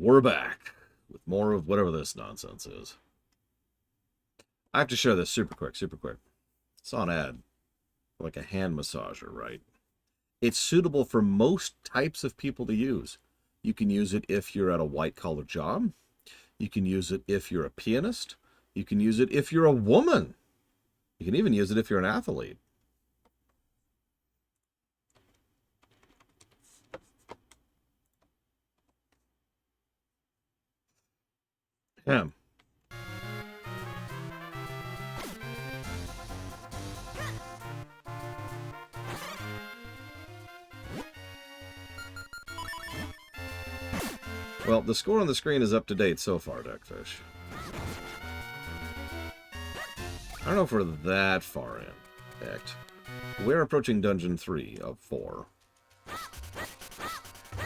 We're back with more of whatever this nonsense is. I have to share this super quick, super quick. Saw an ad for like a hand massager, right? It's suitable for most types of people to use. You can use it if you're at a white-collar job. You can use it if you're a pianist. You can use it if you're a woman. You can even use it if you're an athlete. Yeah. Well, the score on the screen is up to date so far, Duckfish. I don't know if we're that far in. Act. We're approaching Dungeon 3 of 4.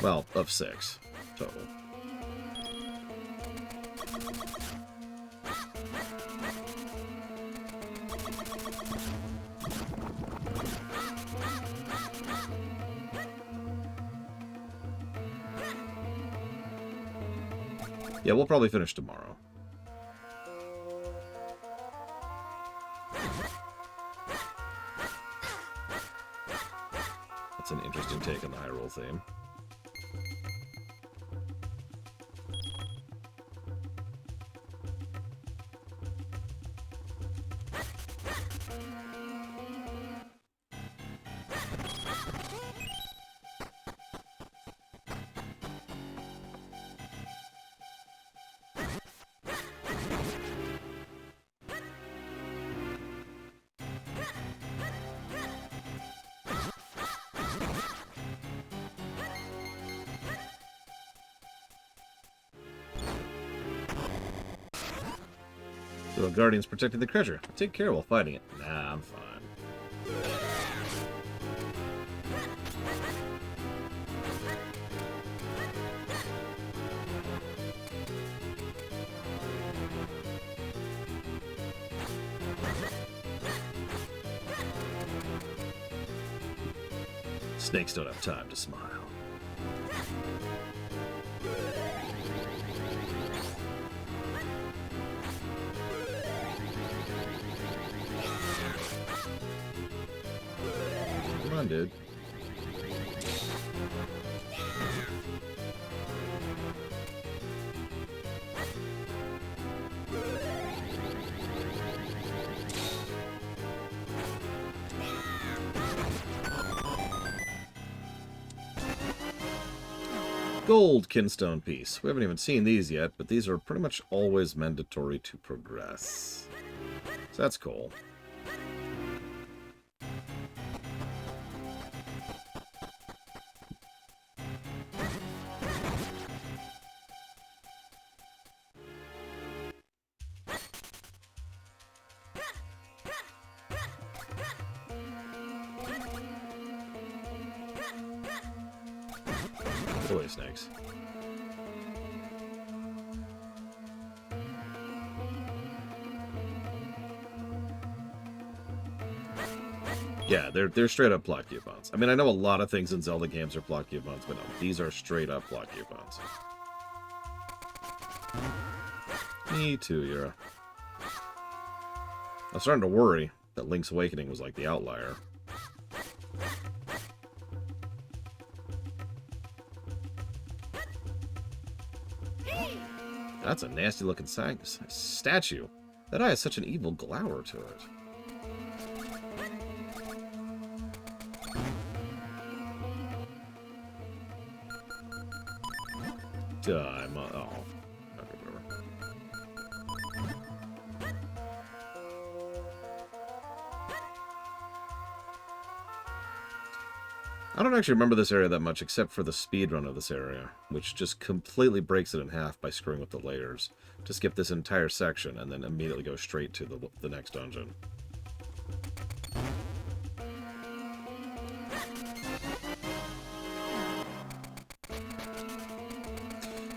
Well, of 6 total. Yeah, we'll probably finish tomorrow. That's an interesting take on the Hyrule theme. The Guardians protected the treasure. Take care while fighting it. Nah, I'm fine. Snakes don't have time to smile. Come on, dude. Gold Kinstone piece. We haven't even seen these yet, but these are pretty much always mandatory to progress. So that's cool. Get away, snakes. Yeah, they're straight up plot coupons. I mean, I know a lot of things in Zelda games are plot coupons, but no, these are straight up plot coupons. Me too, Yura. I'm starting to worry that Link's Awakening was like the outlier. That's a nasty looking statue. That eye has such an evil glower to it. Oh. Okay, whatever. I don't actually remember this area that much except for the speedrun of this area, which just completely breaks it in half by screwing with the layers to skip this entire section and then immediately go straight to the next dungeon.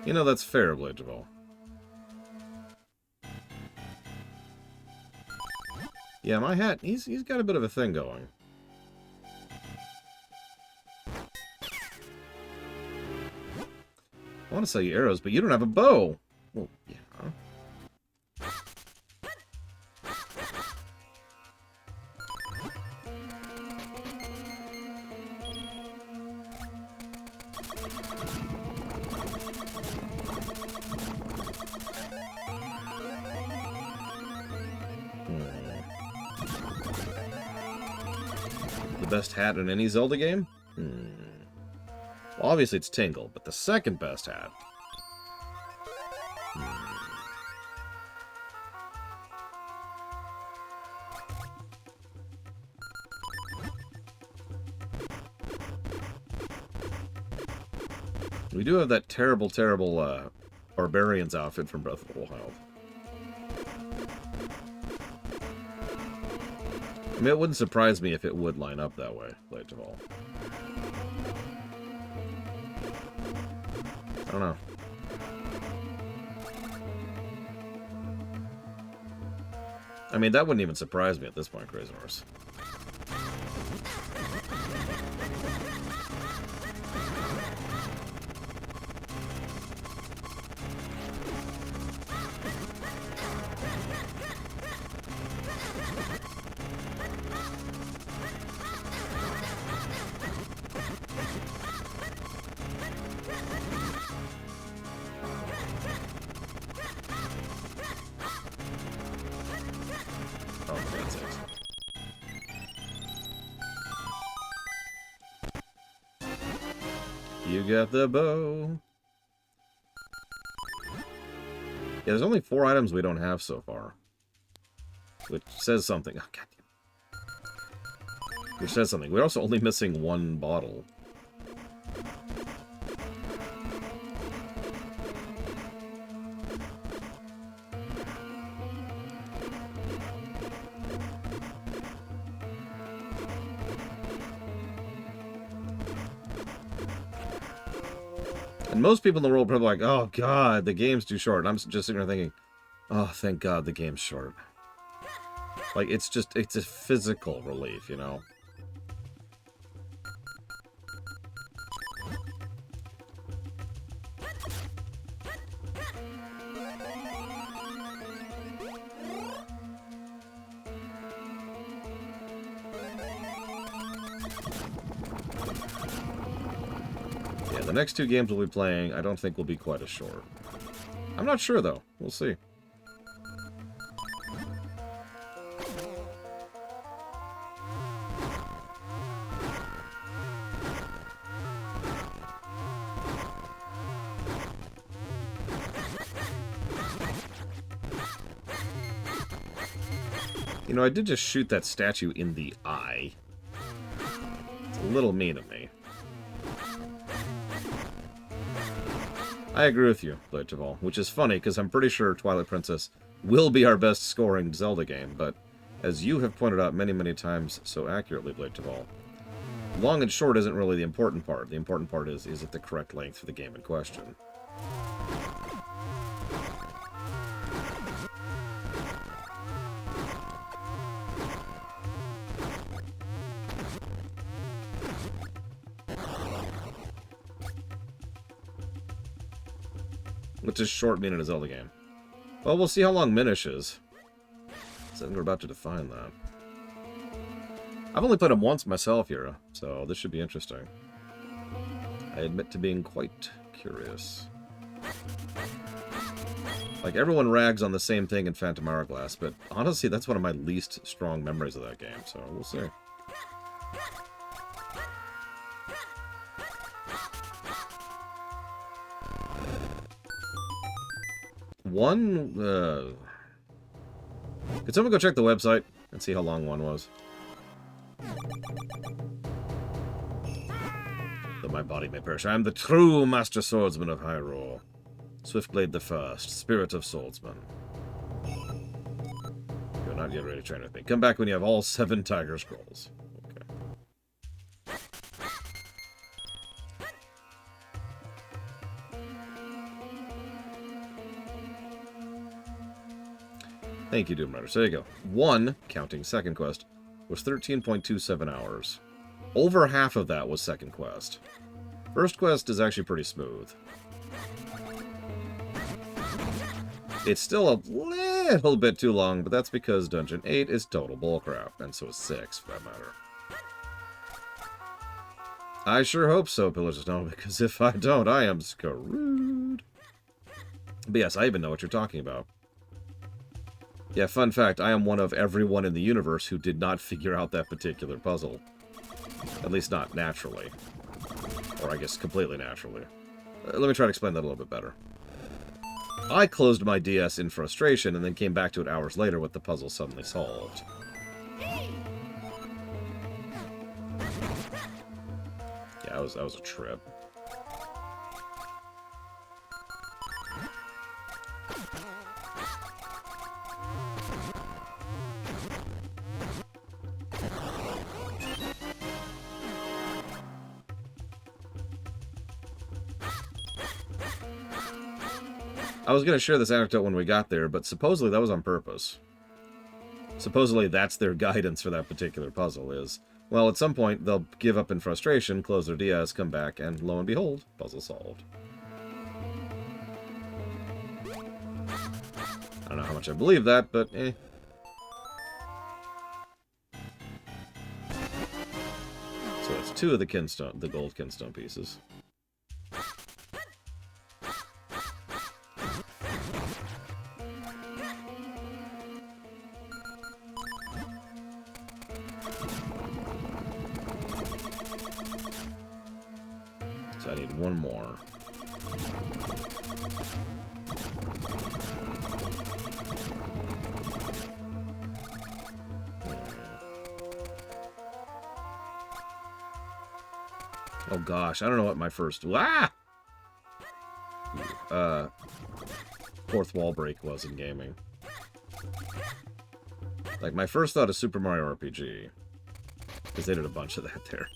You know, that's fair, Bladeable. Yeah, my hat, he's got a bit of a thing going. I want to sell you arrows, but you don't have a bow. Well, yeah. The best hat in any Zelda game? Well, obviously it's Tingle, but the second best hat. We do have that terrible, terrible Barbarian's outfit from Breath of the Wild. I mean, it wouldn't surprise me if it would line up that way, Blade of All. I don't know. I mean, that wouldn't even surprise me at this point, Crazy Horse. You got the bow. Yeah, there's only 4 items we don't have so far. Which says something. Oh, goddamn. Which says something. We're also only missing 1 bottle. And most people in the world are probably like, oh god, the game's too short. And I'm just sitting there thinking, oh, thank god the game's short. Like, it's a physical relief, you know? The next 2 games we'll be playing, I don't think will be quite as short. I'm not sure, though. We'll see. You know, I did just shoot that statue in the eye. It's a little mean of me. I agree with you, Blade of All, which is funny, because I'm pretty sure Twilight Princess will be our best scoring Zelda game, but as you have pointed out many, many times so accurately, Blade of All, long and short isn't really the important part. The important part is it the correct length for the game in question? What does short mean in a Zelda game? Well, we'll see how long Minish is. So we're about to define that. I've only played him once myself, Yura, so this should be interesting. I admit to being quite curious. Like, everyone rags on the same thing in Phantom Hourglass, but honestly, that's one of my least strong memories of that game, so we'll see. Could someone go check the website and see how long 1 was? Though my body may perish, I am the true Master Swordsman of Hyrule. Swiftblade the First, Spirit of Swordsman. You're not yet ready to train with me. Come back when you have all 7 Tiger Scrolls. Okay. Thank you, Doom Riders. So there you go. 1, counting second quest, was 13.27 hours. Over half of that was second quest. First quest is actually pretty smooth. It's still a little bit too long, but that's because Dungeon 8 is total bullcrap, and so is 6, for that matter. I sure hope so, Pillars of Snow, because if I don't, I am screwed. But yes, I even know what you're talking about. Yeah, fun fact, I am one of everyone in the universe who did not figure out that particular puzzle. At least not naturally. Or I guess completely naturally. Let me try to explain that a little bit better. I closed my DS in frustration and then came back to it hours later with the puzzle suddenly solved. Yeah, that was a trip. I was going to share this anecdote when we got there, but supposedly that was on purpose. Supposedly that's their guidance for that particular puzzle is, well, at some point they'll give up in frustration, close their DS, come back, and lo and behold, puzzle solved. I don't know how much I believe that, but eh. So that's 2 of the gold kinstone pieces. So I need 1 more. Oh gosh, I don't know what my first fourth wall break was in gaming. Like my first thought is Super Mario RPG, because they did a bunch of that there.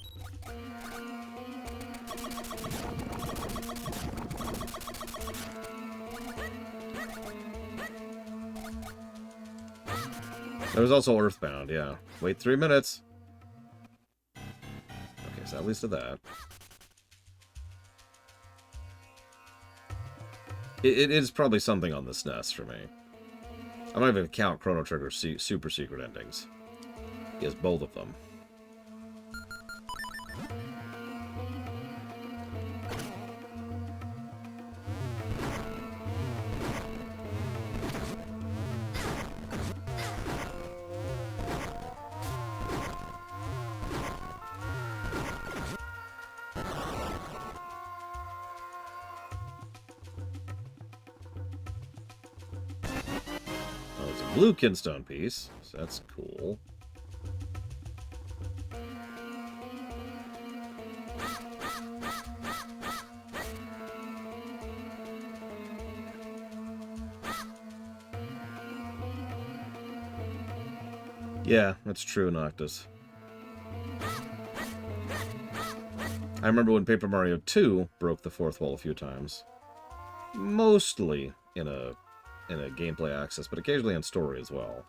There was also Earthbound, yeah. Wait 3 minutes. Okay, so at least of that. It is probably something on the SNES for me. I'm not even count Chrono Trigger's super secret endings. He has both of them. Blue kinstone piece, so that's cool. Yeah, that's true, Noctis. I remember when Paper Mario 2 broke the 4th wall a few times. Mostly in a gameplay access, but occasionally in story as well.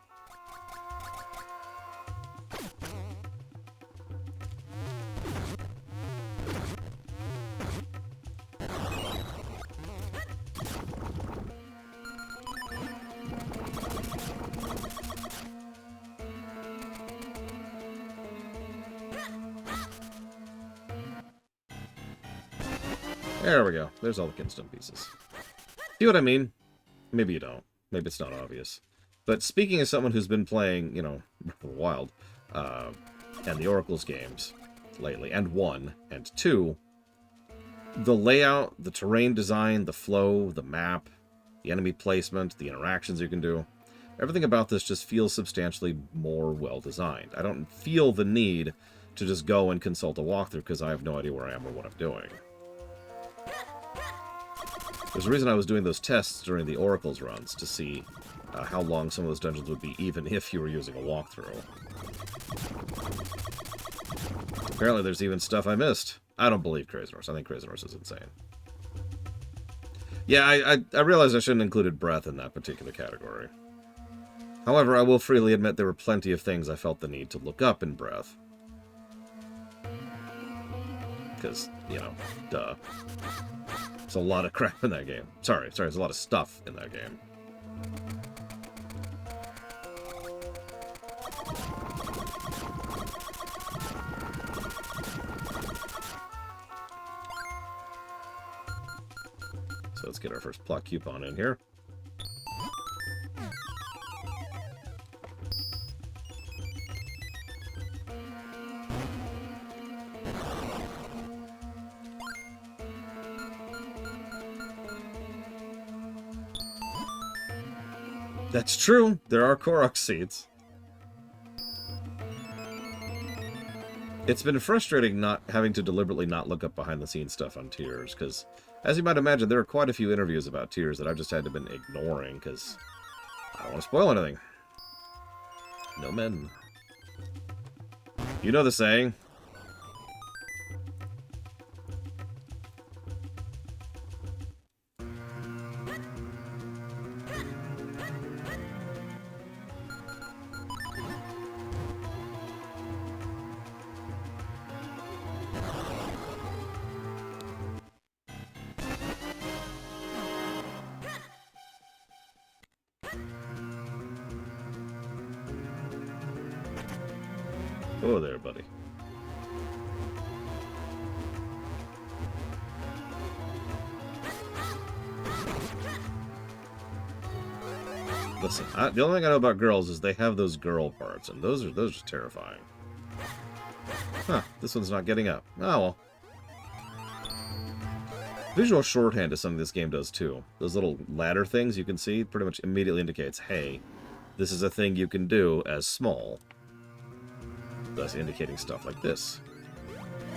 There we go. There's all the kinstone pieces. See what I mean? Maybe you don't. Maybe it's not obvious. But speaking as someone who's been playing, you know, Breath of the Wild, and the Oracle's games lately, and 1, and 2, the layout, the terrain design, the flow, the map, the enemy placement, the interactions you can do, everything about this just feels substantially more well-designed. I don't feel the need to just go and consult a walkthrough because I have no idea where I am or what I'm doing. There's a reason I was doing those tests during the Oracle's runs, to see how long some of those dungeons would be, even if you were using a walkthrough. Apparently there's even stuff I missed. I don't believe Crazy Horse. I think Crazy Horse is insane. Yeah, I realize I shouldn't have included Breath in that particular category. However, I will freely admit there were plenty of things I felt the need to look up in Breath. Because, you know, duh. There's a lot of crap in that game. Sorry, there's a lot of stuff in that game. So let's get our first plot coupon in here. That's true. There are Korok seeds. It's been frustrating not having to deliberately not look up behind-the-scenes stuff on Tears, because, as you might imagine, there are quite a few interviews about Tears that I've just had to been ignoring, because I don't want to spoil anything. No men. You know the saying. Oh there, buddy. Listen, the only thing I know about girls is they have those girl parts, and those are just terrifying. Huh, this one's not getting up. Oh well. Visual shorthand is something this game does too. Those little ladder things you can see pretty much immediately indicates, hey, this is a thing you can do as small. Thus indicating stuff like this.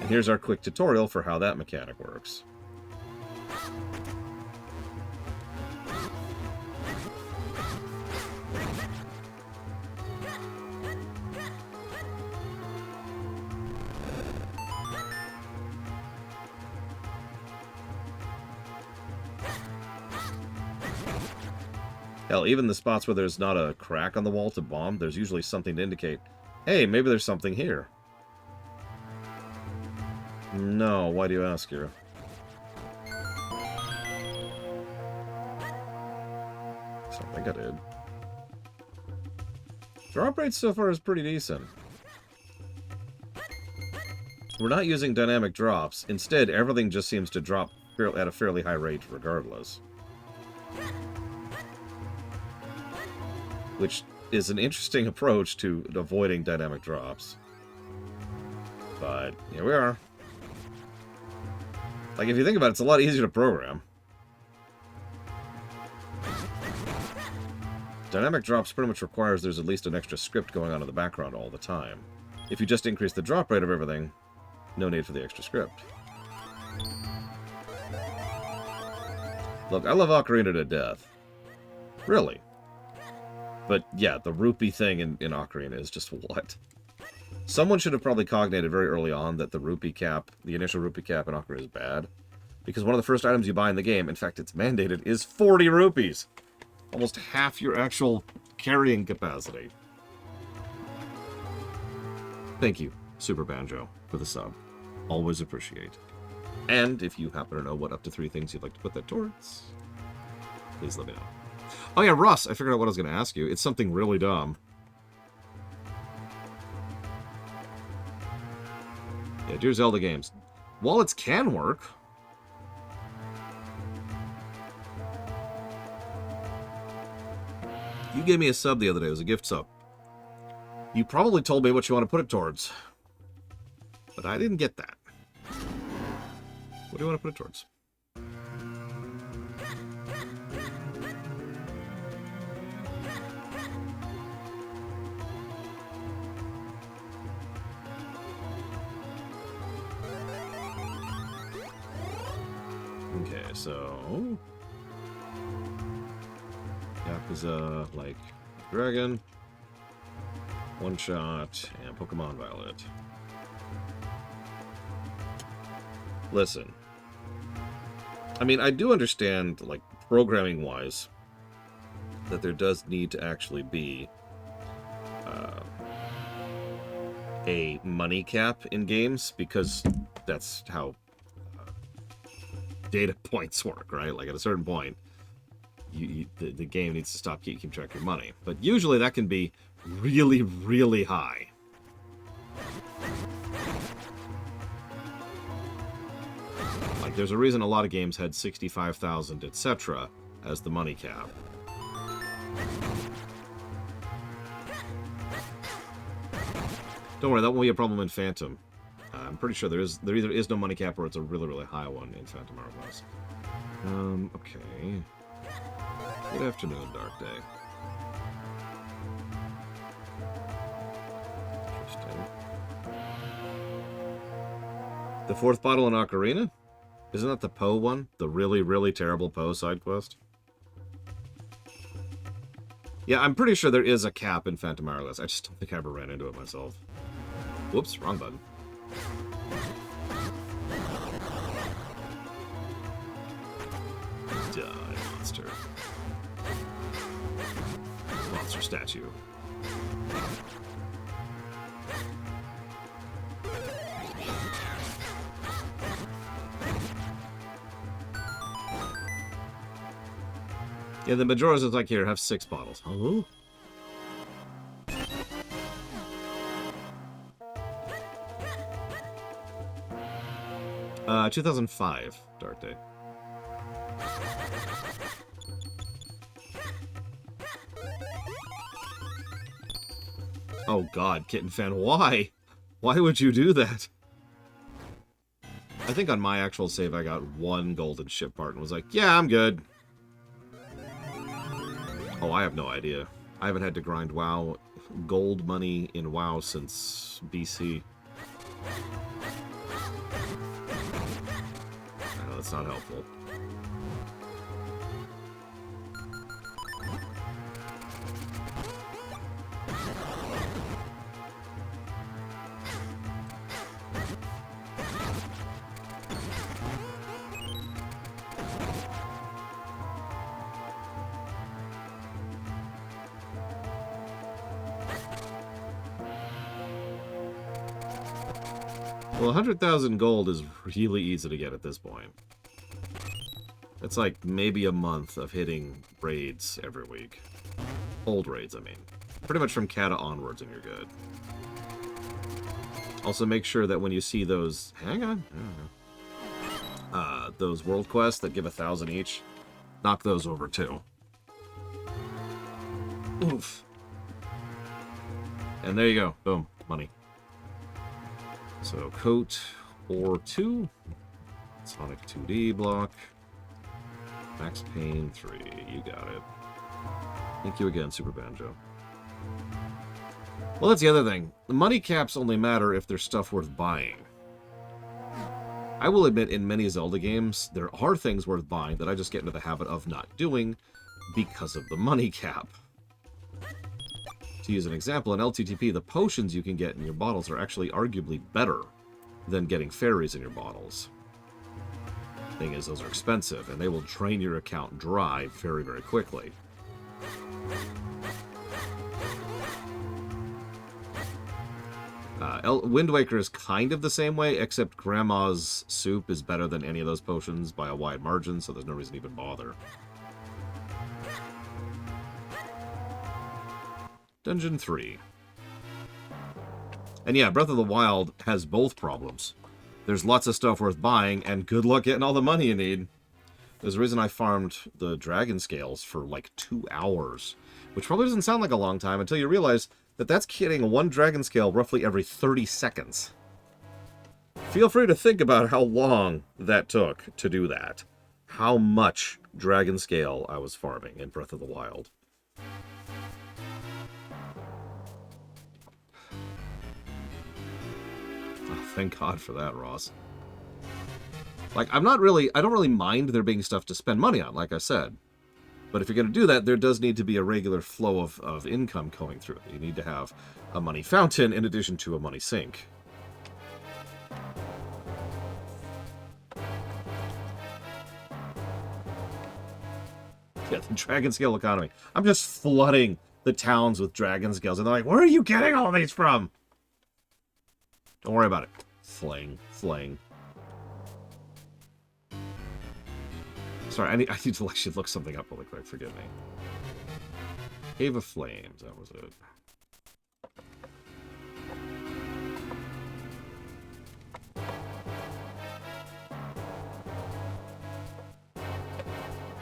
And here's our quick tutorial for how that mechanic works. Hell, even the spots where there's not a crack on the wall to bomb, there's usually something to indicate, hey, maybe there's something here. No, why do you ask here? I don't think I did. Drop rate so far is pretty decent. We're not using dynamic drops. Instead, everything just seems to drop at a fairly high rate regardless. Which is an interesting approach to avoiding dynamic drops. But here we are. Like, if you think about it, it's a lot easier to program. Dynamic drops pretty much requires there's at least an extra script going on in the background all the time. If you just increase the drop rate of everything, no need for the extra script. Look, I love Ocarina to death. Really. But yeah, the rupee thing in Ocarina is just what? Someone should have probably cognated very early on that the rupee cap, the initial rupee cap in Ocarina is bad. Because one of the first items you buy in the game, in fact it's mandated, is 40 rupees. Almost half your actual carrying capacity. Thank you, Super Banjo, for the sub. Always appreciate. And if you happen to know what up to 3 things you'd like to put that towards, please let me know. Oh yeah, Russ, I figured out what I was going to ask you. It's something really dumb. Yeah, dear Zelda games. Wallets can work. You gave me a sub the other day. It was a gift sub. You probably told me what you want to put it towards. But I didn't get that. What do you want to put it towards? Okay, so Yakuza, like Dragon, One Shot, and Pokemon Violet. Listen, I mean, I do understand, like, programming-wise, that there does need to actually be a money cap in games, because that's how data points work, right? Like, at a certain point, the game needs to stop keep track of your money. But usually that can be really, really high. Like, there's a reason a lot of games had 65,000, etc. as the money cap. Don't worry, that won't be a problem in Phantom. I'm pretty sure there either is no money cap or it's a really, really high one in Phantom Hourglass. Okay. Good afternoon, Dark Day. Interesting. The fourth bottle in Ocarina? Isn't that the Poe one? The really, really terrible Poe side quest? Yeah, I'm pretty sure there is a cap in Phantom Hourglass. I just don't think I ever ran into it myself. Whoops, wrong button. Die, monster. Monster statue. Yeah, the Majora's is like, here, have 6 bottles. Oh? 2005, Dark Day. Oh god, Kitten Fan, why? Why would you do that? I think on my actual save I got 1 golden ship part and was like, yeah, I'm good. Oh, I have no idea. I haven't had to grind WoW gold money in WoW since BC. I know that's not helpful. Well, 100,000 gold is really easy to get at this point. It's like maybe a month of hitting raids every week. Old raids, I mean. Pretty much from Kata onwards and you're good. Also make sure that when you see those... Hang on. Those world quests that give 1,000 each, knock those over too. Oof. And there you go. Boom. Money. So, Coat or 2. Sonic 2D block. Max Payne 3. You got it. Thank you again, Super Banjo. Well, that's the other thing. The money caps only matter if there's stuff worth buying. I will admit, in many Zelda games, there are things worth buying that I just get into the habit of not doing because of the money cap. To use an example, in LTTP, the potions you can get in your bottles are actually arguably better than getting fairies in your bottles. Thing is, those are expensive, and they will drain your account dry very, very quickly. Wind Waker is kind of the same way, except Grandma's soup is better than any of those potions by a wide margin, so there's no reason to even bother. Dungeon 3. And yeah, Breath of the Wild has both problems. There's lots of stuff worth buying, and good luck getting all the money you need. There's a reason I farmed the dragon scales for like 2 hours, which probably doesn't sound like a long time until you realize that that's getting 1 dragon scale roughly every 30 seconds. Feel free to think about how long that took to do that. How much dragon scale I was farming in Breath of the Wild. Thank God for that, Ross. Like, I don't really mind there being stuff to spend money on, like I said. But if you're going to do that, there does need to be a regular flow of income going through it. You need to have a money fountain in addition to a money sink. Yeah, the dragon scale economy. I'm just flooding the towns with dragon scales, and they're like, where are you getting all these from? Don't worry about it. Fling, fling. Sorry, I need to actually look something up really quick. Forgive me. Cave of Flames. That was it.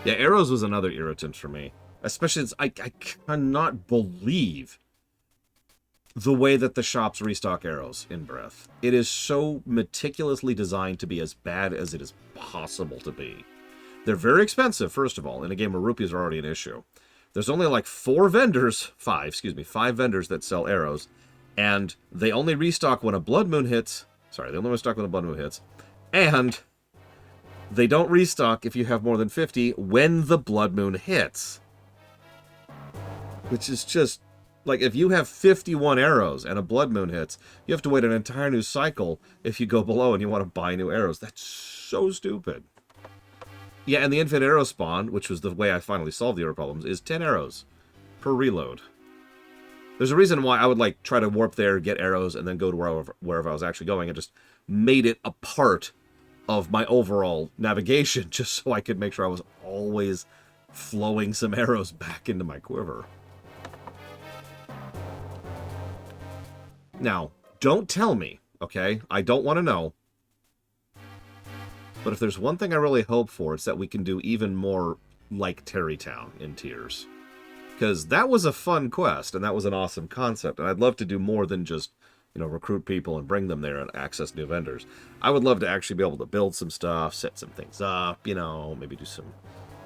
Yeah, arrows was another irritant for me. Especially since I cannot believe the way that the shops restock arrows in Breath. It is so meticulously designed to be as bad as it is possible to be. They're very expensive, first of all, in a game where rupees are already an issue. There's only like five vendors that sell arrows, and they only restock when a blood moon hits. Sorry, they only restock when a blood moon hits. And they don't restock if you have more than 50 when the blood moon hits. Which is just, like, if you have 51 arrows and a blood moon hits, you have to wait an entire new cycle if you go below and you want to buy new arrows. That's so stupid. Yeah, and the infinite arrow spawn, which was the way I finally solved the arrow problems, is 10 arrows per reload. There's a reason why I would, like, try to warp there, get arrows, and then go to wherever I was actually going, and just made it a part of my overall navigation, just so I could make sure I was always flowing some arrows back into my quiver. Now, don't tell me, okay? I don't want to know. But if there's one thing I really hope for, it's that we can do even more like Terrytown in Tears. Because that was a fun quest, and that was an awesome concept, and I'd love to do more than just, you know, recruit people and bring them there and access new vendors. I would love to actually be able to build some stuff, set some things up, you know, maybe do some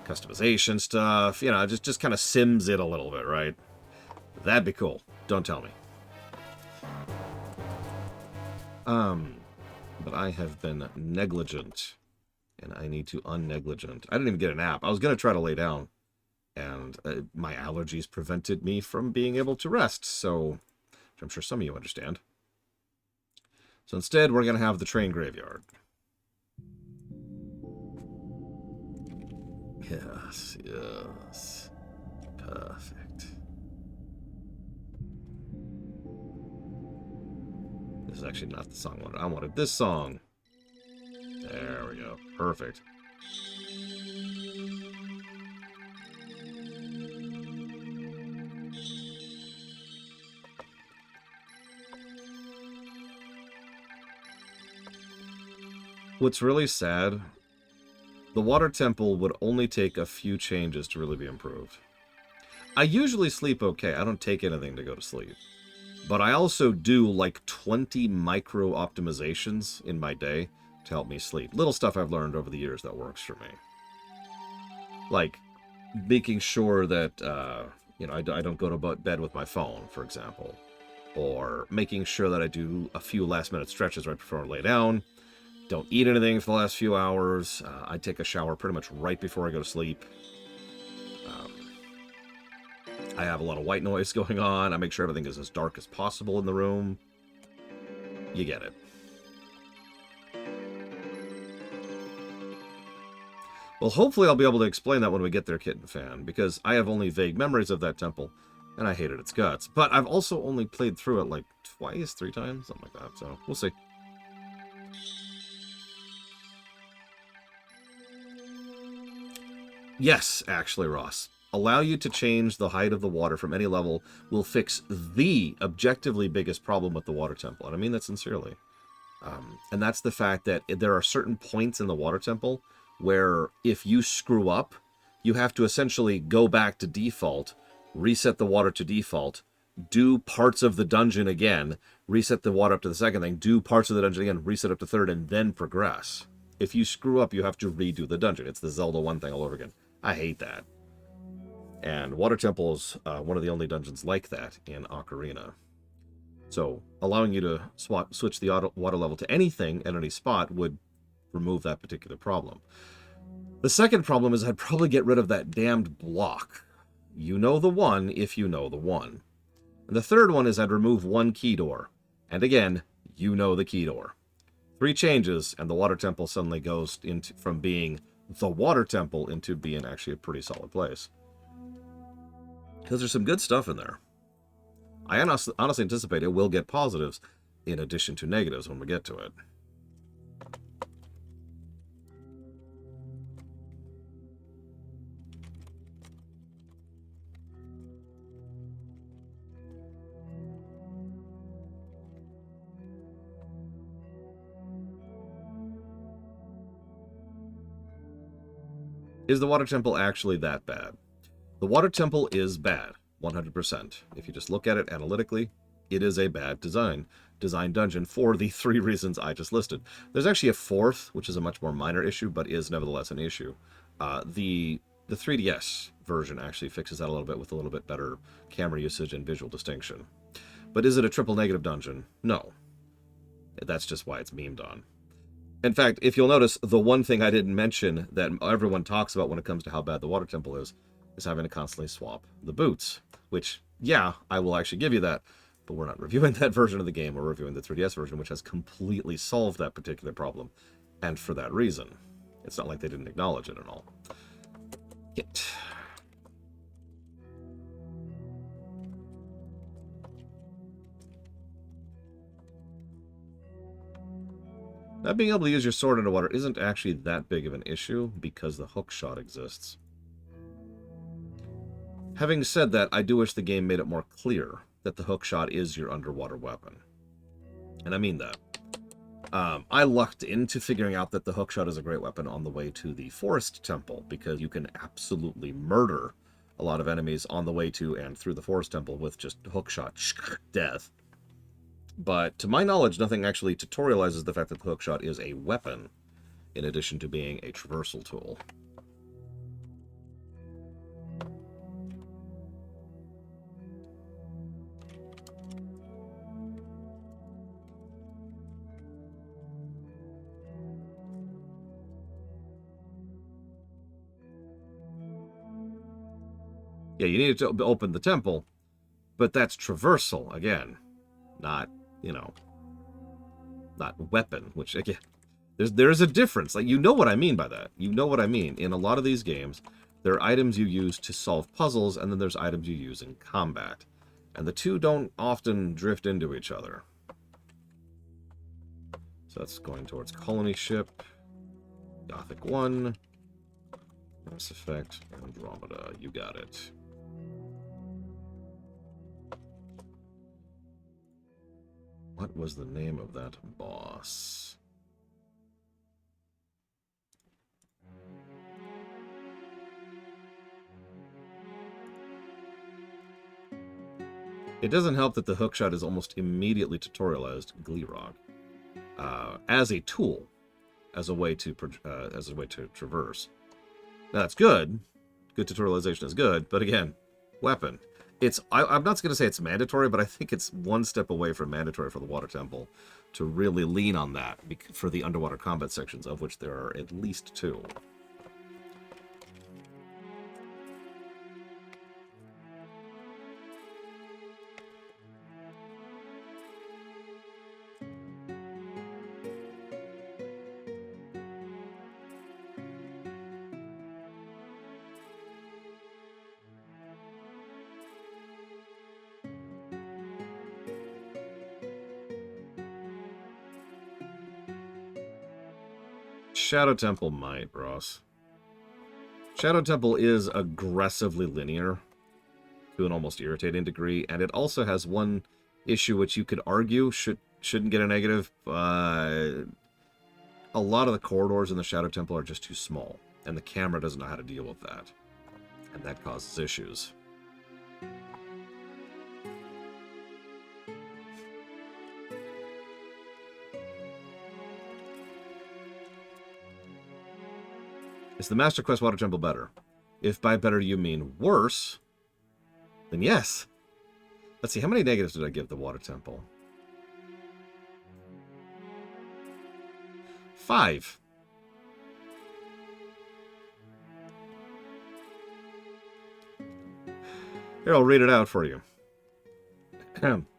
customization stuff, you know, just kind of Sims it a little bit, right? That'd be cool. Don't tell me. But I have been negligent, and I need to unnegligent. I didn't even get a nap. I was going to try to lay down, and my allergies prevented me from being able to rest, so which I'm sure some of you understand. So instead, we're going to have the train graveyard. Yes, yes. Perfect. This is actually not the song I wanted. I wanted this song. There we go. Perfect. What's really sad, the water temple would only take a few changes to really be improved. I usually sleep okay. I don't take anything to go to sleep. But I also do like 20 micro optimizations in my day to help me sleep. Little stuff I've learned over the years that works for me. Like making sure that, you know, I don't go to bed with my phone, for example. Or making sure that I do a few last-minute stretches right before I lay down. Don't eat anything for the last few hours. I take a shower pretty much right before I go to sleep. I have a lot of white noise going on. I make sure everything is as dark as possible in the room. You get it. Well, hopefully I'll be able to explain that when we get there, Kitten Fan, because I have only vague memories of that temple, and I hated its guts. But I've also only played through it like twice, 3 times, something like that, so we'll see. Yes, actually, Ross. Allow you to change the height of the water from any level will fix the objectively biggest problem with the water temple. And I mean that sincerely. And that's the fact that there are certain points in the water temple where if you screw up, you have to essentially go back to default, reset the water to default, do parts of the dungeon again, reset the water up to the second thing, do parts of the dungeon again, reset up to third, and then progress. If you screw up, you have to redo the dungeon. It's the Zelda 1 thing all over again. I hate that. And Water Temple is one of the only dungeons like that in Ocarina. So allowing you to switch the water level to anything at any spot would remove that particular problem. The second problem is I'd probably get rid of that damned block. You know the one if you know the one. And the third one is I'd remove one key door. And again, you know the key door. 3 changes, and the Water Temple suddenly goes from being the Water Temple into being actually a pretty solid place. Because there's some good stuff in there. I honestly anticipate it will get positives in addition to negatives when we get to it. Is the water temple actually that bad? The water temple is bad, 100%. If you just look at it analytically, it is a bad design dungeon for the 3 reasons I just listed. There's actually a 4th, which is a much more minor issue, but is nevertheless an issue. The 3DS version actually fixes that a little bit with a little bit better camera usage and visual distinction. But is it a triple negative dungeon? No. That's just why it's memed on. In fact, if you'll notice, the one thing I didn't mention that everyone talks about when it comes to how bad the water temple is having to constantly swap the boots. Which, yeah, I will actually give you that, but we're not reviewing that version of the game. We're reviewing the 3DS version, which has completely solved that particular problem. And for that reason. It's not like they didn't acknowledge it at all. Yet. Not being able to use your sword underwater isn't actually that big of an issue because the hook shot exists. Having said that, I do wish the game made it more clear that the hook shot is your underwater weapon. And I mean that. I lucked into figuring out that the hook shot is a great weapon on the way to the forest temple, because you can absolutely murder a lot of enemies on the way to and through the forest temple with just hook shot death. But to my knowledge, nothing actually tutorializes the fact that the hookshot is a weapon, in addition to being a traversal tool. Yeah, you need to open the temple, but that's traversal, again, not, you know, not weapon, which, again, there's a difference. Like, you know what I mean by that. You know what I mean. In a lot of these games, there are items you use to solve puzzles, and then there's items you use in combat. And the two don't often drift into each other. So that's going towards Colony Ship, Gothic 1, Mass Effect, Andromeda. You got it. What was the name of that boss? It doesn't help that the hookshot is almost immediately tutorialized, Gleerog, as a tool, as a way to traverse. Now, that's good. Good tutorialization is good, but again, weapon. I'm not going to say it's mandatory, but I think it's one step away from mandatory for the Water Temple to really lean on that for the underwater combat sections, of which there are at least 2. Shadow Temple might, Ross. Shadow Temple is aggressively linear to an almost irritating degree, and it also has one issue which you could argue shouldn't get a negative. A lot of the corridors in the Shadow Temple are just too small, and the camera doesn't know how to deal with that, and that causes issues. Is the Master Quest Water Temple better? If by better you mean worse, then yes. Let's see, how many negatives did I give the Water Temple? 5. Here, I'll read it out for you.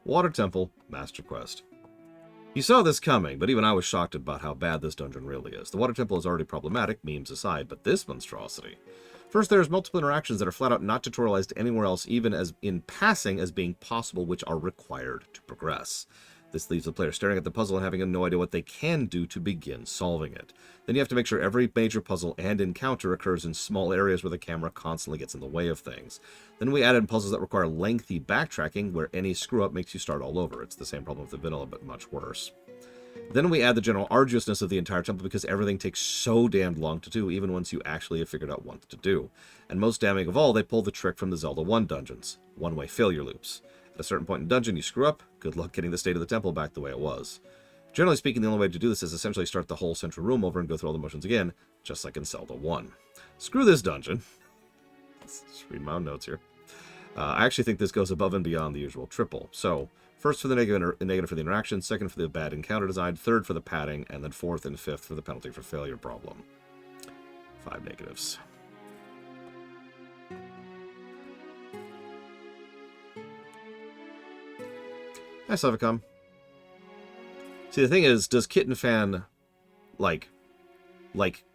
Water Temple, Master Quest. You saw this coming, but even I was shocked about how bad this dungeon really is. The Water Temple is already problematic, memes aside, but this monstrosity. First, there's multiple interactions that are flat out not tutorialized anywhere else, even as in passing as being possible, which are required to progress. This leaves the player staring at the puzzle and having no idea what they can do to begin solving it. Then you have to make sure every major puzzle and encounter occurs in small areas where the camera constantly gets in the way of things. Then we added puzzles that require lengthy backtracking, where any screw-up makes you start all over. It's the same problem with the vanilla, but much worse. Then we add the general arduousness of the entire temple because everything takes so damned long to do, even once you actually have figured out what to do. And most damning of all, they pull the trick from the Zelda 1 dungeons, one-way failure loops. At a certain point in dungeon, you screw up, good luck getting the state of the temple back the way it was. Generally speaking, the only way to do this is essentially start the whole central room over and go through all the motions again, just like in Zelda 1. Screw this dungeon. Let's read my own notes here. I actually think this goes above and beyond the usual triple. So, first for the negative for the interaction, second for the bad encounter design, third for the padding, and then fourth and fifth for the penalty for failure problem. 5 negatives. Hi, Savicom. See, the thing is, does Kitten Fan like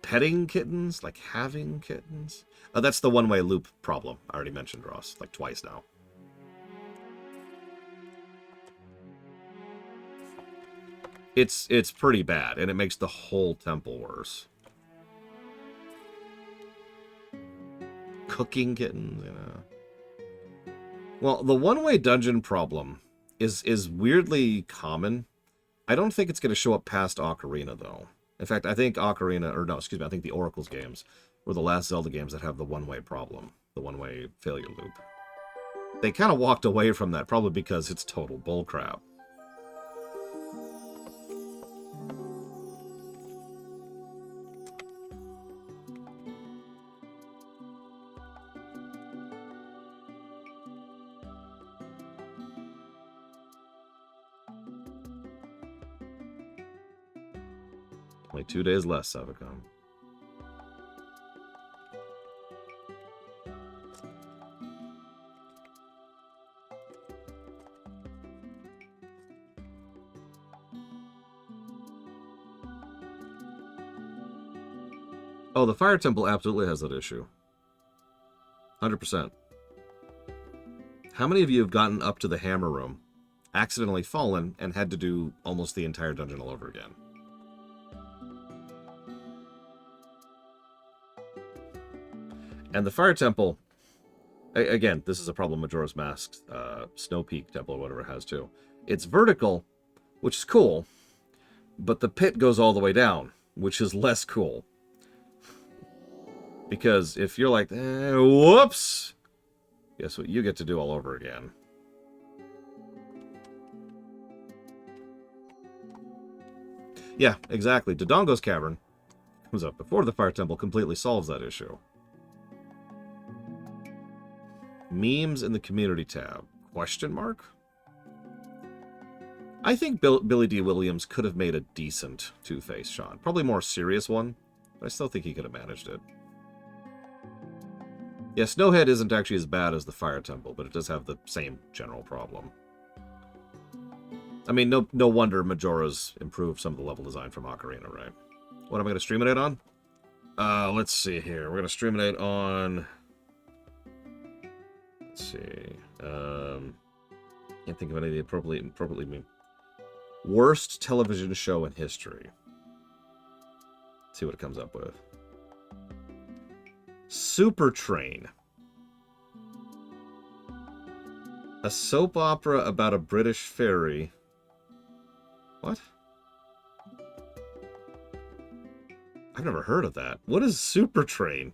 petting kittens? Like having kittens? Oh, that's the one-way loop problem. I already mentioned, Ross, like twice now. It's pretty bad, and it makes the whole temple worse. Cooking kittens, you know. Well, the one-way dungeon problem is weirdly common. I don't think it's going to show up past Ocarina, though. In fact, I think Ocarina, or no, excuse me, I think the Oracle's games were the last Zelda games that have the one-way problem, the one-way failure loop. They kind of walked away from that, probably because it's total bullcrap. Only 2 days less, Savicom. Oh, the Fire Temple absolutely has that issue. 100%. How many of you have gotten up to the Hammer Room, accidentally fallen, and had to do almost the entire dungeon all over again? And the Fire Temple, again, this is a problem Majora's Mask, Snow Peak Temple, or whatever it has too. It's vertical, which is cool, but the pit goes all the way down, which is less cool. Because if you're like, whoops, guess what you get to do all over again. Yeah, exactly. Dodongo's Cavern comes up before the Fire Temple completely solves that issue. Memes in the community tab? Question mark? I think Billy D. Williams could have made a decent Two-Face, Sean. Probably more serious one, but I still think he could have managed it. Yeah, Snowhead isn't actually as bad as the Fire Temple, but it does have the same general problem. I mean, no wonder Majora's improved some of the level design from Ocarina, right? What am I going to stream it on? Let's see here. We're going to stream it on... Let's see. Can't think of anything appropriately mean. Worst television show in history. Let's see what it comes up with. Super Train. A soap opera about a British ferry. What? I've never heard of that. What is Super Train?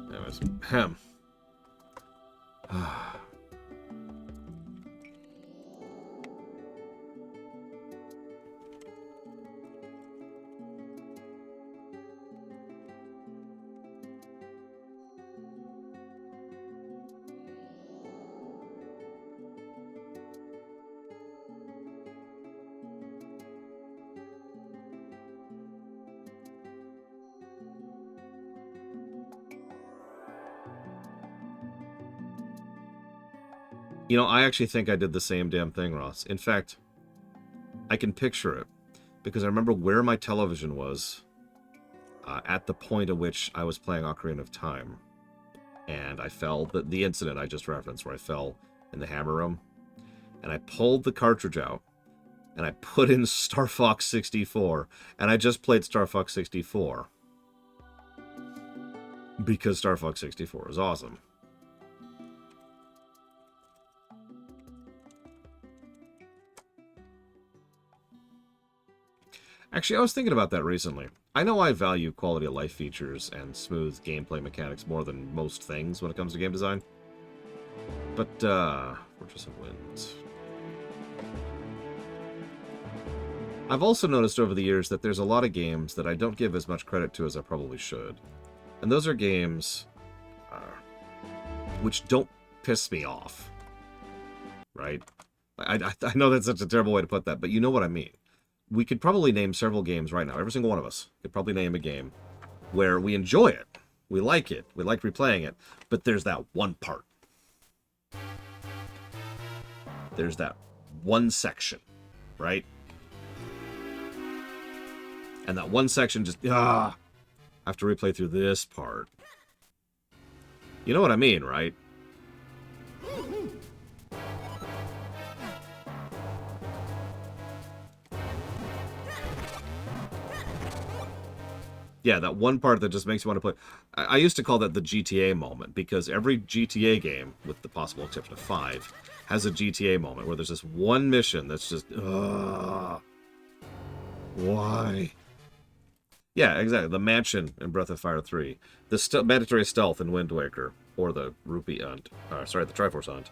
Anyways, hem. You know, I actually think I did the same damn thing, Ross. In fact, I can picture it because I remember where my television was at the point at which I was playing Ocarina of Time. And I fell, the incident I just referenced where I fell in the Hammer Room. And I pulled the cartridge out and I put in Star Fox 64. And I just played Star Fox 64. Because Star Fox 64 is awesome. Actually, I was thinking about that recently. I know I value quality of life features and smooth gameplay mechanics more than most things when it comes to game design. But, Fortress of Winds. I've also noticed over the years that there's a lot of games that I don't give as much credit to as I probably should. And those are games which don't piss me off. Right? I know that's such a terrible way to put that, but you know what I mean. We could probably name several games right now. Every single one of us could probably name a game where we enjoy it. We like replaying it. But there's that one part. There's that one section, right? And that one section just, I have to replay through this part. You know what I mean, right? Yeah, that one part that just makes you want to play. I used to call that the GTA moment, because every GTA game, with the possible exception of 5, has a GTA moment where there's this one mission that's just, why? Yeah, exactly. The mansion in Breath of Fire 3. The mandatory stealth in Wind Waker. Or the Rupee Hunt. The Triforce Hunt.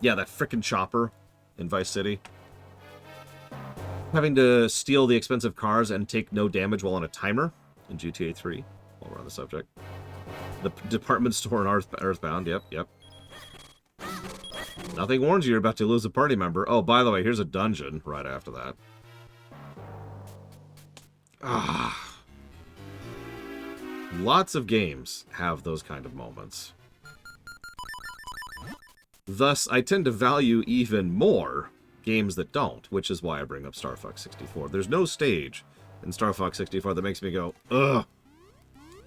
Yeah, that frickin' chopper in Vice City. Having to steal the expensive cars and take no damage while on a timer in GTA 3, while we're on the subject. The department store in Earthbound, yep. Nothing warns you you're about to lose a party member. Oh, by the way, here's a dungeon right after that. Lots of games have those kind of moments. Thus, I tend to value even more games that don't, which is why I bring up Star Fox 64. There's no stage in Star Fox 64 that makes me go, ugh.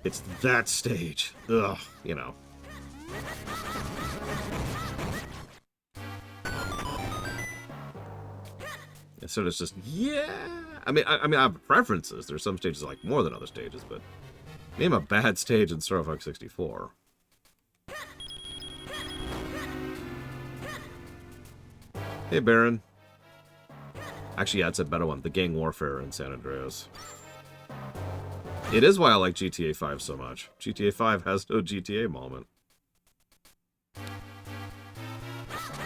It's that stage. Ugh, you know. So it's just, yeah. I mean, I have preferences. There's some stages I like more than other stages, but name a bad stage in Star Fox 64. Hey, Baron. Actually, yeah, it's a better one. The gang warfare in San Andreas. It is why I like GTA 5 so much. GTA 5 has no GTA moment.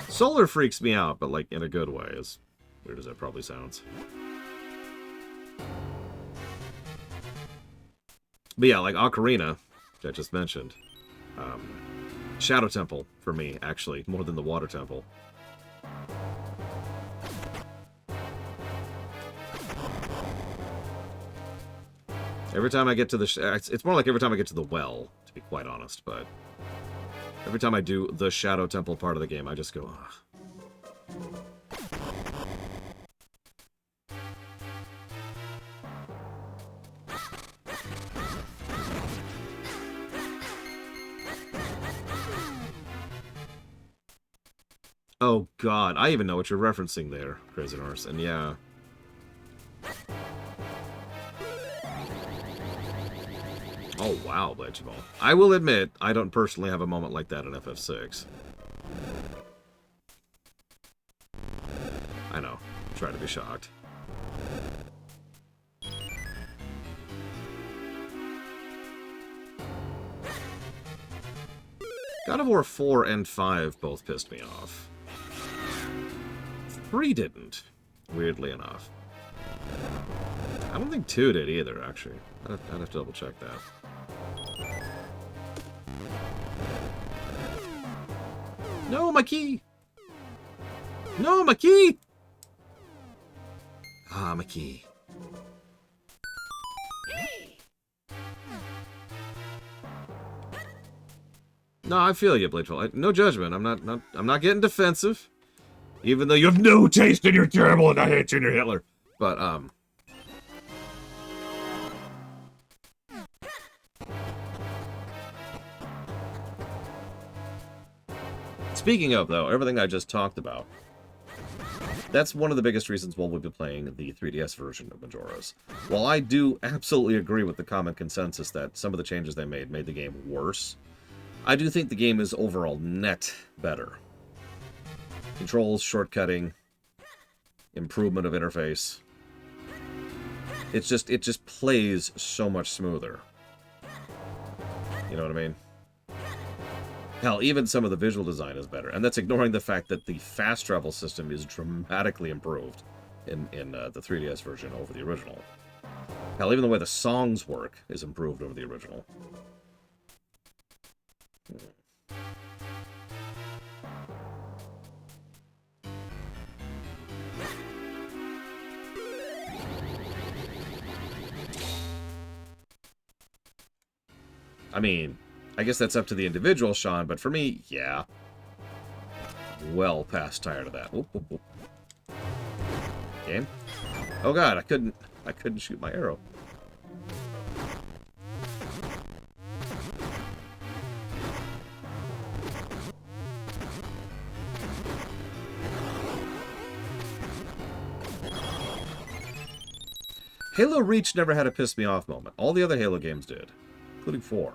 Solar freaks me out, but like in a good way, as weird as that probably sounds. But yeah, like Ocarina, which I just mentioned. Shadow Temple, for me, actually, more than the Water Temple. Every time I get to the... It's more like every time I get to the well, to be quite honest, but... Every time I do the Shadow Temple part of the game, I just go, ugh. Oh god, I even know what you're referencing there, Crazy Norse, and yeah... Oh, wow, Bledge Ball. I will admit, I don't personally have a moment like that in FF6. I know. Try to be shocked. God of War 4 and 5 both pissed me off. 3 didn't, weirdly enough. I don't think 2 did either, actually. I'd have to double check that. No, my key! No, my key! Ah, my key. No, I feel you, Bladeful. No judgment. I'm not getting defensive. Even though you have no taste and you're terrible and I hate you and you're Hitler. But, speaking of, though, everything I just talked about, that's one of the biggest reasons why we'll be playing the 3DS version of Majora's. While I do absolutely agree with the common consensus that some of the changes they made the game worse, I do think the game is overall net better. Controls, shortcutting, improvement of interface. it just plays so much smoother. You know what I mean? Hell, even some of the visual design is better, and that's ignoring the fact that the fast travel system is dramatically improved in the 3DS version over the original. Hell, even the way the songs work is improved over the original. I mean, I guess that's up to the individual, Sean, but for me, yeah. Well past tired of that. Whoop, whoop, whoop. Game? Oh god, I couldn't shoot my arrow. Halo Reach never had a piss me off moment. All the other Halo games did, including 4.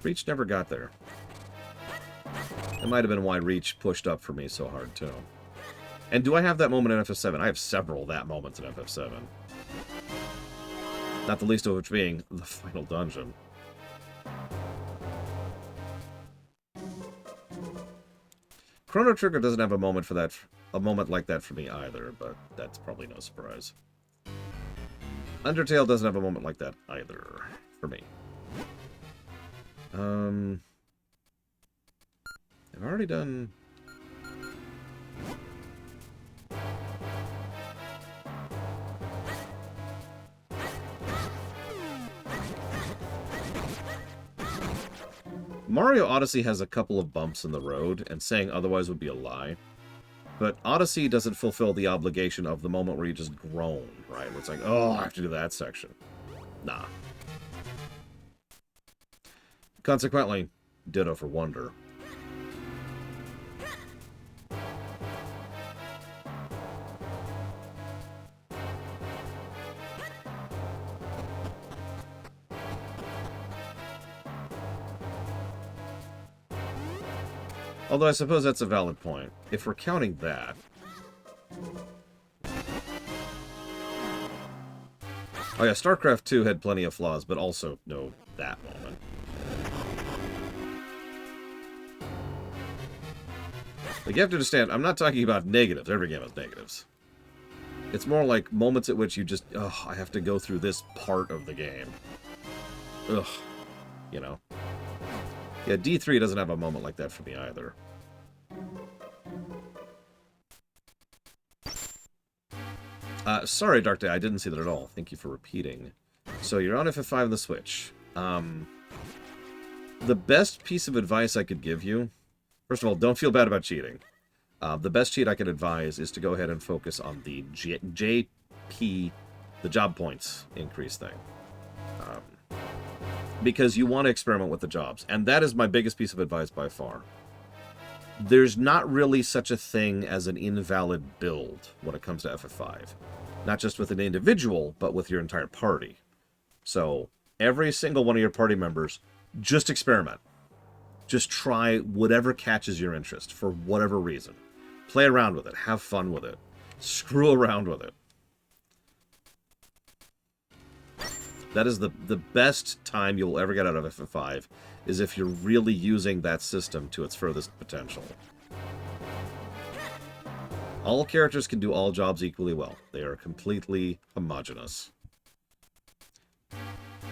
Reach never got there. That might have been why Reach pushed up for me so hard, too. And do I have that moment in FF7? I have several that moments in FF7. Not the least of which being the final dungeon. Chrono Trigger doesn't have a moment like that for me either, but that's probably no surprise. Undertale doesn't have a moment like that either for me. I've already done... Mario Odyssey has a couple of bumps in the road, and saying otherwise would be a lie. But Odyssey doesn't fulfill the obligation of the moment where you just groan, right? Where it's like, oh, I have to do that section. Nah. Consequently, ditto for Wonder. Although I suppose that's a valid point. If we're counting that... Oh yeah, StarCraft 2 had plenty of flaws, but also no that moment. Like, you have to understand, I'm not talking about negatives. Every game has negatives. It's more like moments at which you just, ugh, I have to go through this part of the game. Ugh. You know? Yeah, D3 doesn't have a moment like that for me either. Sorry, Dark Day, I didn't see that at all. Thank you for repeating. So you're on FF5 on the Switch. The best piece of advice I could give you... First of all, don't feel bad about cheating. The best cheat I could advise is to go ahead and focus on the JP, the job points increase thing. Because you want to experiment with the jobs. And that is my biggest piece of advice by far. There's not really such a thing as an invalid build when it comes to FF5. Not just with an individual, but with your entire party. So, every single one of your party members, just experiment. Just try whatever catches your interest, for whatever reason. Play around with it. Have fun with it. Screw around with it. That is the best time you'll ever get out of FF5, is if you're really using that system to its furthest potential. All characters can do all jobs equally well. They are completely homogeneous.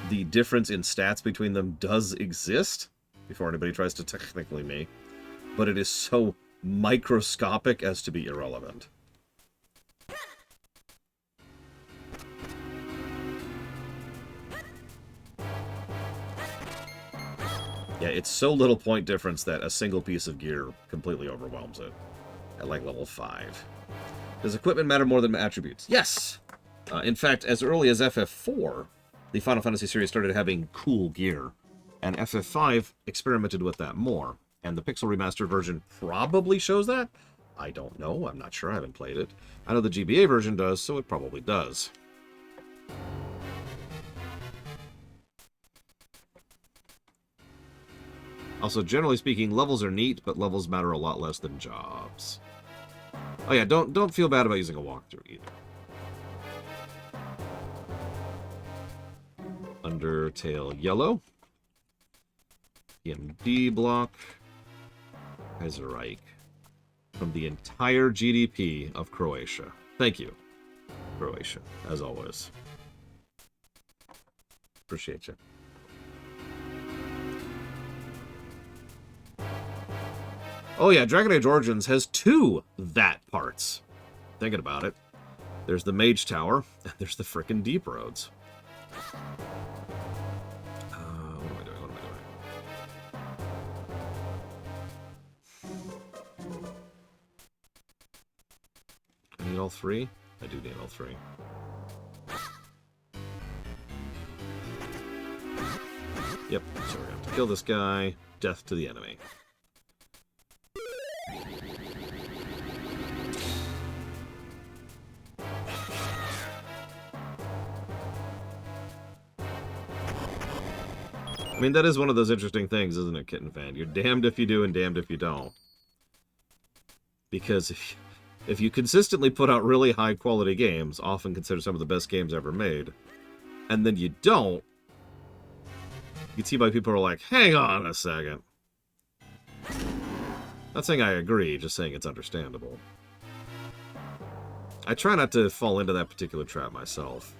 The difference in stats between them does exist, before anybody tries to technically me, but it is so microscopic as to be irrelevant. Yeah, it's so little point difference that a single piece of gear completely overwhelms it at like level 5. Does equipment matter more than attributes? Yes! In fact, as early as FF4, the Final Fantasy series started having cool gear, and FF5 experimented with that more. And the Pixel Remastered version probably shows that? I don't know. I'm not sure. I haven't played it. I know the GBA version does, so it probably does. Also, generally speaking, levels are neat, but levels matter a lot less than jobs. Oh yeah, don't feel bad about using a walkthrough either. Undertale Yellow. PMD block. Kaiserreich. From the entire GDP of Croatia. Thank you, Croatia, as always. Appreciate you. Oh yeah, Dragon Age Origins has 2 that parts. Thinking about it. There's the Mage Tower, and there's the frickin' Deep Roads. What am I doing? What am I doing? I need all 3? I do need all 3. Yep, so we're gonna have to kill this guy. Death to the enemy. I mean, that is one of those interesting things, isn't it, Kitten Fan? You're damned if you do and damned if you don't. Because if you consistently put out really high-quality games, often considered some of the best games ever made, and then you don't, you can see why people are like, hang on a second. Not saying I agree, just saying it's understandable. I try not to fall into that particular trap myself.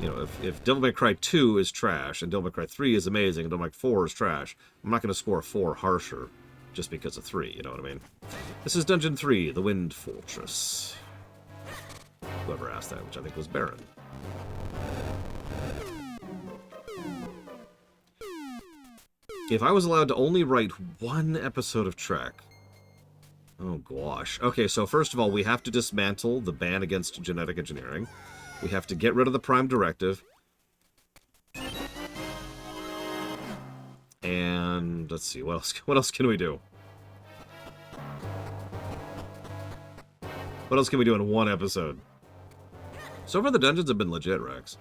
You know, if Devil May Cry 2 is trash, and Devil May Cry 3 is amazing, and Devil May Cry 4 is trash, I'm not going to score a 4 harsher just because of 3, you know what I mean? This is Dungeon 3, The Wind Fortress. Whoever asked that, which I think was Baron. If I was allowed to only write 1 episode of Trek... Oh, gosh. Okay, so first of all, we have to dismantle the ban against genetic engineering. We have to get rid of the Prime Directive. And let's see, what else can we do? What else can we do in 1 episode? So far the dungeons have been legit, Rex.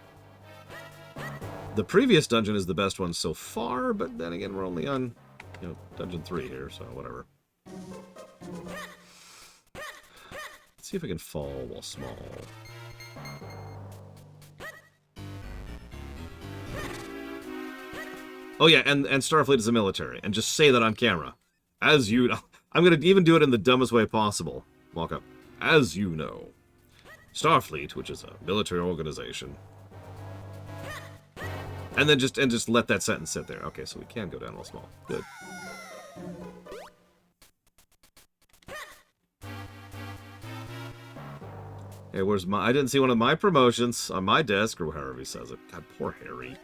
The previous dungeon is the best one so far, but then again we're only on, you know, dungeon 3 here, so whatever. Let's see if I can fall while small. Oh yeah, and Starfleet is a military, and just say that on camera. As you know, I'm gonna even do it in the dumbest way possible. Walk up. As you know, Starfleet, which is a military organization. And then just let that sentence sit there. Okay, so we can go down real small. Good. Hey, where's my... I didn't see one of my promotions on my desk, or however he says it. God, poor Harry.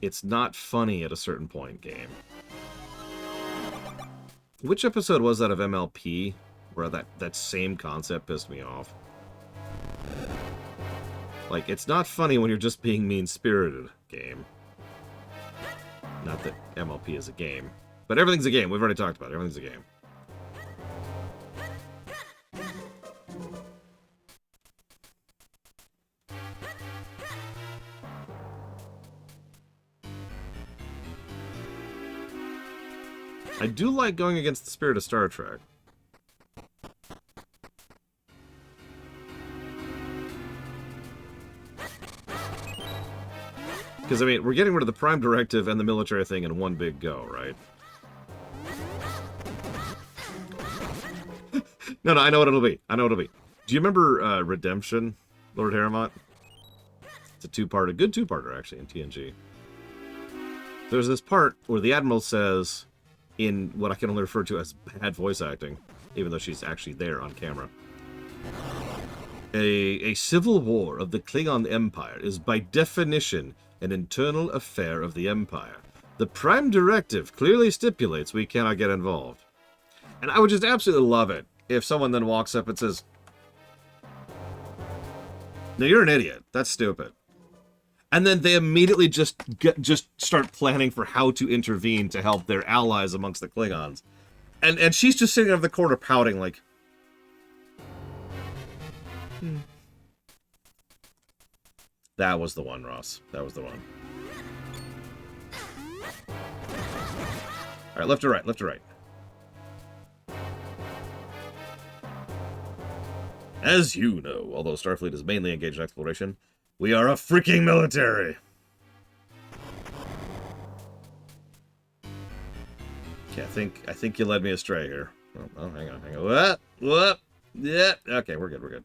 It's not funny at a certain point, game. Which episode was that of MLP where that same concept pissed me off? Like, it's not funny when you're just being mean-spirited, game. Not that MLP is a game. But everything's a game. We've already talked about it. Everything's a game. I do like going against the spirit of Star Trek. Because, I mean, we're getting rid of the Prime Directive and the military thing in one big go, right? No, I know what it'll be. I know what it'll be. Do you remember Redemption, Lord Harrimont? It's a two-parter, a good two-parter, actually, in TNG. There's this part where the Admiral says, in what I can only refer to as bad voice acting, even though she's actually there on camera, a civil war of the Klingon Empire is by definition an internal affair of the Empire. The Prime Directive clearly stipulates we cannot get involved. And I would just absolutely love it if someone then walks up and says, "No, you're an idiot. That's stupid." And then they immediately just start planning for how to intervene to help their allies amongst the Klingons. And she's just sitting over the corner pouting like... That was the one, Ross. That was the one. Alright, left to right, left to right. As you know, although Starfleet is mainly engaged in exploration, we are a freaking military. Okay, I think you led me astray here. Oh, hang on. What? Yeah. Okay, we're good.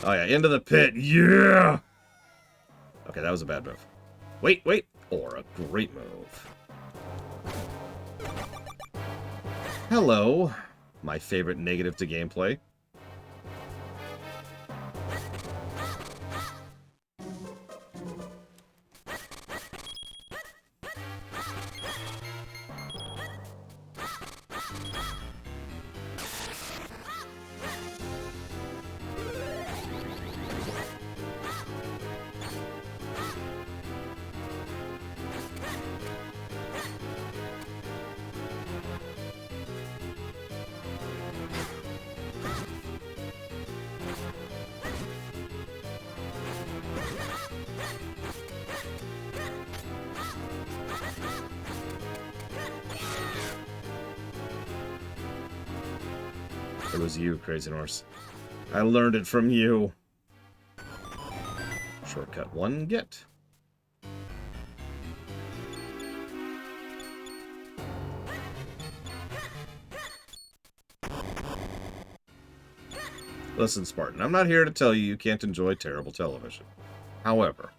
Oh yeah, into the pit. Yeah. Okay, that was a bad move. Wait. Or a great move. Hello, my favorite negative to gameplay. It was you, Crazy Norse. I learned it from you. Shortcut 1, get. Listen, Spartan, I'm not here to tell you you can't enjoy terrible television. However,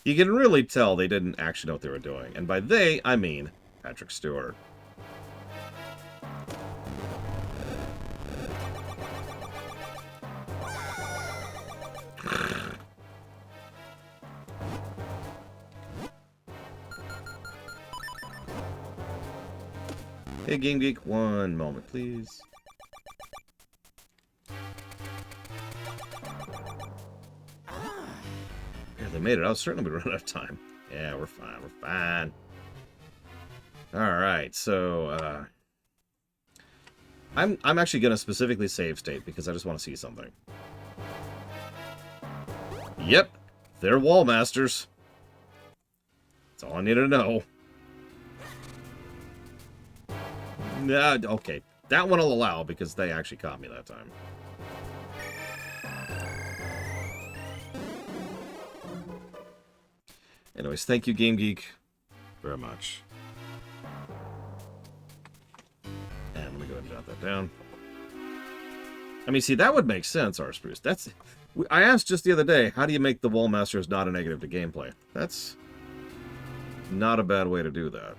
you can really tell they didn't actually know what they were doing. And by they, I mean Patrick Stewart. Hey, Game Geek, one moment, please. Barely made it. I was certain we'd run out of time. Yeah, we're fine. Alright, so, I'm actually gonna specifically save state because I just want to see something. Yep, they're wall masters. That's all I need to know. Nah, okay, that one I'll allow because they actually caught me that time. Anyways, thank you, Game Geek, very much. And let me go ahead and jot that down. I mean, see, that would make sense, R-Spruce. I asked just the other day, how do you make the Wall Masters not a negative to gameplay? That's not a bad way to do that.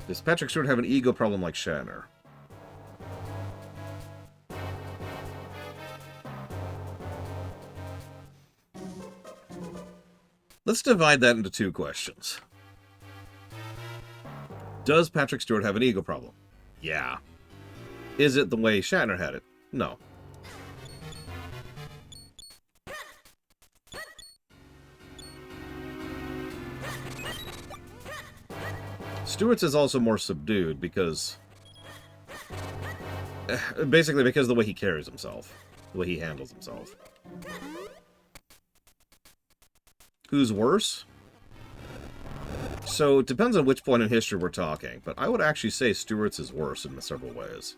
Does Patrick Stewart have an ego problem like Shatner? Let's divide that into two questions. Does Patrick Stewart have an ego problem? Yeah. Is it the way Shatner had it? No. Stewart's is also more subdued because... basically because of the way he carries himself. The way he handles himself. Who's worse? So, it depends on which point in history we're talking, but I would actually say Stewart's is worse in several ways.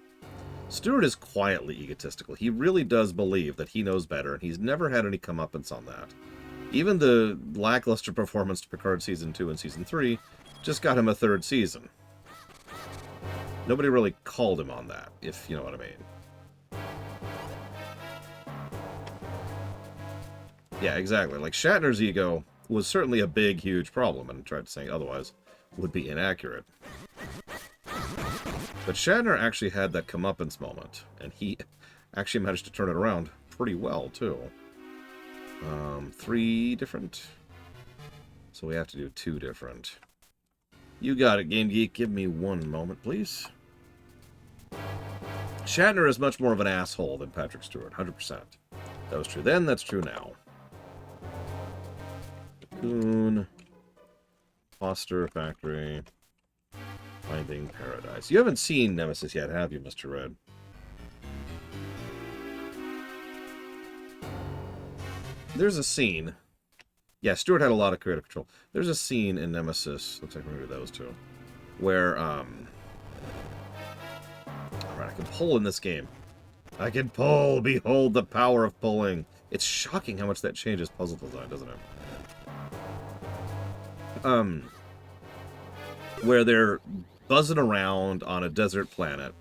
Stewart is quietly egotistical. He really does believe that he knows better, and he's never had any comeuppance on that. Even the lackluster performance to Picard Season 2 and Season 3 just got him a third season. Nobody really called him on that, if you know what I mean. Yeah, exactly. Like, Shatner's ego was certainly a big, huge problem, and tried to say otherwise would be inaccurate. But Shatner actually had that comeuppance moment, and he actually managed to turn it around pretty well, too. 3 different? So we have to do 2 different. You got it, Game Geek. Give me one moment, please. Shatner is much more of an asshole than Patrick Stewart, 100%. That was true then, that's true now. Cocoon. Foster Factory. Finding Paradise. You haven't seen Nemesis yet, have you, Mr. Red? There's a scene. Yeah, Stewart had a lot of creative control. There's a scene in Nemesis, looks like maybe those two, where, alright, I can pull in this game. I can pull! Behold the power of pulling! It's shocking how much that changes puzzle design, doesn't it? Where they're buzzing around on a desert planet,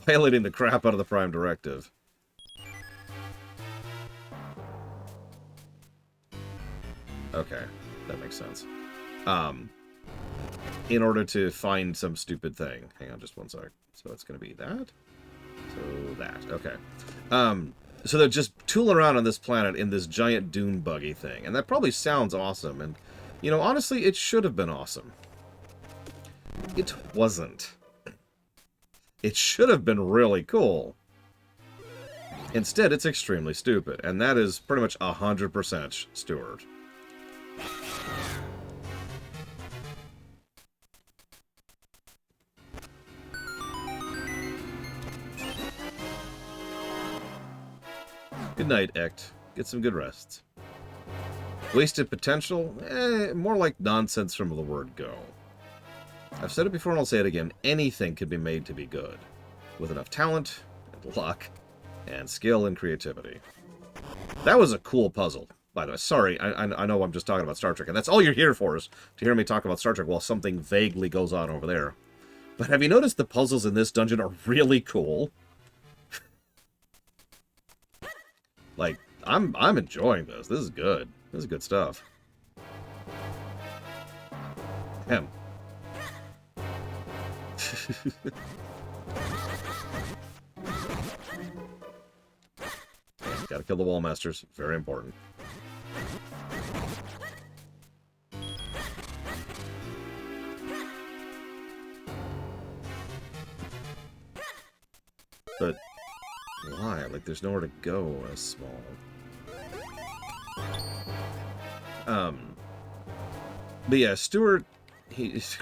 violating the crap out of the Prime Directive. Okay, that makes sense. In order to find some stupid thing. Hang on just one sec. So it's going to be that. So that. Okay. So they're just tooling around on this planet in this giant dune buggy thing. And that probably sounds awesome. And, you know, honestly, it should have been awesome. It wasn't. It should have been really cool. Instead, it's extremely stupid. And that is pretty much 100% Stewart. Good night, Ect. Get some good rests. Wasted potential? More like nonsense from the word go. I've said it before and I'll say it again. Anything can be made to be good. With enough talent, and luck, and skill and creativity. That was a cool puzzle, by the way. Sorry, I know I'm just talking about Star Trek, and that's all you're here for, is to hear me talk about Star Trek while something vaguely goes on over there. But have you noticed the puzzles in this dungeon are really cool? Like, I'm enjoying this. This is good. This is good stuff. Him. Gotta kill the wall masters. Very important. But why? Like, there's nowhere to go as small. But yeah, Stewart, he's...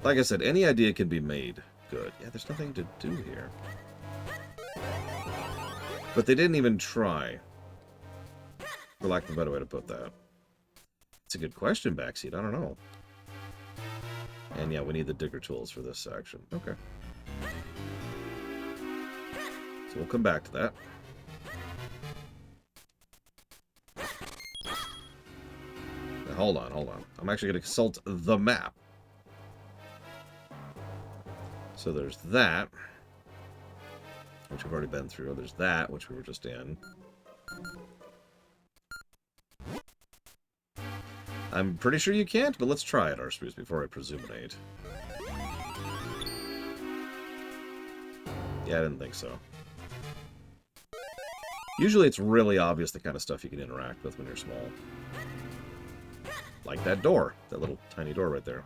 Like I said, any idea can be made good. Yeah, there's nothing to do here. But they didn't even try. For lack of a better way to put that. It's a good question, Backseat. I don't know. And yeah, we need the digger tools for this section. Okay. So we'll come back to that. Now, hold on. I'm actually going to consult the map. So there's that, which we've already been through. There's that, which we were just in. I'm pretty sure you can't, but let's try it, Arspruce, before I presuminate. Yeah, I didn't think so. Usually it's really obvious the kind of stuff you can interact with when you're small. Like that door. That little tiny door right there.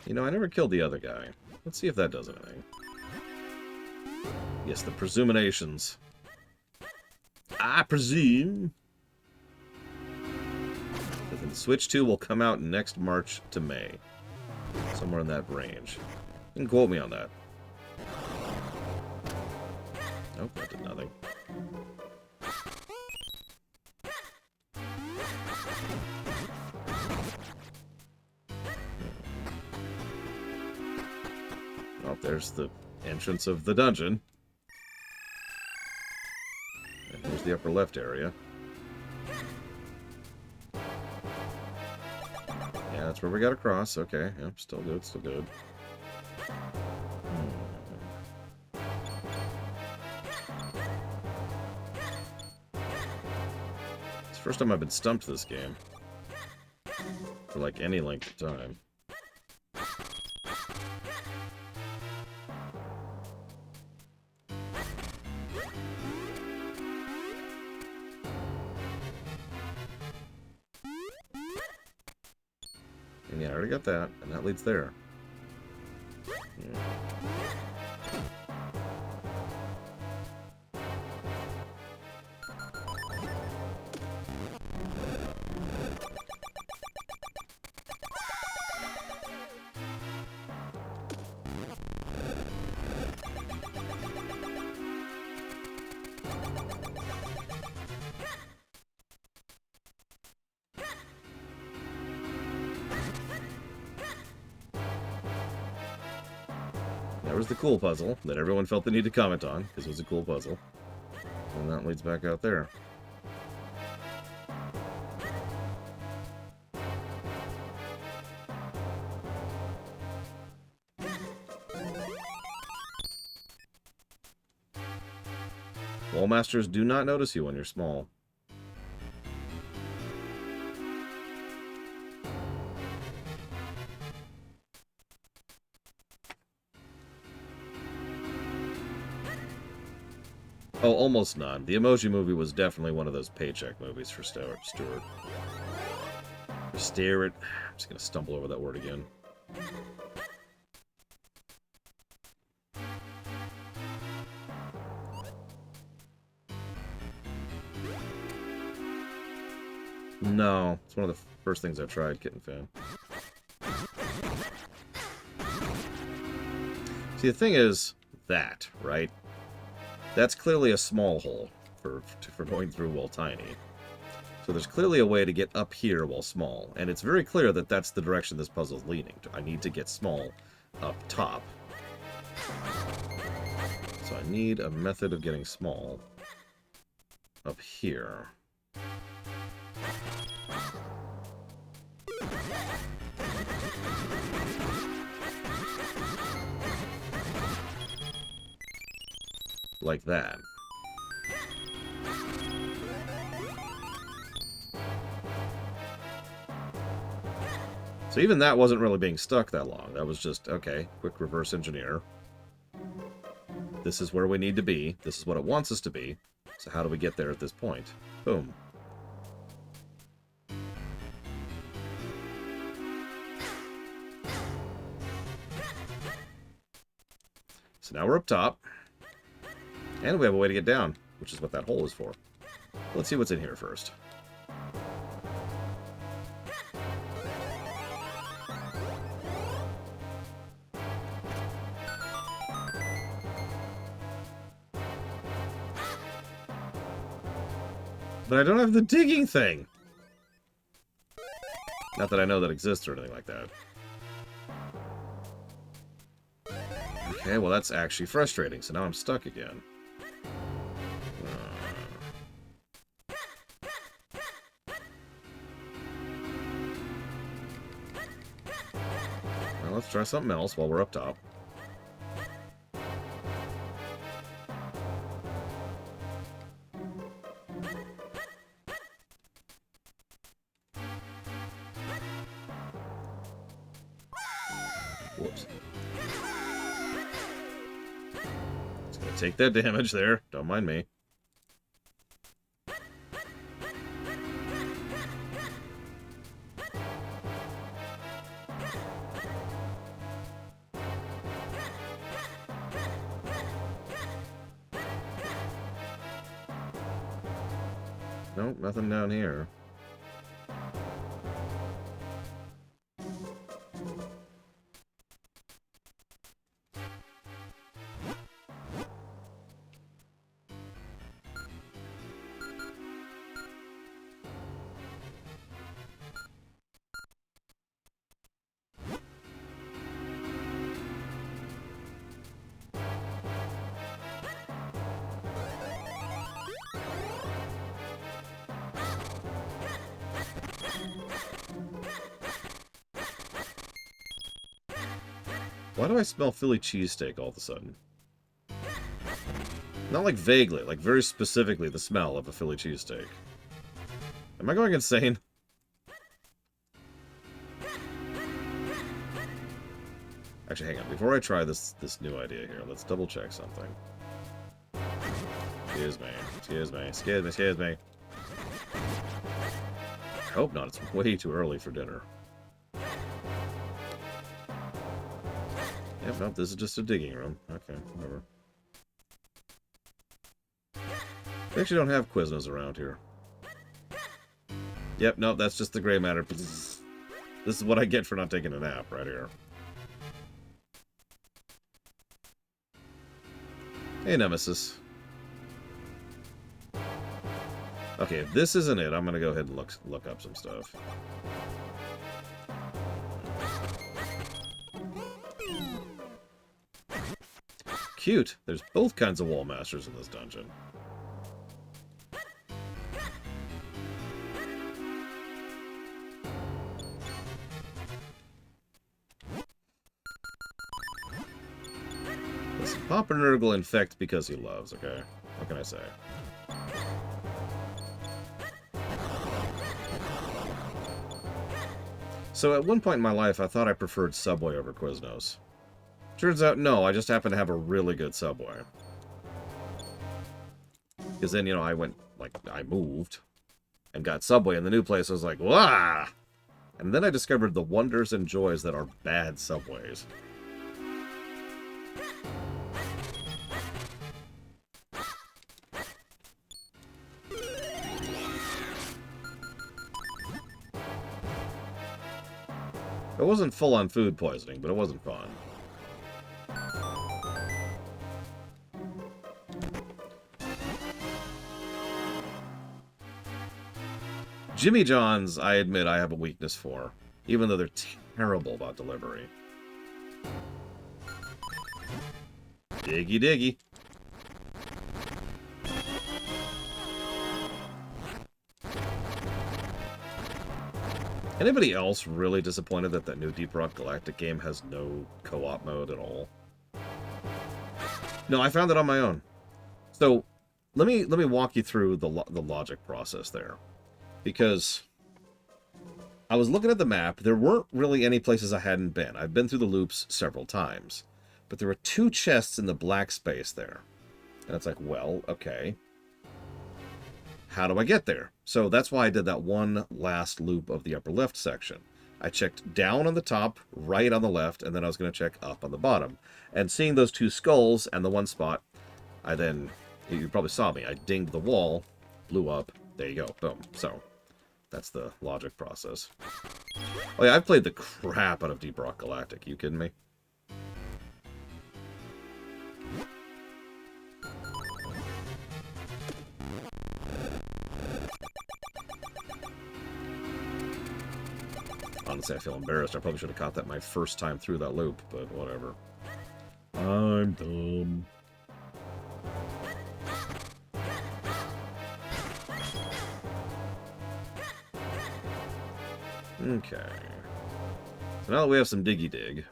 You know, I never killed the other guy. Let's see if that does anything. Yes, the presuminations. I presume that the Switch 2 will come out next March to May. Somewhere in that range. You can quote me on that. Nope, that did nothing. Oh, there's the entrance of the dungeon. And here's the upper left area. Yeah, that's where we got across. Okay, yeah, still good, still good. It's the first time I've been stumped this game. for, like, any length of time. And yeah, I already got that, and that leads there. Yeah. That was the cool puzzle that everyone felt the need to comment on, because it was a cool puzzle. And that leads back out there. Wall masters do not notice you when you're small. Oh, almost none. The Emoji Movie was definitely one of those paycheck movies for Stewart. For Stewart. I'm just going to stumble over that word again. No, it's one of the first things I tried, Kitten Fan. See, the thing is that, right? That's clearly a small hole for going through while tiny. So there's clearly a way to get up here while small, and it's very clear that that's the direction this puzzle is leaning to. I need to get small up top. So I need a method of getting small up here. Like that. So even that wasn't really being stuck that long. That was just, okay, quick reverse engineer. This is where we need to be. This is what it wants us to be. So how do we get there at this point? Boom. So now we're up top. And we have a way to get down, which is what that hole is for. Let's see what's in here first. But I don't have the digging thing! Not that I know that exists or anything like that. Okay, well that's actually frustrating, so now I'm stuck again. Well, let's try something else while we're up top. Whoops. Just gonna take that damage there. Don't mind me. Nope, nothing down here. Why do I smell Philly cheesesteak all of a sudden? Not like vaguely, like very specifically the smell of a Philly cheesesteak. Am I going insane? Actually, hang on. Before I try this new idea here, let's double check something. Excuse me. Excuse me. Excuse me. Excuse me. I hope not. It's way too early for dinner. Yep, nope, this is just a digging room. Okay, whatever. They actually don't have Quiznos around here. Yep, nope, that's just the gray matter. This is what I get for not taking a nap right here. Hey, Nemesis. Okay, if this isn't it, I'm gonna go ahead and look up some stuff. Cute. There's both kinds of wall masters in this dungeon. Listen, Papa Nerd will infect because he loves, okay? What can I say? So at one point in my life, I thought I preferred Subway over Quiznos. Turns out, no, I just happen to have a really good Subway. Because then, you know, I moved and got Subway in the new place. I was like, wah! And then I discovered the wonders and joys that are bad Subways. It wasn't full-on food poisoning, but it wasn't fun. Jimmy John's, I admit I have a weakness for, even though they're terrible about delivery. Diggy diggy. Anybody else really disappointed that that new Deep Rock Galactic game has no co-op mode at all? No, I found it on my own. So, let me walk you through the logic process there. Because I was looking at the map, there weren't really any places I hadn't been. I've been through the loops several times. But there were 2 chests in the black space there. And it's like, well, okay. How do I get there? So that's why I did that one last loop of the upper left section. I checked down on the top, right on the left, and then I was going to check up on the bottom. And seeing those 2 skulls and the one spot, I then, you probably saw me, I dinged the wall, blew up, there you go, boom. So, that's the logic process. Oh yeah, I've played the crap out of Deep Rock Galactic, you kidding me? Honestly, I feel embarrassed. I probably should have caught that my first time through that loop, but whatever. I'm dumb. Okay. So now that we have some diggy dig,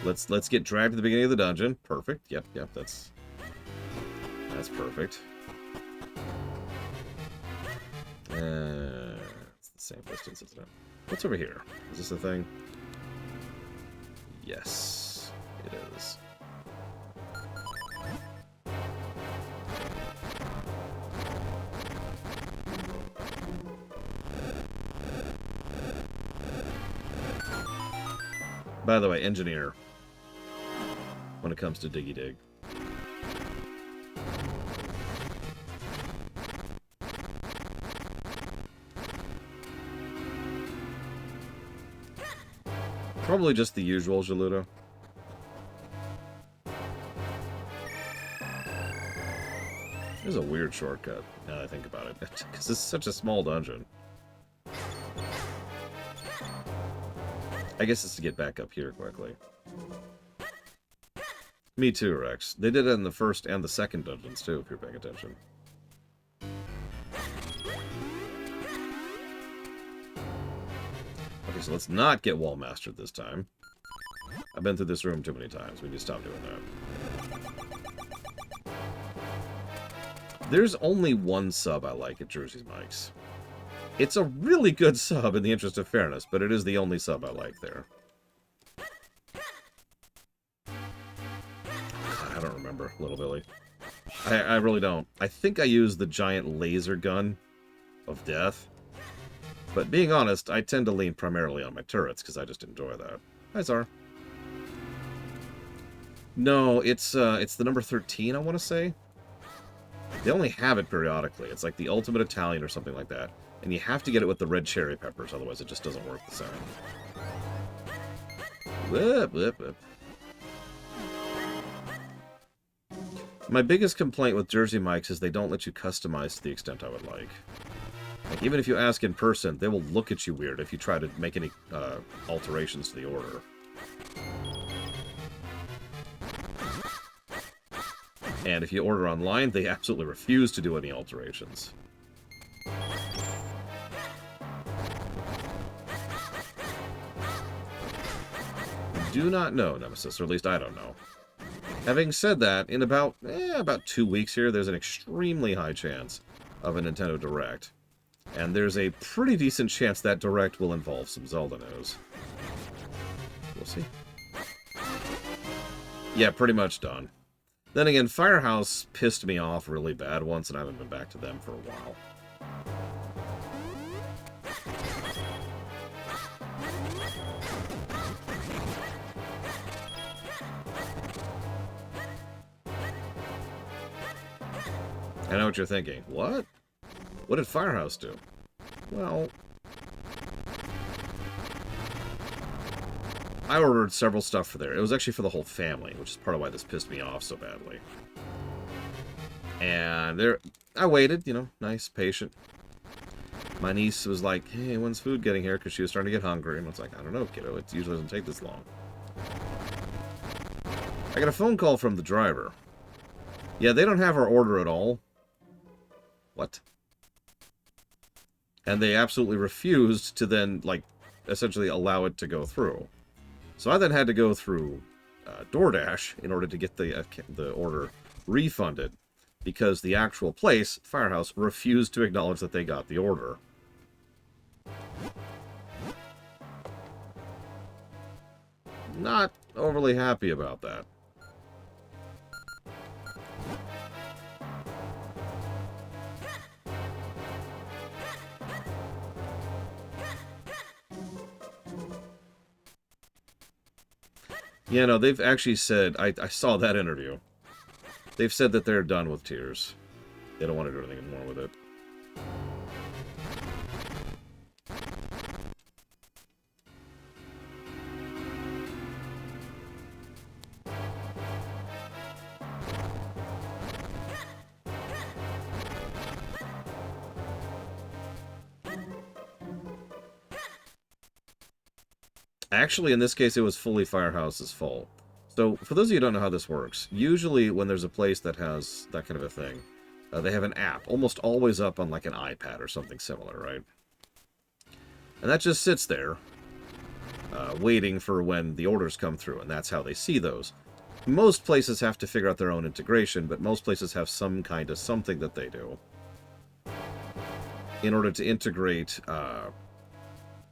let's get dragged to the beginning of the dungeon. Perfect. Yep, that's perfect. It's the same distance, isn't it? What's over here? Is this a thing? Yes, it is. By the way, engineer, when it comes to diggy dig. Probably just the usual, Geludo. This is a weird shortcut, now that I think about it. Because this is such a small dungeon. I guess it's to get back up here quickly. Me too, Rex. They did it in the first and the second dungeons, too, if you're paying attention. Okay, so let's not get wall mastered this time. I've been through this room too many times. We need to stop doing that. There's only one sub I like at Jersey's Mike's. It's a really good sub in the interest of fairness, but it is the only sub I like there. God, I don't remember Little Billy. I really don't. I think I used the giant laser gun of death. But being honest, I tend to lean primarily on my turrets, because I just enjoy that. Hi, Zar. No, it's the number 13, I want to say. They only have it periodically. It's like the Ultimate Italian or something like that. And you have to get it with the red cherry peppers, otherwise it just doesn't work the same. Whip, whip, whip. My biggest complaint with Jersey mics is they don't let you customize to the extent I would like. Like, even if you ask in person, they will look at you weird if you try to make any alterations to the order. And if you order online, they absolutely refuse to do any alterations. Do not know, Nemesis, or at least I don't know. Having said that, in about 2 weeks here, there's an extremely high chance of a Nintendo Direct. And there's a pretty decent chance that Direct will involve some Zelda news. We'll see. Yeah, pretty much done. Then again, Firehouse pissed me off really bad once, and I haven't been back to them for a while. I know what you're thinking. What? What did Firehouse do? Well, I ordered several stuff for there. It was actually for the whole family, which is part of why this pissed me off so badly. And I waited, you know, nice, patient. My niece was like, hey, when's food getting here? Because she was starting to get hungry. And I was like, I don't know, kiddo. It usually doesn't take this long. I got a phone call from the driver. Yeah, they don't have our order at all. What? And they absolutely refused to then, like, essentially allow it to go through. So I then had to go through DoorDash in order to get the order refunded, because the actual place, Firehouse, refused to acknowledge that they got the order. Not overly happy about that. Yeah, no, they've actually said, I saw that interview. They've said that they're done with Tears. They don't want to do anything more with it. Actually, in this case, it was fully Firehouse's fault. So, for those of you who don't know how this works, usually when there's a place that has that kind of a thing, they have an app, almost always up on like an iPad or something similar, right? And that just sits there, waiting for when the orders come through, and that's how they see those. Most places have to figure out their own integration, but most places have some kind of something that they do in order to integrate,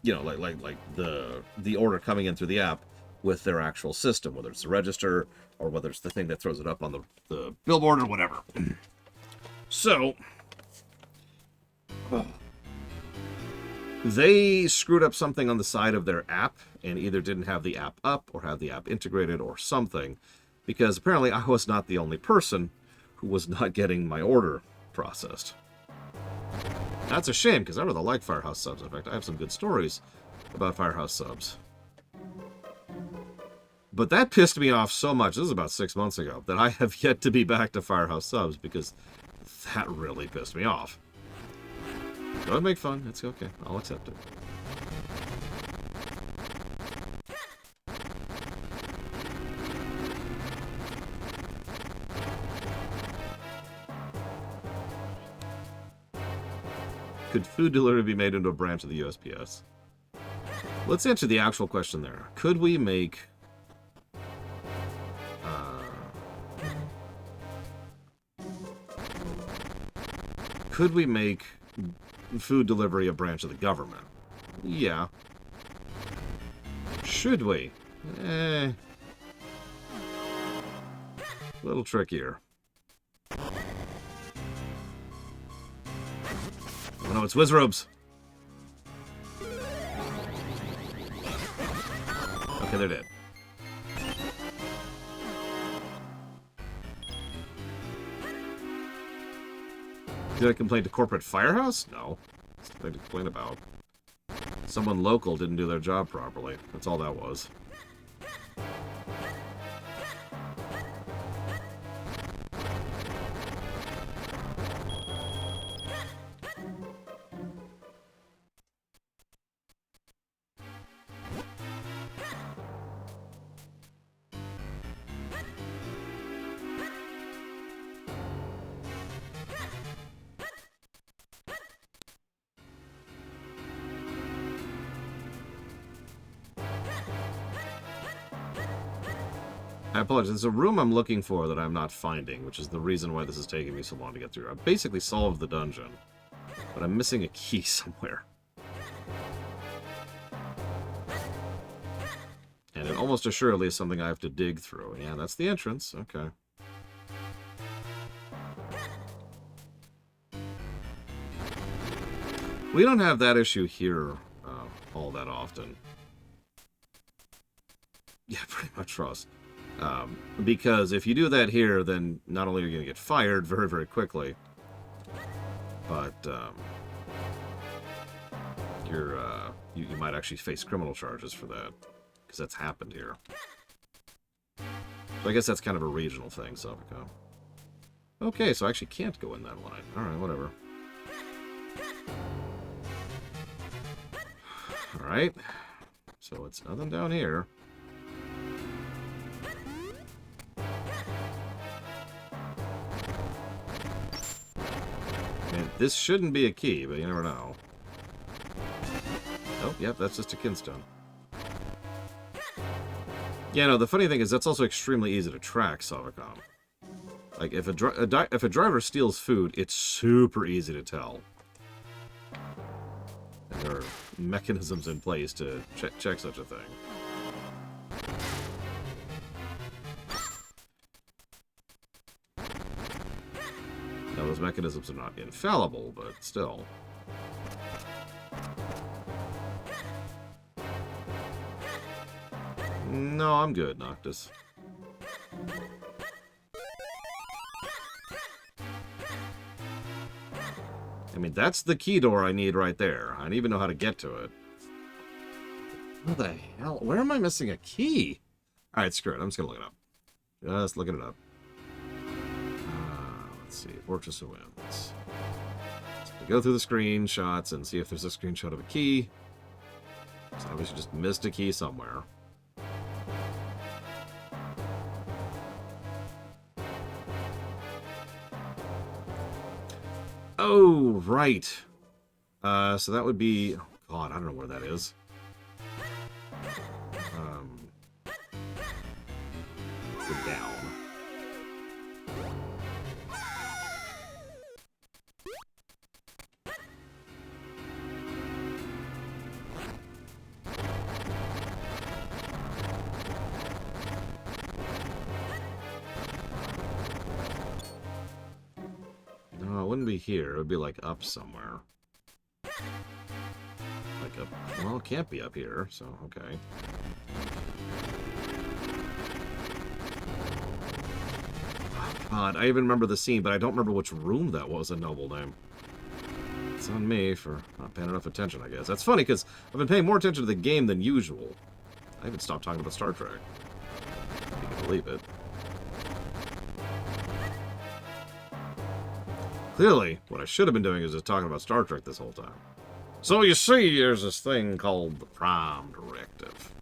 you know, like the order coming in through the app with their actual system, whether it's the register or whether it's the thing that throws it up on the billboard or whatever. So, they screwed up something on the side of their app and either didn't have the app up or have the app integrated or something, because apparently I was not the only person who was not getting my order processed. That's a shame, because I really like Firehouse subs. In fact, I have some good stories about Firehouse subs. But that pissed me off so much, this is about 6 months ago, that I have yet to be back to Firehouse subs, because that really pissed me off. Don't make fun, it's okay, I'll accept it. Could food delivery be made into a branch of the USPS? Let's answer the actual question there. Could we make... food delivery a branch of the government? Yeah. Should we? A little trickier. Oh no, it's Wizrobes! Okay, they're dead. Did I complain to Corporate Firehouse? No. That's nothing to complain about. Someone local didn't do their job properly. That's all that was. I apologize. There's a room I'm looking for that I'm not finding, which is the reason why this is taking me so long to get through. I've basically solved the dungeon, but I'm missing a key somewhere. And it almost assuredly is something I have to dig through. Yeah, that's the entrance. Okay. We don't have that issue here all that often. Yeah, pretty much, Ross. Because if you do that here, then not only are you going to get fired very, very quickly, but you might actually face criminal charges for that, because that's happened here. So I guess that's kind of a regional thing, Savico. Okay, so I actually can't go in that line. Alright, whatever. Alright. So it's nothing down here. And this shouldn't be a key, but you never know. Oh, yep, that's just a kinstone. Yeah, no, the funny thing is that's also extremely easy to track, Savicom. Like, if a driver steals food, it's super easy to tell. And there are mechanisms in place to check such a thing. Now, those mechanisms are not infallible, but still. No, I'm good, Noctis. I mean, that's the key door I need right there. I don't even know how to get to it. What the hell? Where am I missing a key? Alright, screw it. I'm just gonna look it up. Just looking it up. Let's see. Fortress of Winds. So go through the screenshots and see if there's a screenshot of a key. So obviously just missed a key somewhere. Oh, right. So that would be... Oh, God, I don't know where that is. Go down. No, it wouldn't be here. It would be, like, up somewhere. Like up... Well, it can't be up here, so, okay. God, I even remember the scene, but I don't remember which room that was in Noble Name. It's on me for not paying enough attention, I guess. That's funny, because I've been paying more attention to the game than usual. I even stopped talking about Star Trek. If you can believe it. Clearly, what I should have been doing is just talking about Star Trek this whole time. So you see, there's this thing called the Prime Directive.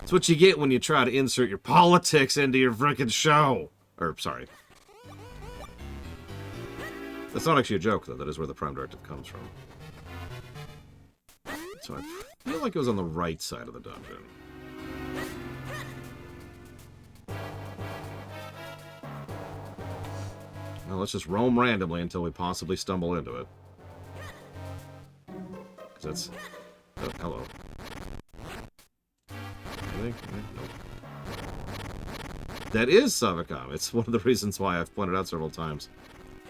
It's what you get when you try to insert your politics into your frickin' show. Or, sorry. That's not actually a joke, though. That is where the Prime Directive comes from. So I feel like it was on the right side of the dungeon. Well, let's just roam randomly until we possibly stumble into it. That's... Oh, hello. Anything? Nope. That is Savicom. It's one of the reasons why I've pointed out several times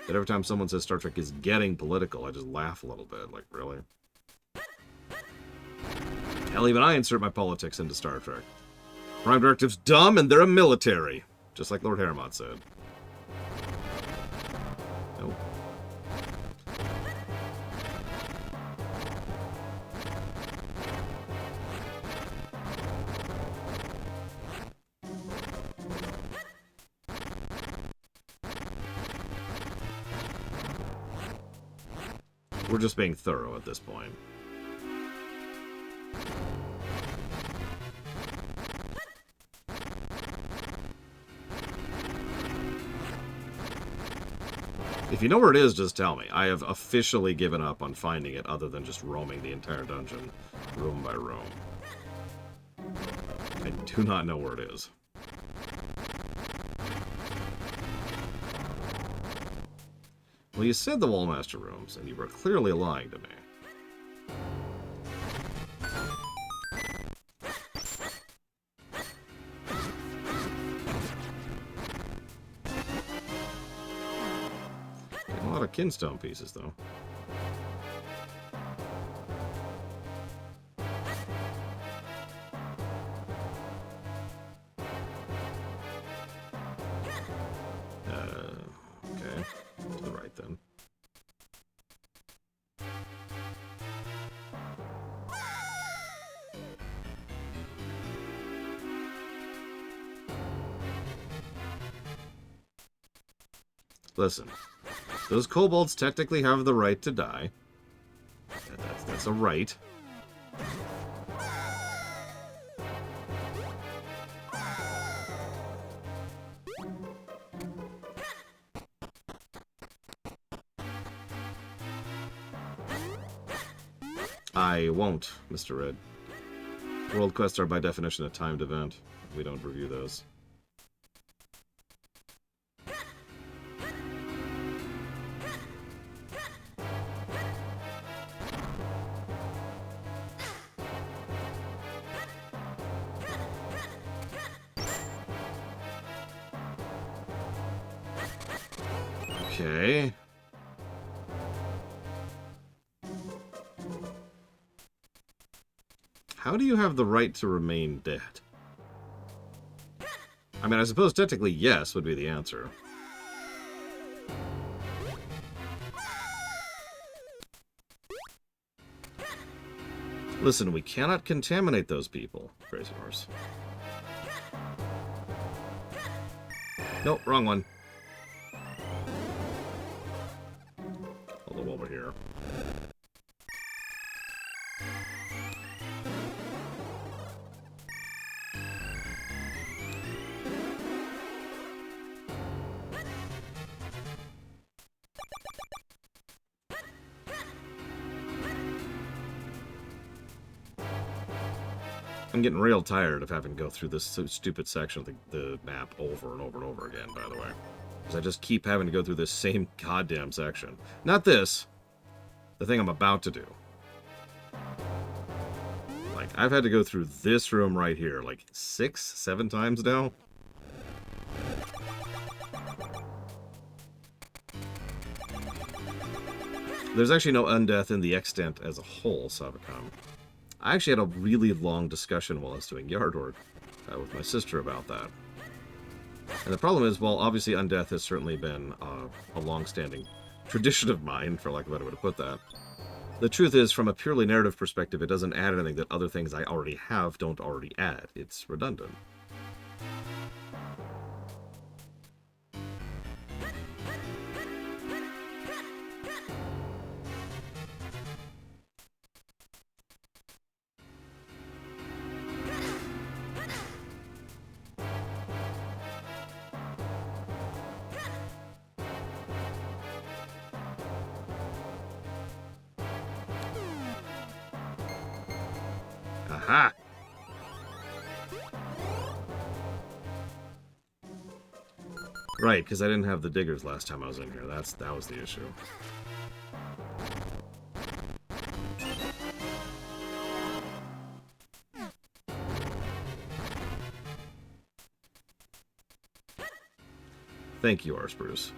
that every time someone says Star Trek is getting political, I just laugh a little bit. Like, really? Hell, even I insert my politics into Star Trek. Prime Directive's dumb, and they're a military. Just like Lord Harrimont said. Nope. We're just being thorough at this point. If you know where it is, just tell me. I have officially given up on finding it other than just roaming the entire dungeon, room by room. I do not know where it is. Well, you said the Wallmaster rooms, and you were clearly lying to me. Getting a lot of kinstone pieces, though. Okay. To the right, then. Listen, those kobolds technically have the right to die. That's a right. I won't, Mr. Red. World quests are by definition a timed event. We don't review those. Okay. How do you have the right to remain dead? I mean, I suppose technically yes would be the answer. Listen, we cannot contaminate those people, Crazy Horse. Nope, wrong one. Although while we're here. I'm getting real tired of having to go through this stupid section of the map over and over and over again, by the way. Because I just keep having to go through this same goddamn section. Not this. The thing I'm about to do. Like, I've had to go through this room right here, like, 6, 7 times now. There's actually no undeath in the extent as a whole, Savicom. I actually had a really long discussion while I was doing yard work with my sister about that. And the problem is, while obviously undeath has certainly been a long-standing tradition of mine, for lack of a better way to put that, the truth is, from a purely narrative perspective, it doesn't add anything that other things I already have don't already add. It's redundant. Aha! Right, because I didn't have the diggers last time I was in here. That was the issue. Thank you, our Spruce.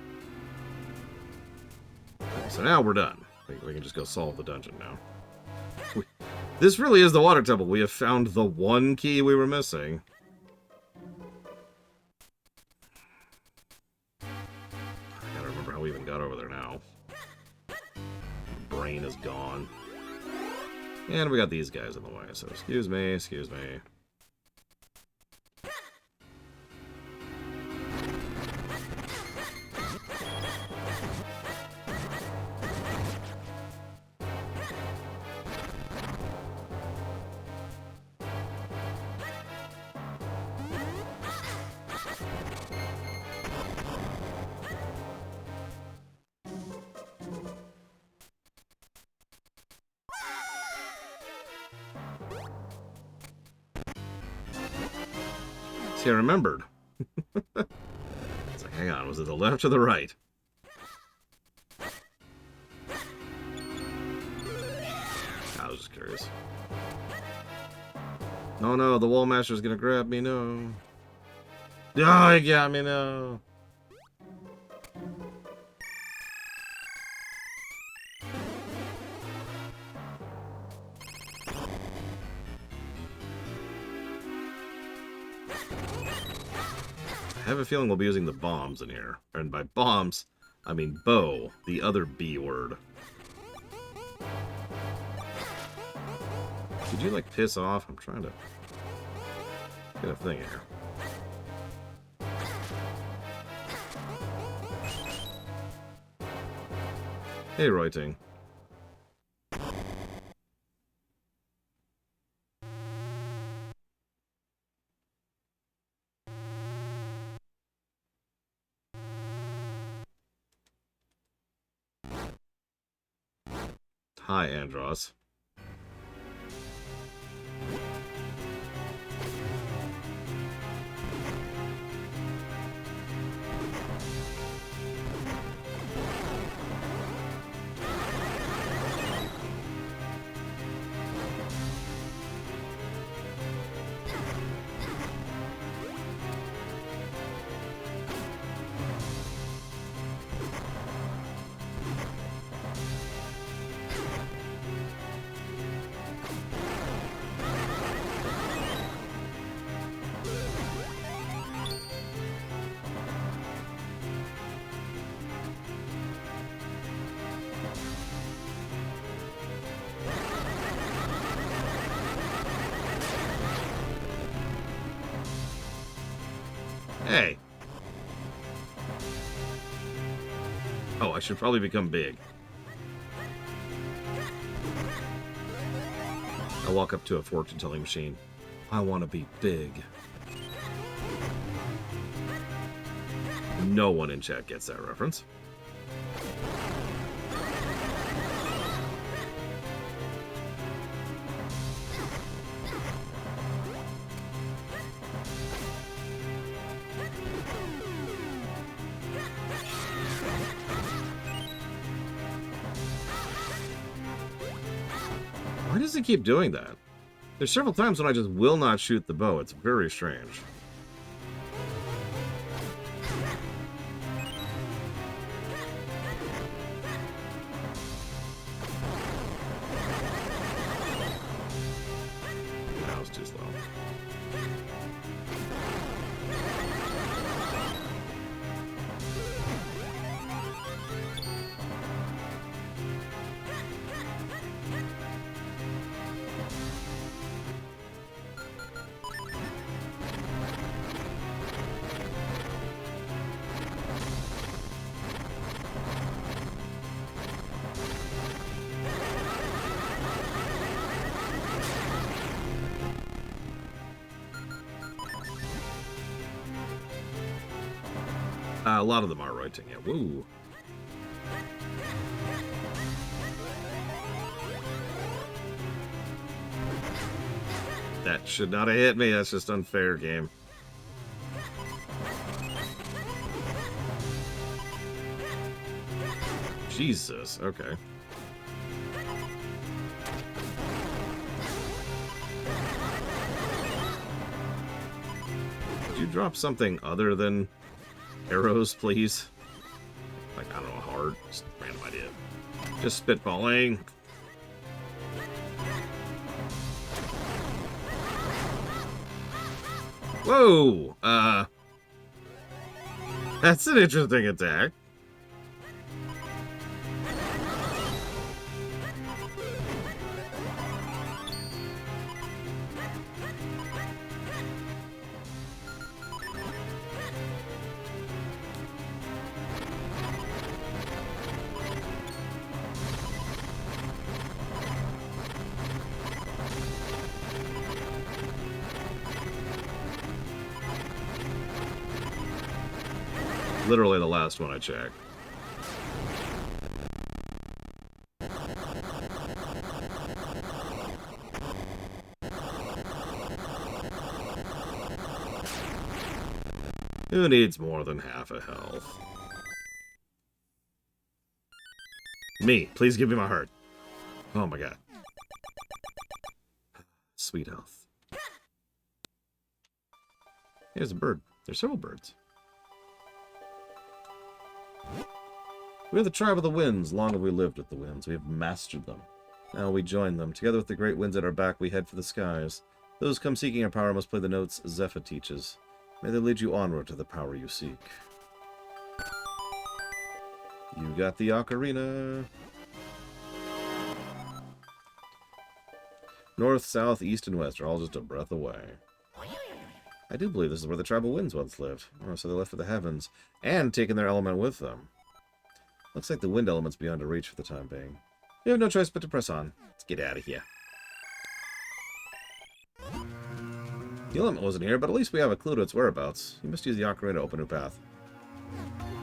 Okay, so now we're done. We can just go solve the dungeon now. This really is the water temple. We have found the one key we were missing. I gotta remember how we even got over there now. My brain is gone. And we got these guys in the way, so excuse me, excuse me. See, I remembered. It's like, hang on, was it the left or the right? I was just curious. No, no, the wall master's gonna grab me, no. Oh, he got me, no. I have a feeling we'll be using the bombs in here. And by bombs, I mean bow, the other B word. Did you, like, piss off? I'm trying to get a thing here. Hey, Reuting. Hi, Andros. Hey. Oh, I should probably become big. I walk up to a fortune-telling machine. I want to be big. No one in chat gets that reference. Why does it keep doing that? There's several times when I just will not shoot the bow. It's very strange. That was too slow. A lot of them are writing it. Woo. That should not have hit me. That's just unfair, game. Jesus. Okay. Did you drop something other than Arrows, please. Like, I don't know, hard. Just random idea. Just spitballing. Whoa! That's an interesting attack. Literally the last one I checked. Who needs more than half a health? Me. Please give me my heart. Oh my god. Sweet health. Here's a bird. There's several birds. We are the tribe of the winds. Long have we lived with the winds. We have mastered them. Now we join them. Together with the great winds at our back, we head for the skies. Those come seeking our power must play the notes Zephyr teaches. May they lead you onward to the power you seek. You got the ocarina. North, south, east, and west are all just a breath away. I do believe this is where the tribal winds once lived. Oh, so they left for the heavens, and taken their element with them. Looks like the wind element's beyond our reach for the time being. We have no choice but to press on. Let's get out of here. The element wasn't here, but at least we have a clue to its whereabouts. You must use the ocarina to open a path.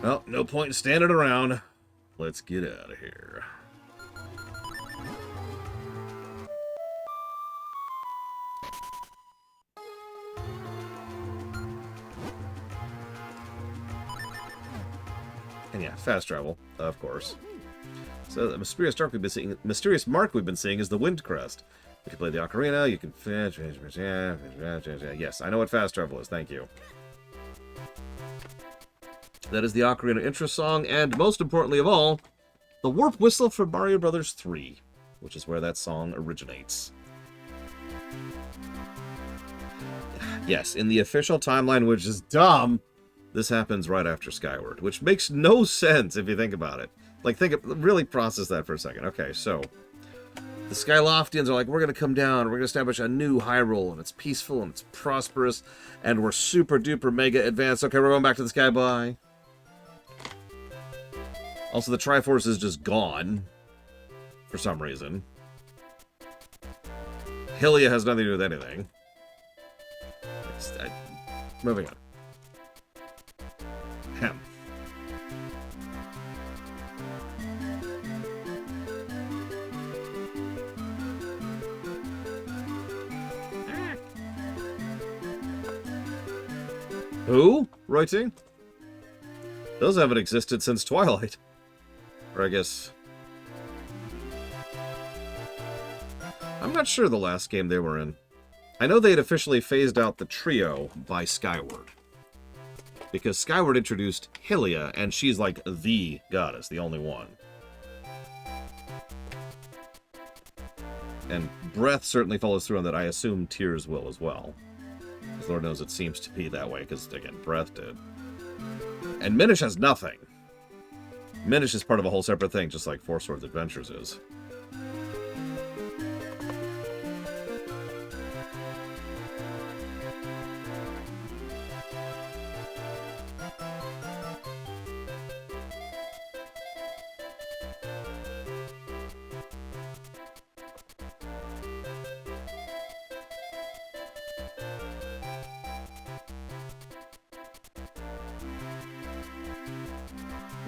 Well, no point in standing around. Let's get out of here. And yeah, fast travel, of course. So the mysterious mark we've been seeing is the wind crest. You can play the ocarina, you can... Yes, I know what fast travel is, thank you. That is the ocarina intro song, and most importantly of all, the warp whistle for Mario Bros. 3, which is where that song originates. Yes, in the official timeline, which is dumb, this happens right after Skyward, which makes no sense if you think about it. Like, really process that for a second. Okay, so the Skyloftians are like, we're going to come down, we're going to establish a new Hyrule, and it's peaceful, and it's prosperous, and we're super duper mega advanced. Okay, we're going back to the sky, bye. Also, the Triforce is just gone for some reason. Hylia has nothing to do with anything. Moving on. Hem. Who? Writing? Those haven't existed since Twilight. Or I guess... I'm not sure the last game they were in. I know they had officially phased out the trio by Skyward. Because Skyward introduced Hylia, and she's like the goddess, the only one. And Breath certainly follows through on that. I assume Tears will as well. Lord knows it seems to be that way, because, again, Breath did. And Minish has nothing. Minish is part of a whole separate thing, just like Four Swords Adventures is.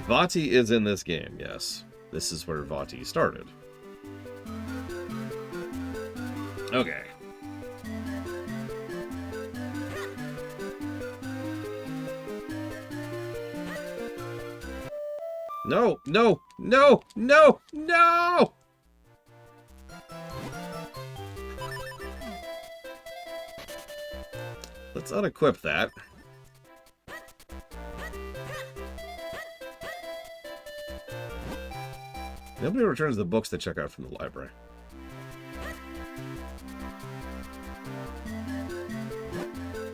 Vati is in this game, yes. This is where Vati started. Okay. No, no, no, no, no! Let's unequip that. Nobody returns the books they check out from the library.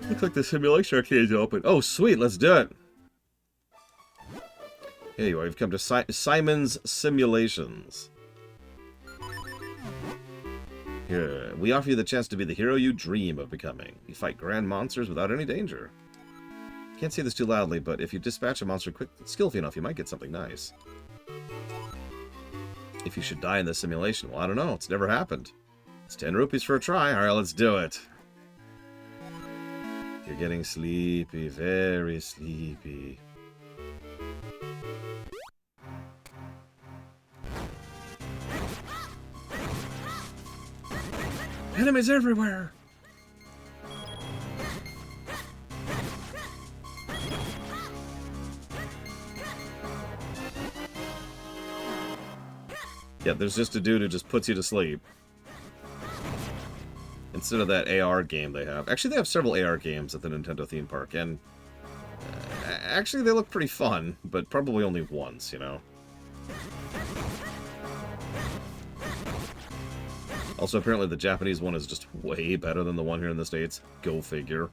Looks like the simulation arcade is open. Oh, sweet, let's do it. Here you are, you've come to Simon's Simulations. Here, we offer you the chance to be the hero you dream of becoming. You fight grand monsters without any danger. Can't say this too loudly, but if you dispatch a monster skillfully enough, you might get something nice. If you should die in this simulation, well, I don't know. It's never happened. It's 10 rupees for a try. All right, let's do it. You're getting sleepy, very sleepy. Enemies everywhere! Yeah, there's just a dude who just puts you to sleep. Instead of that AR game they have. Actually, they have several AR games at the Nintendo theme park, and actually they look pretty fun, but probably only once, you know? Also, apparently the Japanese one is just way better than the one here in the States. Go figure.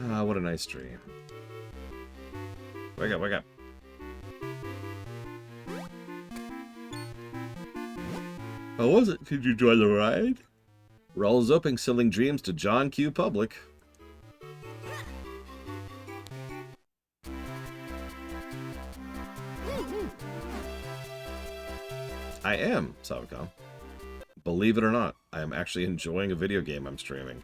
Ah, what a nice dream. Wake up, wake up. How was it? Did you enjoy the ride? Raul Zoping selling dreams to John Q. Public. I am, Savicom. Believe it or not, I am actually enjoying a video game I'm streaming.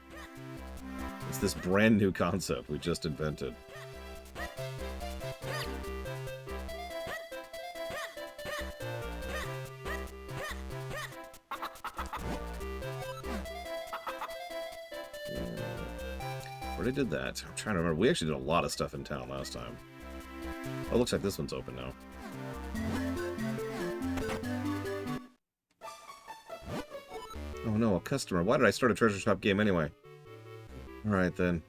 It's this brand new concept we just invented. Already did that. I'm trying to remember. We actually did a lot of stuff in town last time. Oh, it looks like this one's open now. Oh no, a customer. Why did I start a treasure shop game anyway? Alright then.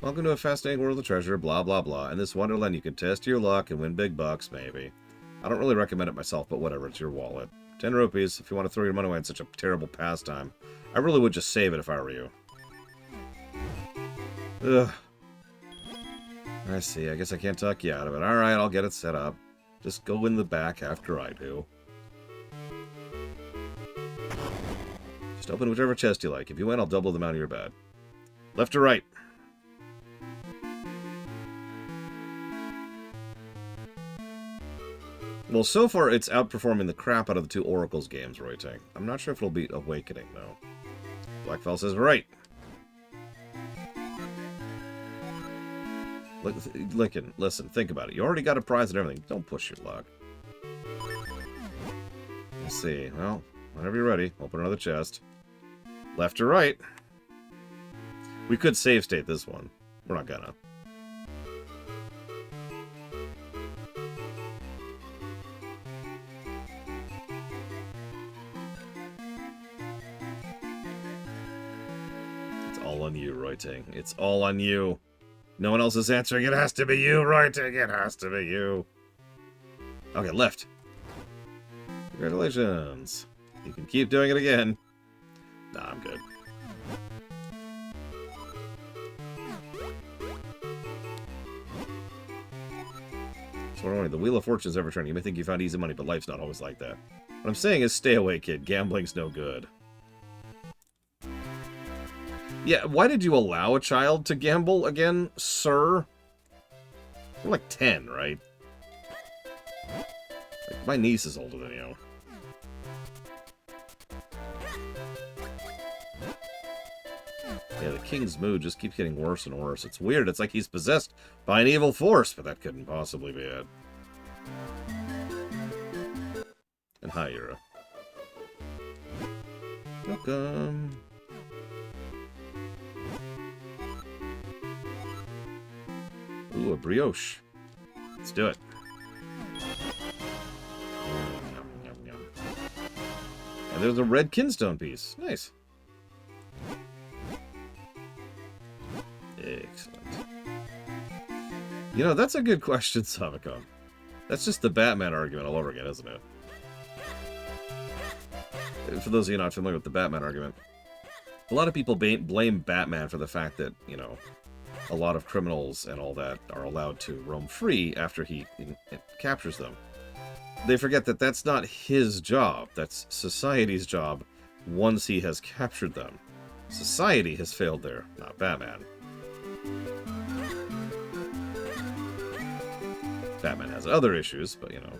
Welcome to a fascinating world of treasure, blah blah blah. In this wonderland you can test your luck and win big bucks, maybe. I don't really recommend it myself, but whatever, it's your wallet. 10 rupees if you want to throw your money away in such a terrible pastime. I really would just save it if I were you. Ugh. I see, I guess I can't talk you out of it. Alright, I'll get it set up. Just go in the back after I do. Just open whichever chest you like. If you win, I'll double the amount of your bet. Left or right? Well, so far it's outperforming the crap out of the two Oracles games, Royting. I'm not sure if it'll beat Awakening, though. Blackfell says right. Listen, think about it. You already got a prize and everything. Don't push your luck. Let's see. Well, whenever you're ready, open another chest. Left or right? We could save state this one. We're not gonna. It's all on you, Royting. It's all on you. No one else is answering. It has to be you, Royting. It has to be you. Okay, left. Congratulations. You can keep doing it again. Nah, I'm good. So the Wheel of Fortune's ever turning. You may think you found easy money, but life's not always like that. What I'm saying is stay away, kid. Gambling's no good. Yeah, why did you allow a child to gamble again, sir? You're like 10, right? Like, my niece is older than you. Yeah, the king's mood just keeps getting worse and worse. It's weird. It's like he's possessed by an evil force, but that couldn't possibly be it. And hi, Yura. Welcome. Ooh, a brioche. Let's do it. And there's a red kinstone piece. Nice. Excellent. You know, that's a good question, Samicon. That's just the Batman argument all over again, isn't it? For those of you not familiar with the Batman argument, a lot of people blame Batman for the fact that, you know, a lot of criminals and all that are allowed to roam free after he captures them. They forget that that's not his job. That's society's job once he has captured them. Society has failed there, not Batman. Batman has other issues, but, you know.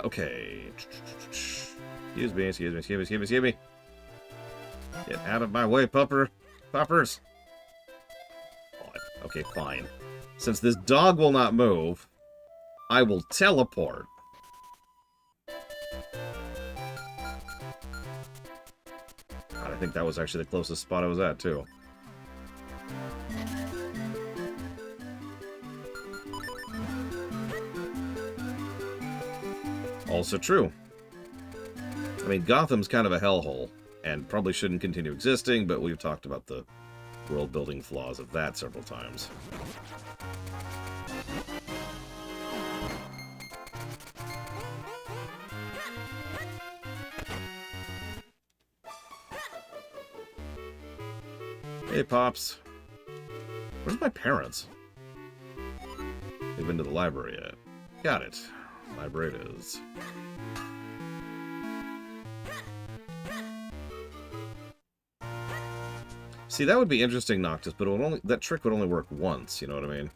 Okay. Excuse me. Get out of my way, puppers. Okay, fine. Since this dog will not move, I will teleport. God, I think that was actually the closest spot I was at, too. Also true. I mean, Gotham's kind of a hellhole, and probably shouldn't continue existing, but we've talked about the world-building flaws of that several times. Hey, Pops. Where's my parents? They've been to the library yet. Got it. Library it is. See, that would be interesting, Noctis, but it would only, that trick would only work once, you know what I mean?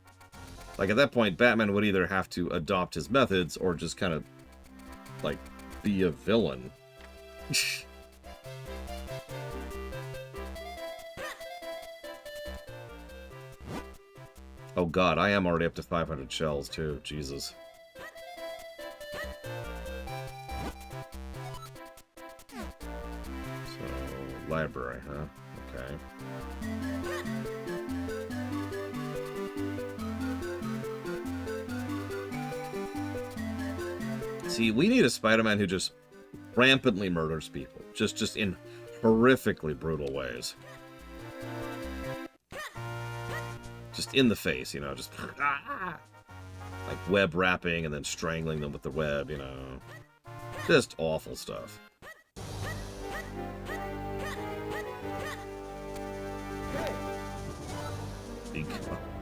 Like, at that point, Batman would either have to adopt his methods or just kind of, like, be a villain. Oh god, I am already up to 500 shells, too. Jesus. So, library, huh? Okay. See, we need a Spider-Man who just rampantly murders people. Just in horrifically brutal ways. Just in the face, you know, just like web wrapping and then strangling them with the web, you know. Just awful stuff.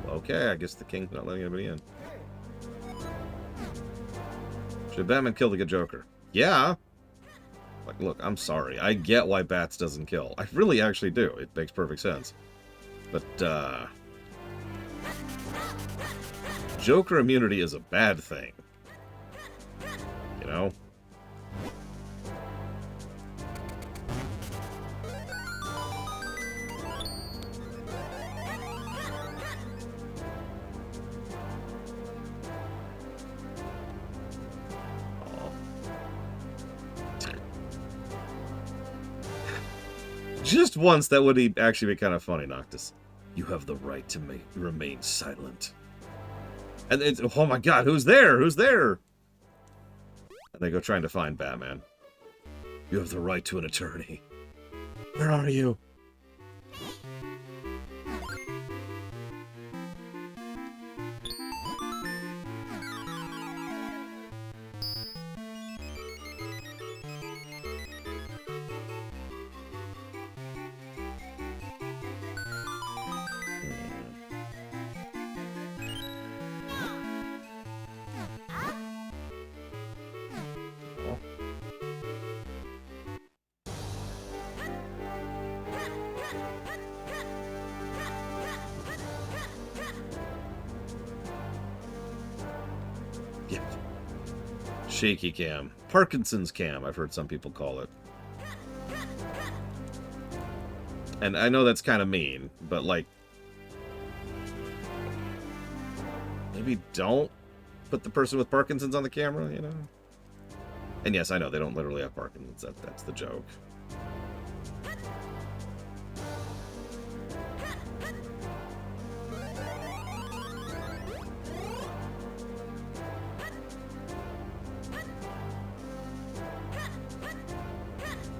Okay, I guess the king's not letting anybody in. Should Batman kill the good Joker? Yeah. Like, look, I'm sorry. I get why Bats doesn't kill. I really actually do. It makes perfect sense. But, Joker immunity is a bad thing. You know? Just once, that would actually be kind of funny, Noctis. You have the right to remain silent. And it's, oh my god, who's there? Who's there? And they go trying to find Batman. You have the right to an attorney. Where are you? Shaky cam. Parkinson's cam, I've heard some people call it. And I know that's kind of mean, but like... maybe don't put the person with Parkinson's on the camera, you know? And yes, I know, they don't literally have Parkinson's. That's the joke.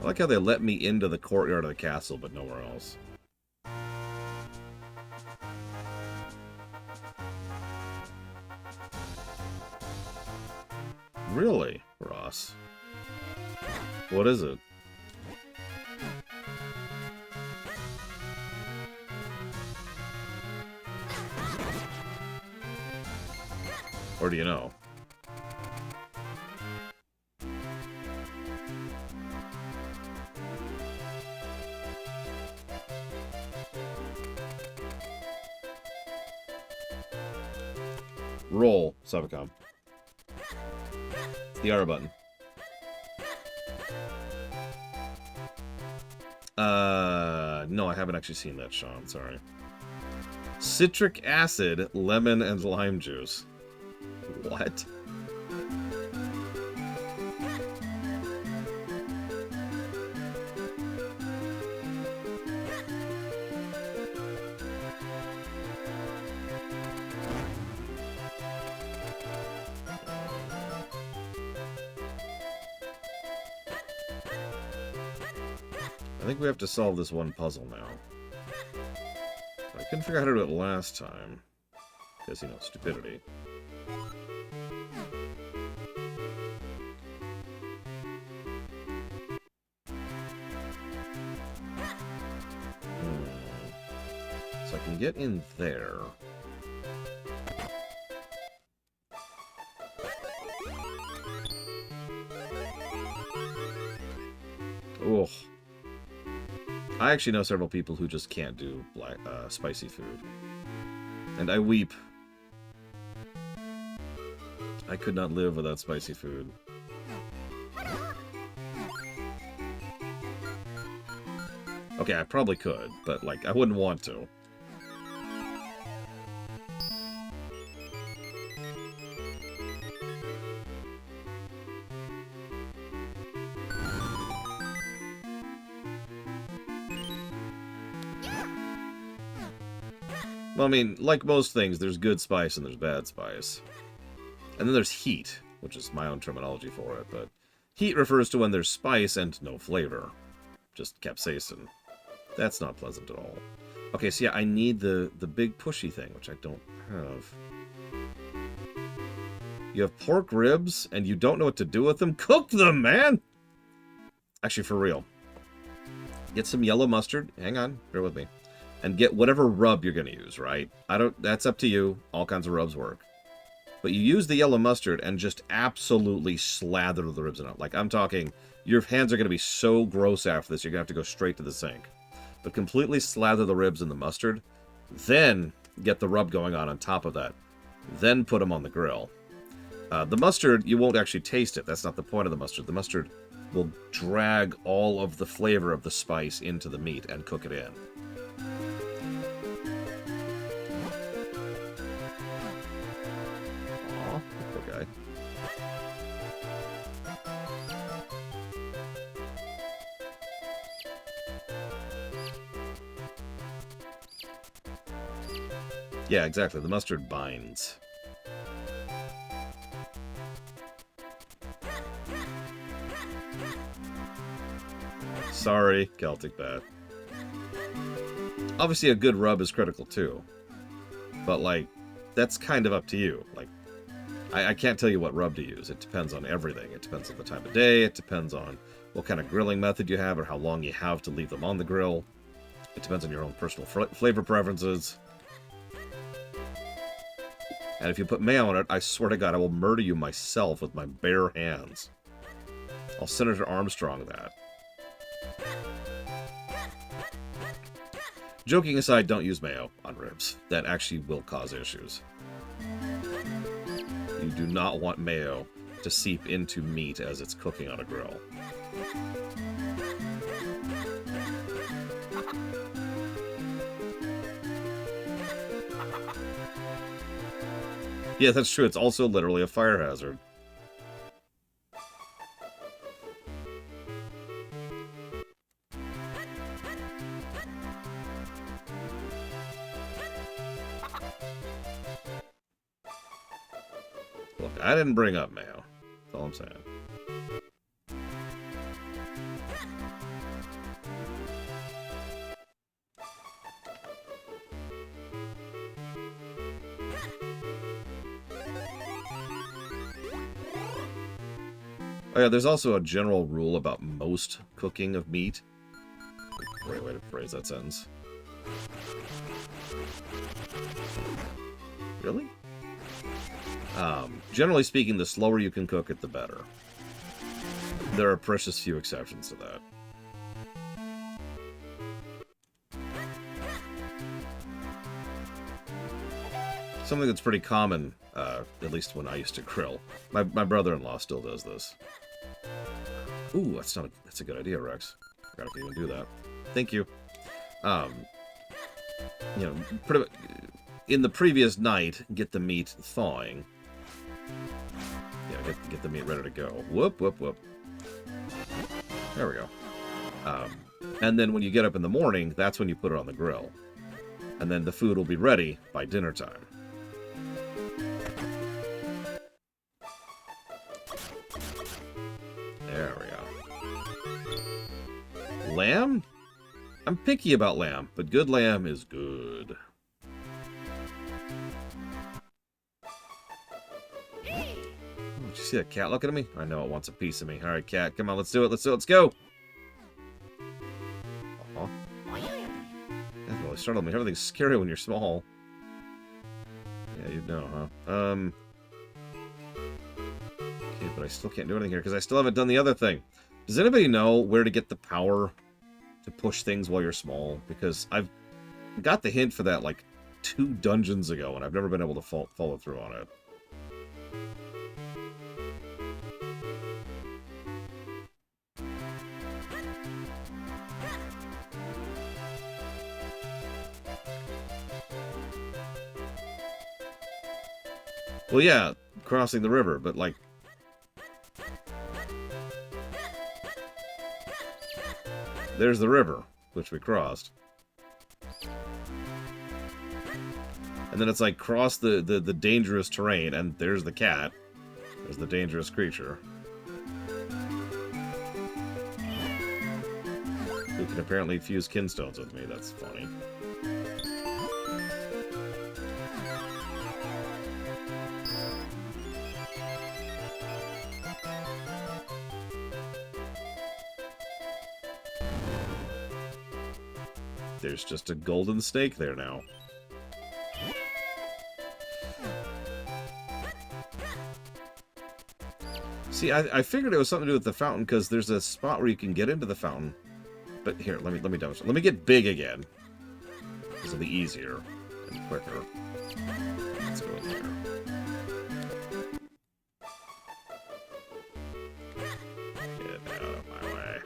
I like how they let me into the courtyard of the castle, but nowhere else. Really, Ross? What is it? Or do you know? Roll, Subicom. The R button. No, I haven't actually seen that, Sean. Sorry. Citric acid, lemon, and lime juice. What? I think we have to solve this one puzzle now. I couldn't figure out how to do it last time. Because, you know, stupidity. So I can get in there. Ugh. I actually know several people who just can't do spicy food. And I weep. I could not live without spicy food. Okay, I probably could, but, like, I wouldn't want to. Well, I mean, like most things, there's good spice and there's bad spice. And then there's heat, which is my own terminology for it, but heat refers to when there's spice and no flavor. Just capsaicin. That's not pleasant at all. Okay, so yeah, I need the big pushy thing, which I don't have. You have pork ribs, and you don't know what to do with them? Cook them, man! Actually, for real. Get some yellow mustard. Hang on, bear with me. And get whatever rub you're going to use, right? That's up to you. All kinds of rubs work. But you use the yellow mustard and just absolutely slather the ribs in it. Like, I'm talking, your hands are going to be so gross after this, you're going to have to go straight to the sink. But completely slather the ribs in the mustard. Then get the rub going on top of that. Then put them on the grill. The mustard, you won't actually taste it. That's not the point of the mustard. The mustard will drag all of the flavor of the spice into the meat and cook it in. Okay. Yeah, exactly. The mustard binds. Sorry, Celtic Bat. Obviously, a good rub is critical too. But, like, that's kind of up to you. Like, I can't tell you what rub to use. It depends on everything. It depends on the time of day. It depends on what kind of grilling method you have or how long you have to leave them on the grill. It depends on your own personal flavor preferences. And if you put mayo on it, I swear to God, I will murder you myself with my bare hands. I'll Senator Armstrong that. Joking aside, don't use mayo on ribs. That actually will cause issues. You do not want mayo to seep into meat as it's cooking on a grill. Yeah, that's true. It's also literally a fire hazard. Look, I didn't bring up mayo. That's all I'm saying. Oh yeah, there's also a general rule about most cooking of meat. Great way to phrase that sentence. Really? Generally speaking, the slower you can cook it, the better. There are precious few exceptions to that. Something that's pretty common, at least when I used to grill. My brother-in-law still does this. Ooh, that's a good idea, Rex. I forgot if you can do that. Thank you. You know, pretty much, in the previous night, get the meat thawing. Yeah, get the meat ready to go. Whoop, whoop, whoop. There we go. And then when you get up in the morning, that's when you put it on the grill. And then the food will be ready by dinner time. There we go. Lamb? I'm picky about lamb, but good lamb is good. Did you see that cat looking at me? I know it wants a piece of me. All right, cat, come on, let's do it. Let's do it. Let's go. That really startled me. Everything's scary when you're small. Yeah, you know, huh? Okay, but I still can't do anything here because I still haven't done the other thing. Does anybody know where to get the power to push things while you're small? Because I've got the hint for that like 2 dungeons ago, and I've never been able to follow through on it. Well, yeah, crossing the river, but like... There's the river, which we crossed. And then it's like, cross the dangerous terrain, and there's the cat. There's the dangerous creature. Who can apparently fuse kinstones with me, that's funny. There's just a golden snake there now. See, I figured it was something to do with the fountain, because there's a spot where you can get into the fountain. But here, let me demonstrate. Let me get big again. This will be easier and quicker. Let's go in there. Get out of my way.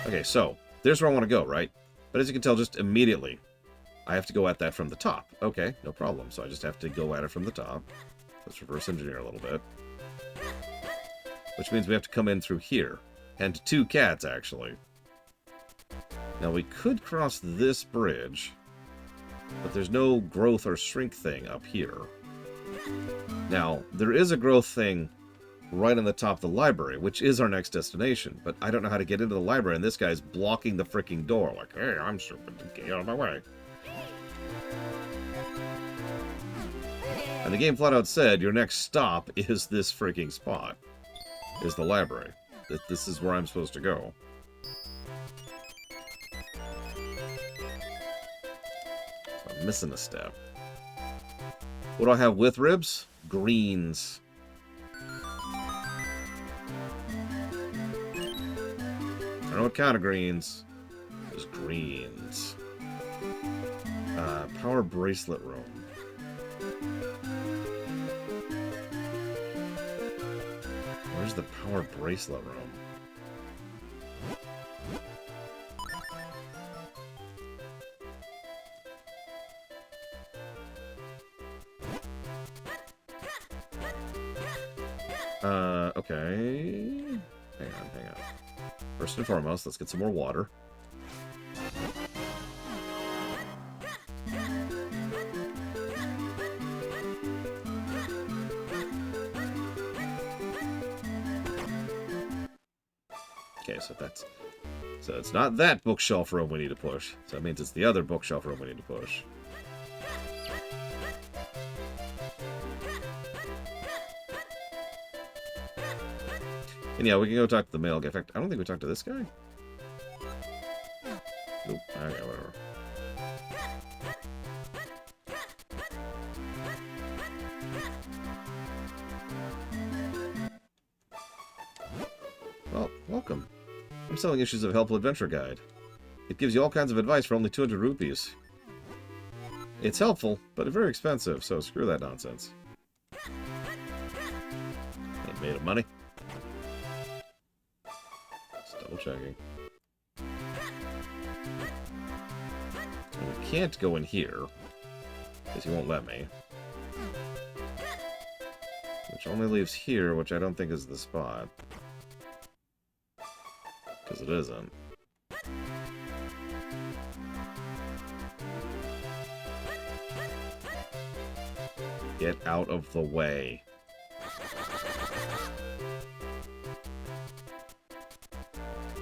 Okay, so, there's where I want to go, right? But as you can tell, just immediately, I have to go at that from the top. Okay, no problem. So I just have to go at it from the top. Let's reverse engineer a little bit. Which means we have to come in through here. And 2 cats, actually. Now, we could cross this bridge, but there's no growth or shrink thing up here. Now, there is a growth thing right on the top of the library, which is our next destination, but I don't know how to get into the library, and this guy's blocking the freaking door, like, hey, I'm stupid, get out of my way. And the game flat out said, your next stop is this freaking spot, is the library. This is where I'm supposed to go. I'm missing a step. What do I have with ribs? Greens. I don't know what kind of greens. There's greens. Power bracelet room. Where's the power bracelet room? Okay. Hang on. First and foremost, let's get some more water. Okay, so that's So it's not that bookshelf room we need to push. So that means it's the other bookshelf room we need to push. And yeah, we can go talk to the male guy. In fact, I don't think we talked to this guy. Nope. Okay, whatever. Well, welcome. I'm selling issues of Helpful Adventure Guide. It gives you all kinds of advice for only 200 rupees. It's helpful, but very expensive, so screw that nonsense. Ain't made of money. Just double checking. And we can't go in here, because he won't let me. Which only leaves here, which I don't think is the spot. Because it isn't. Get out of the way.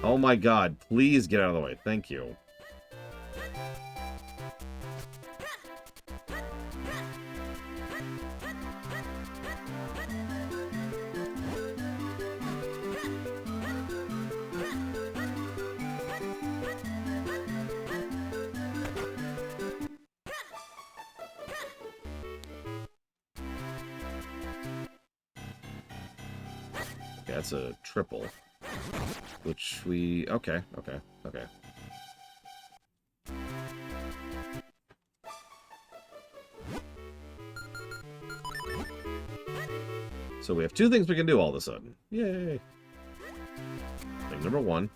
Oh my god, please get out of the way. Thank you. That's a triple. Which we... Okay. So we have two things we can do all of a sudden. Yay! Thing number one.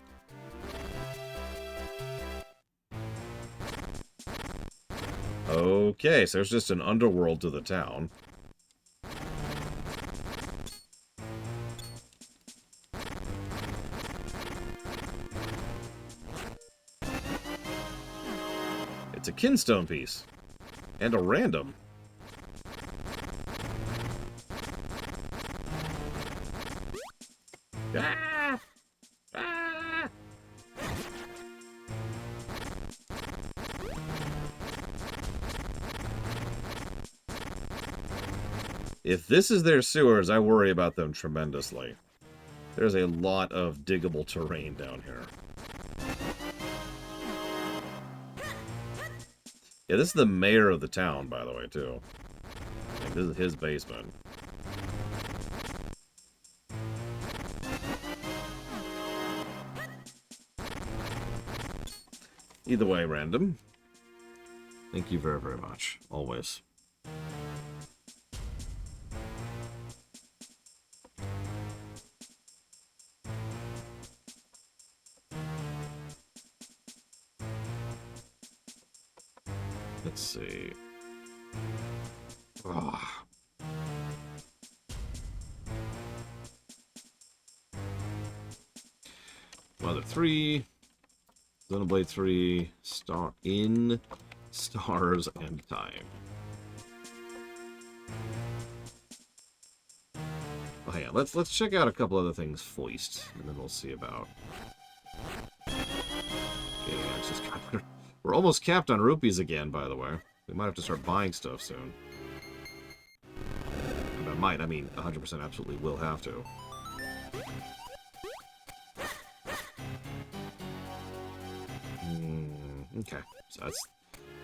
Okay, so there's just an underworld to the town. It's a kinstone piece. And a random. Ah! Ah! If this is their sewers, I worry about them tremendously. There's a lot of diggable terrain down here. Yeah, this is the mayor of the town, by the way, too. Like, this is his basement. Either way, random. Thank you very, very much. Always. Let's see. Ah. Mother 3. Xenoblade 3. Star in Stars and Time. Oh, hang on. Let's check out a couple other things first, and then we'll see about getting access. God, we're almost capped on rupees again, by the way. We might have to start buying stuff soon. And I might, I mean, 100% absolutely will have to. Okay, so that's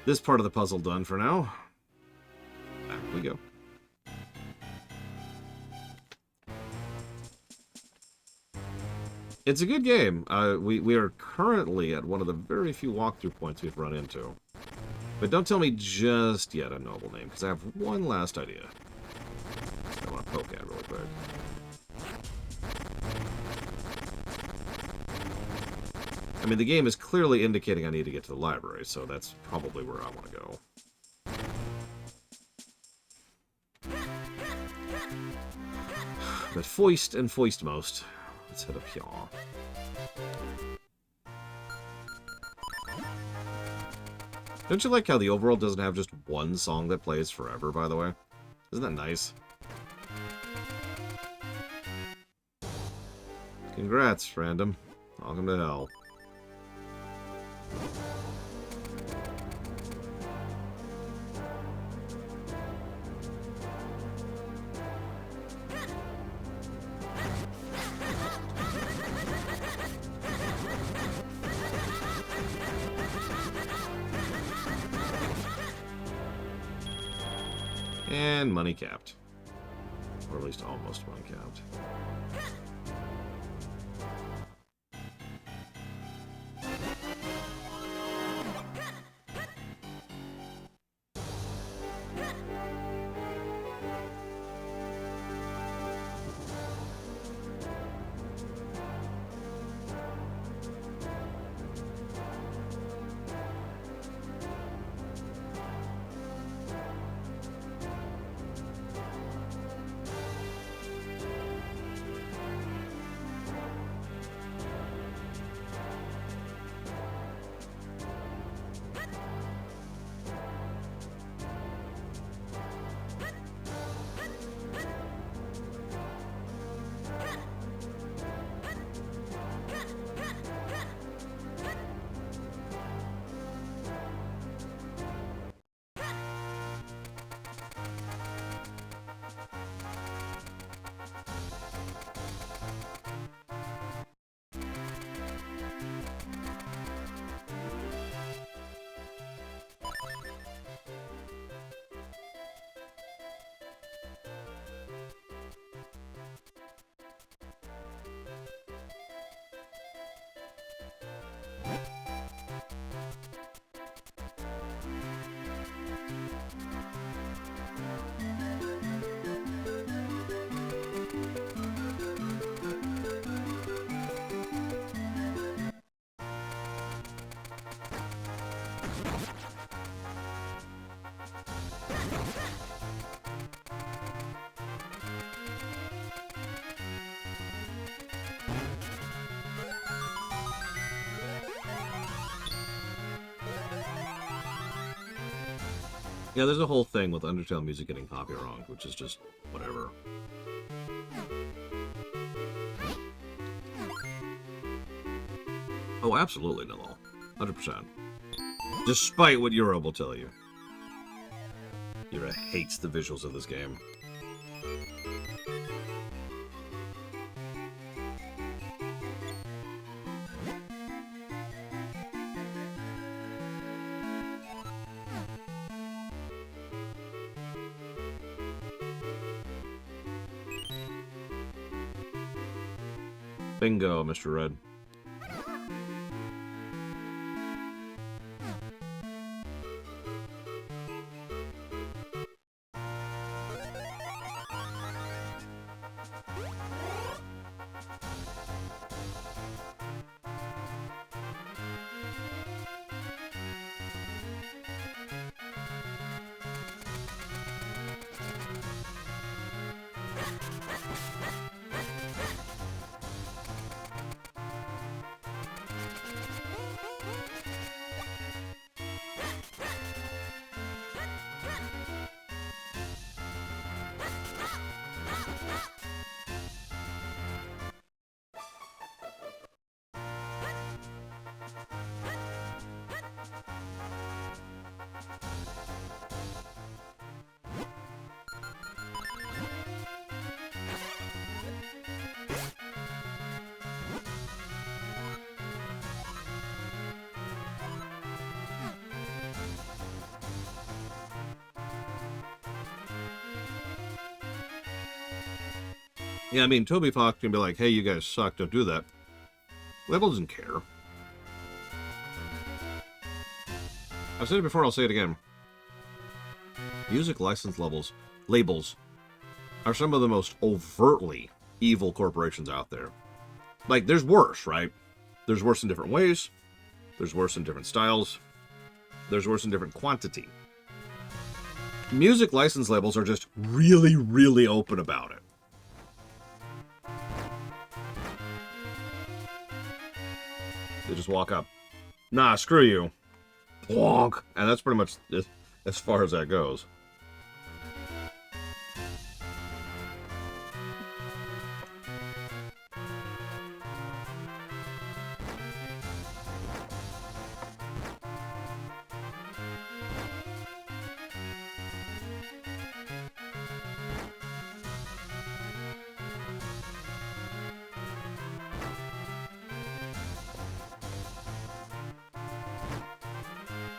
this part of the puzzle done for now. Back we go. It's a good game. We are currently at one of the very few walkthrough points we've run into. But don't tell me just yet a noble name, because I have one last idea I want to poke at really quick. I mean, the game is clearly indicating I need to get to the library, so that's probably where I want to go. But foist and foistmost. Let's head up here. Don't you like how the overworld doesn't have just one song that plays forever, by the way? Isn't that nice? Congrats, random. Welcome to hell. And money capped. Or at least almost money capped. Yeah, there's a whole thing with Undertale music getting copyright, which is just whatever. Oh, absolutely, Nilal. 100%. Despite what Euro will tell you. Euro hates the visuals of this game. Bingo, Mr. Red. Yeah, I mean, Toby Fox can be like, hey, you guys suck, don't do that. Label doesn't care. I've said it before, I'll say it again. Music license labels are some of the most overtly evil corporations out there. Like, there's worse, right? There's worse in different ways. There's worse in different styles. There's worse in different quantity. Music license labels are just really, really open about it. They just walk up. Nah, screw you. Plonk. And that's pretty much as far as that goes.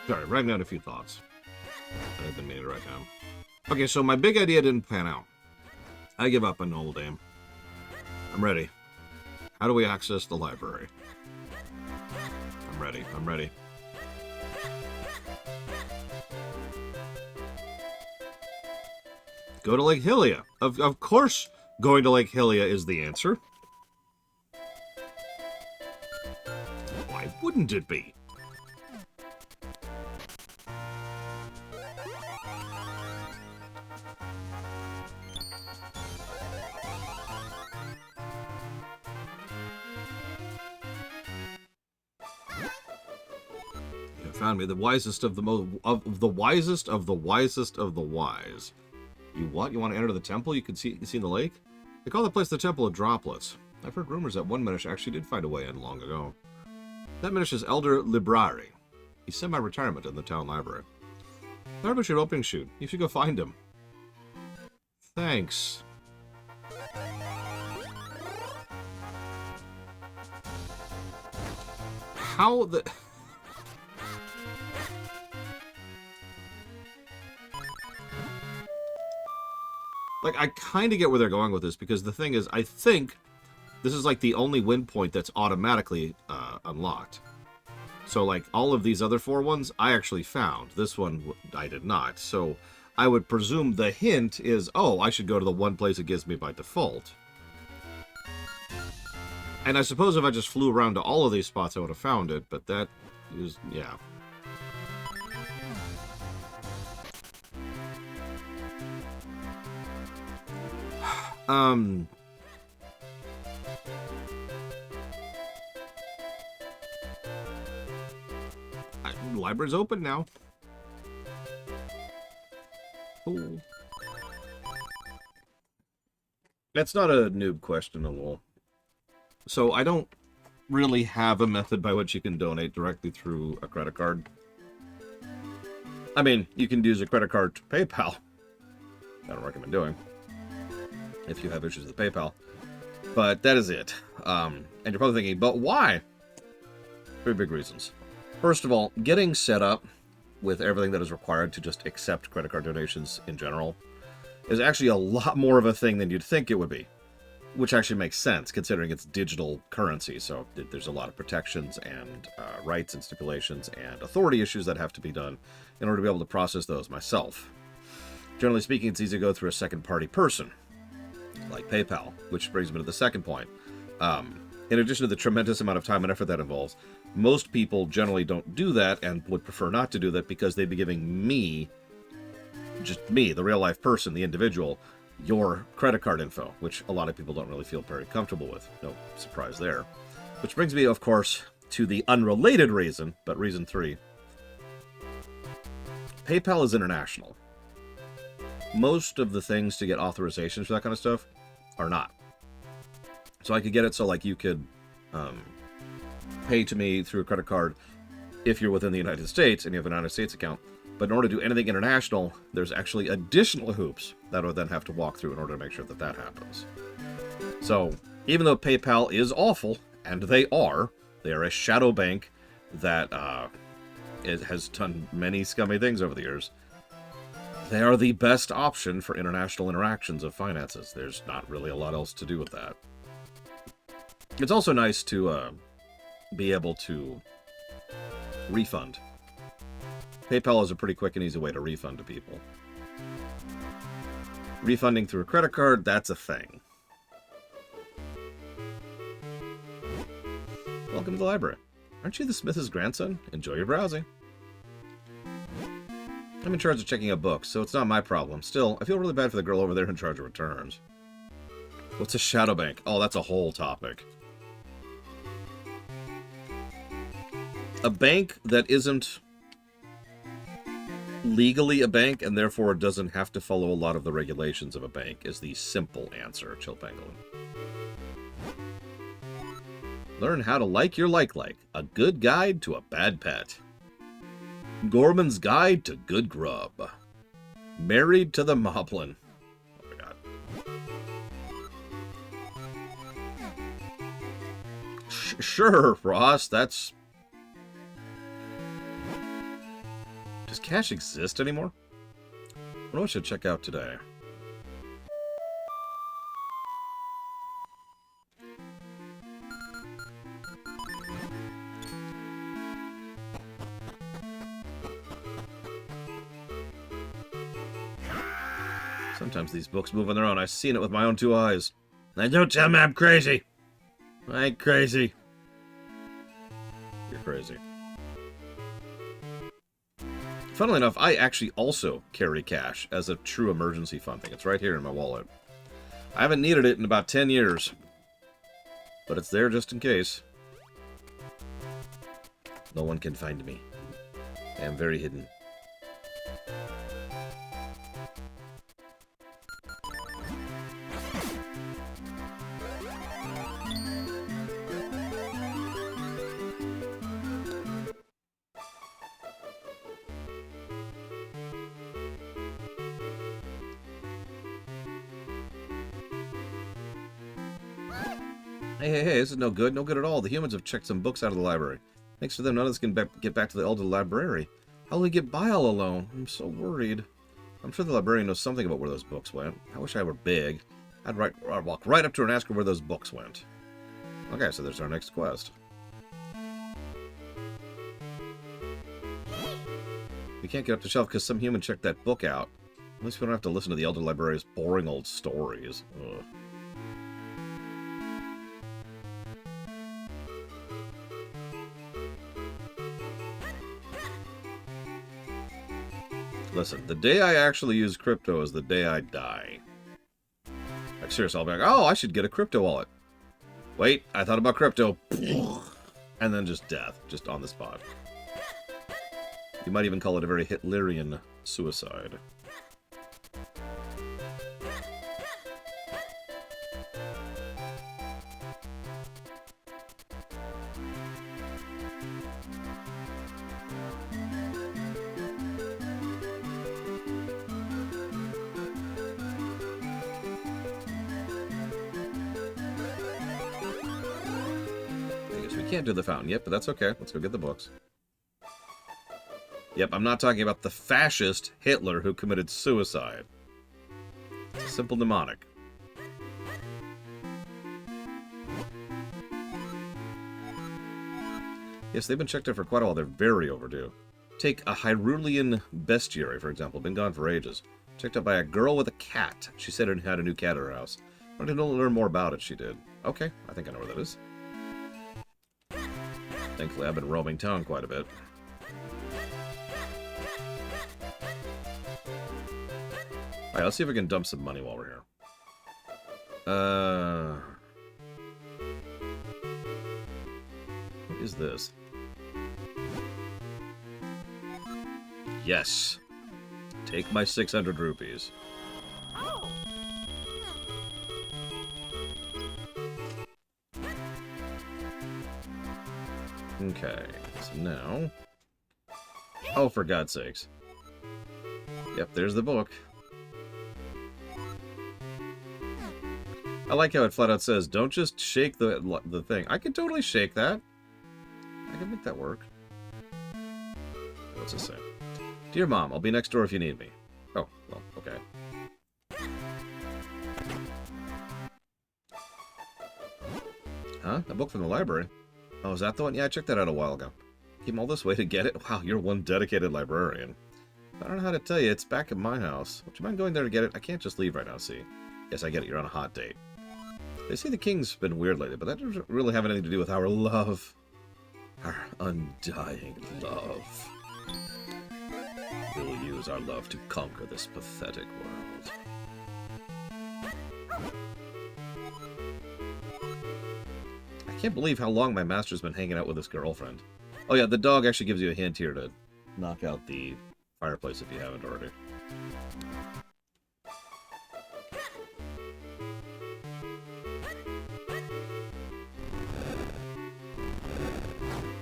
Sorry, writing down a few thoughts that I've been meaning to write down. Okay, so my big idea didn't pan out. I give up on Noble Dame. I'm ready. How do we access the library? I'm ready. I'm ready. Go to Lake Hylia. Of course, going to Lake Hylia is the answer. Why wouldn't it be? You found me, the wisest of the the wisest of the wisest of the wise. You what? You want to enter the temple? You can see the lake? They call the place the Temple of Droplets. I've heard rumors that one Minish actually did find a way in long ago. That Minish is Elder Librari. He's semi-retirement in the town library. Thought about your opening shoot. You should go find him. Thanks. How the... Like, I kind of get where they're going with this, because the thing is, I think this is, like, the only win point that's automatically unlocked. So, like, all of these other 4 ones, I actually found. This one, I did not. So, I would presume the hint is, oh, I should go to the one place it gives me by default. And I suppose if I just flew around to all of these spots, I would have found it, but that is, yeah. Library's open now. Cool. That's not a noob question at all. So I don't really have a method by which you can donate directly through a credit card. I mean, you can use a credit card to PayPal. I don't recommend doing if you have issues with PayPal. But that is it. And you're probably thinking, but why? 3 big reasons. First of all, getting set up with everything that is required to just accept credit card donations in general is actually a lot more of a thing than you'd think it would be. Which actually makes sense, considering it's digital currency. So there's a lot of protections and rights and stipulations and authority issues that have to be done in order to be able to process those myself. Generally speaking, it's easy to go through a second-party person, like PayPal, which brings me to the second point. In addition to the tremendous amount of time and effort that involves, most people generally don't do that and would prefer not to do that because they'd be giving me, just me, the real-life person, the individual, your credit card info, which a lot of people don't really feel very comfortable with. No surprise there. Which brings me, of course, to the unrelated reason, but reason 3. PayPal is international. Most of the things to get authorizations for that kind of stuff are not. So I could get it so, like, you could pay to me through a credit card if you're within the United States and you have an United States account. But in order to do anything international, there's actually additional hoops that I would then have to walk through in order to make sure that that happens. So, even though PayPal is awful, and they are a shadow bank that has done many scummy things over the years, they are the best option for international interactions of finances. There's not really a lot else to do with that. It's also nice to be able to refund. PayPal is a pretty quick and easy way to refund to people. Refunding through a credit card, that's a thing. Welcome to the library. Aren't you the Smith's grandson? Enjoy your browsing. I'm in charge of checking out books, so it's not my problem. Still, I feel really bad for the girl over there in charge of returns. What's a shadow bank? Oh, that's a whole topic. A bank that isn't legally a bank and therefore doesn't have to follow a lot of the regulations of a bank is the simple answer, Chill Pangolin. Learn how to like your like. A good guide to a bad pet. Gorman's Guide to Good Grub. Married to the Moblin. Oh my god. Sure, Ross, that's... Does cash exist anymore? What I should check out today. Sometimes these books move on their own. I've seen it with my own 2 eyes. And don't tell me I'm crazy. I ain't crazy. You're crazy. Funnily enough, I actually also carry cash as a true emergency fund thing. It's right here in my wallet. I haven't needed it in about 10 years. But it's there just in case. No one can find me. I am very hidden. Hey, this is no good. No good at all. The humans have checked some books out of the library. Thanks to them, none of us can get back to the elder library. How will we get by all alone? I'm so worried. I'm sure the librarian knows something about where those books went. I wish I were big. I'd walk right up to her and ask her where those books went. Okay, so there's our next quest. We can't get up the shelf because some human checked that book out. At least we don't have to listen to the elder librarian's boring old stories. Ugh. Listen, the day I actually use crypto is the day I die. Like, seriously, I'll be like, oh, I should get a crypto wallet. Wait, I thought about crypto. And then just death, just on the spot. You might even call it a very Hitlerian suicide. Can't do the fountain yet, but that's okay. Let's go get the books. Yep, I'm not talking about the fascist Hitler who committed suicide. It's a simple mnemonic. Yes, they've been checked out for quite a while. They're very overdue. Take a Hyrulean bestiary, for example. Been gone for ages. Checked out by a girl with a cat. She said it had a new cat at her house. I wanted to learn more about it, she did. Okay, I think I know where that is. Thankfully, I've been roaming town quite a bit. Alright, let's see if we can dump some money while we're here. What is this? Yes! Take my 600 rupees. Okay, so now... Oh, for God's sakes. Yep, there's the book. I like how it flat out says, don't just shake the thing. I can totally shake that. I can make that work. What's it say? Dear Mom, I'll be next door if you need me. Oh, well, okay. Huh? A book from the library? Oh, is that the one? Yeah, I checked that out a while ago. Came all this way to get it? Wow, you're one dedicated librarian. I don't know how to tell you. It's back at my house. Would you mind going there to get it? I can't just leave right now, see? Yes, I get it. You're on a hot date. They say the king's been weird lately, but that doesn't really have anything to do with our love. Our undying love. We'll use our love to conquer this pathetic world. I can't believe how long my master's been hanging out with his girlfriend. Oh yeah, the dog actually gives you a hint here to knock out the fireplace if you haven't already.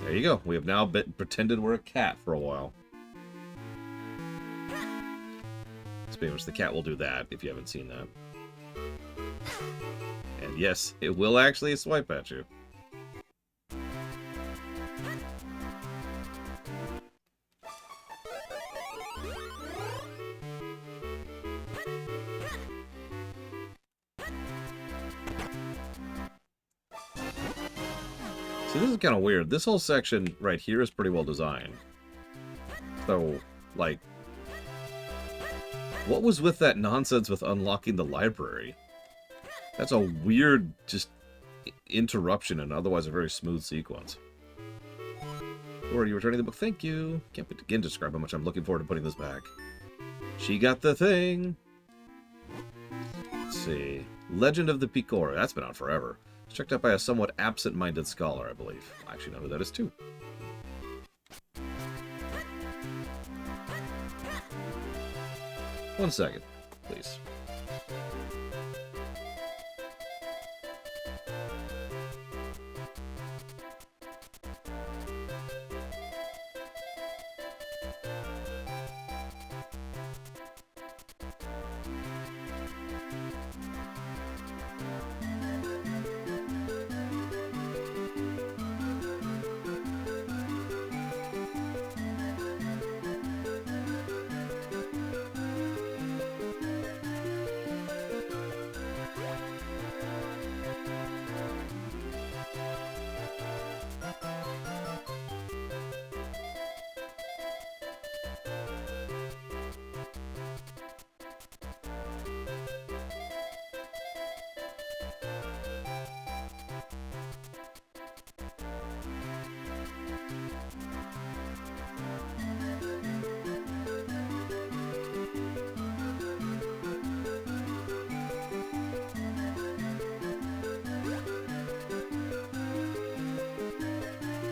There you go. We have now pretended we're a cat for a while. Speaking of which, the cat will do that if you haven't seen that. And yes, it will actually swipe at you. See, this is kind of weird. This whole section right here is pretty well designed. So, like, what was with that nonsense with unlocking the library? That's a weird, just, interruption and otherwise a very smooth sequence. Or are you returning the book? Thank you. Can't begin to describe how much I'm looking forward to putting this back. She got the thing. Let's see. Legend of the Picora. That's been out forever. It's checked out by a somewhat absent-minded scholar, I believe. I actually know who that is, too. One second, please.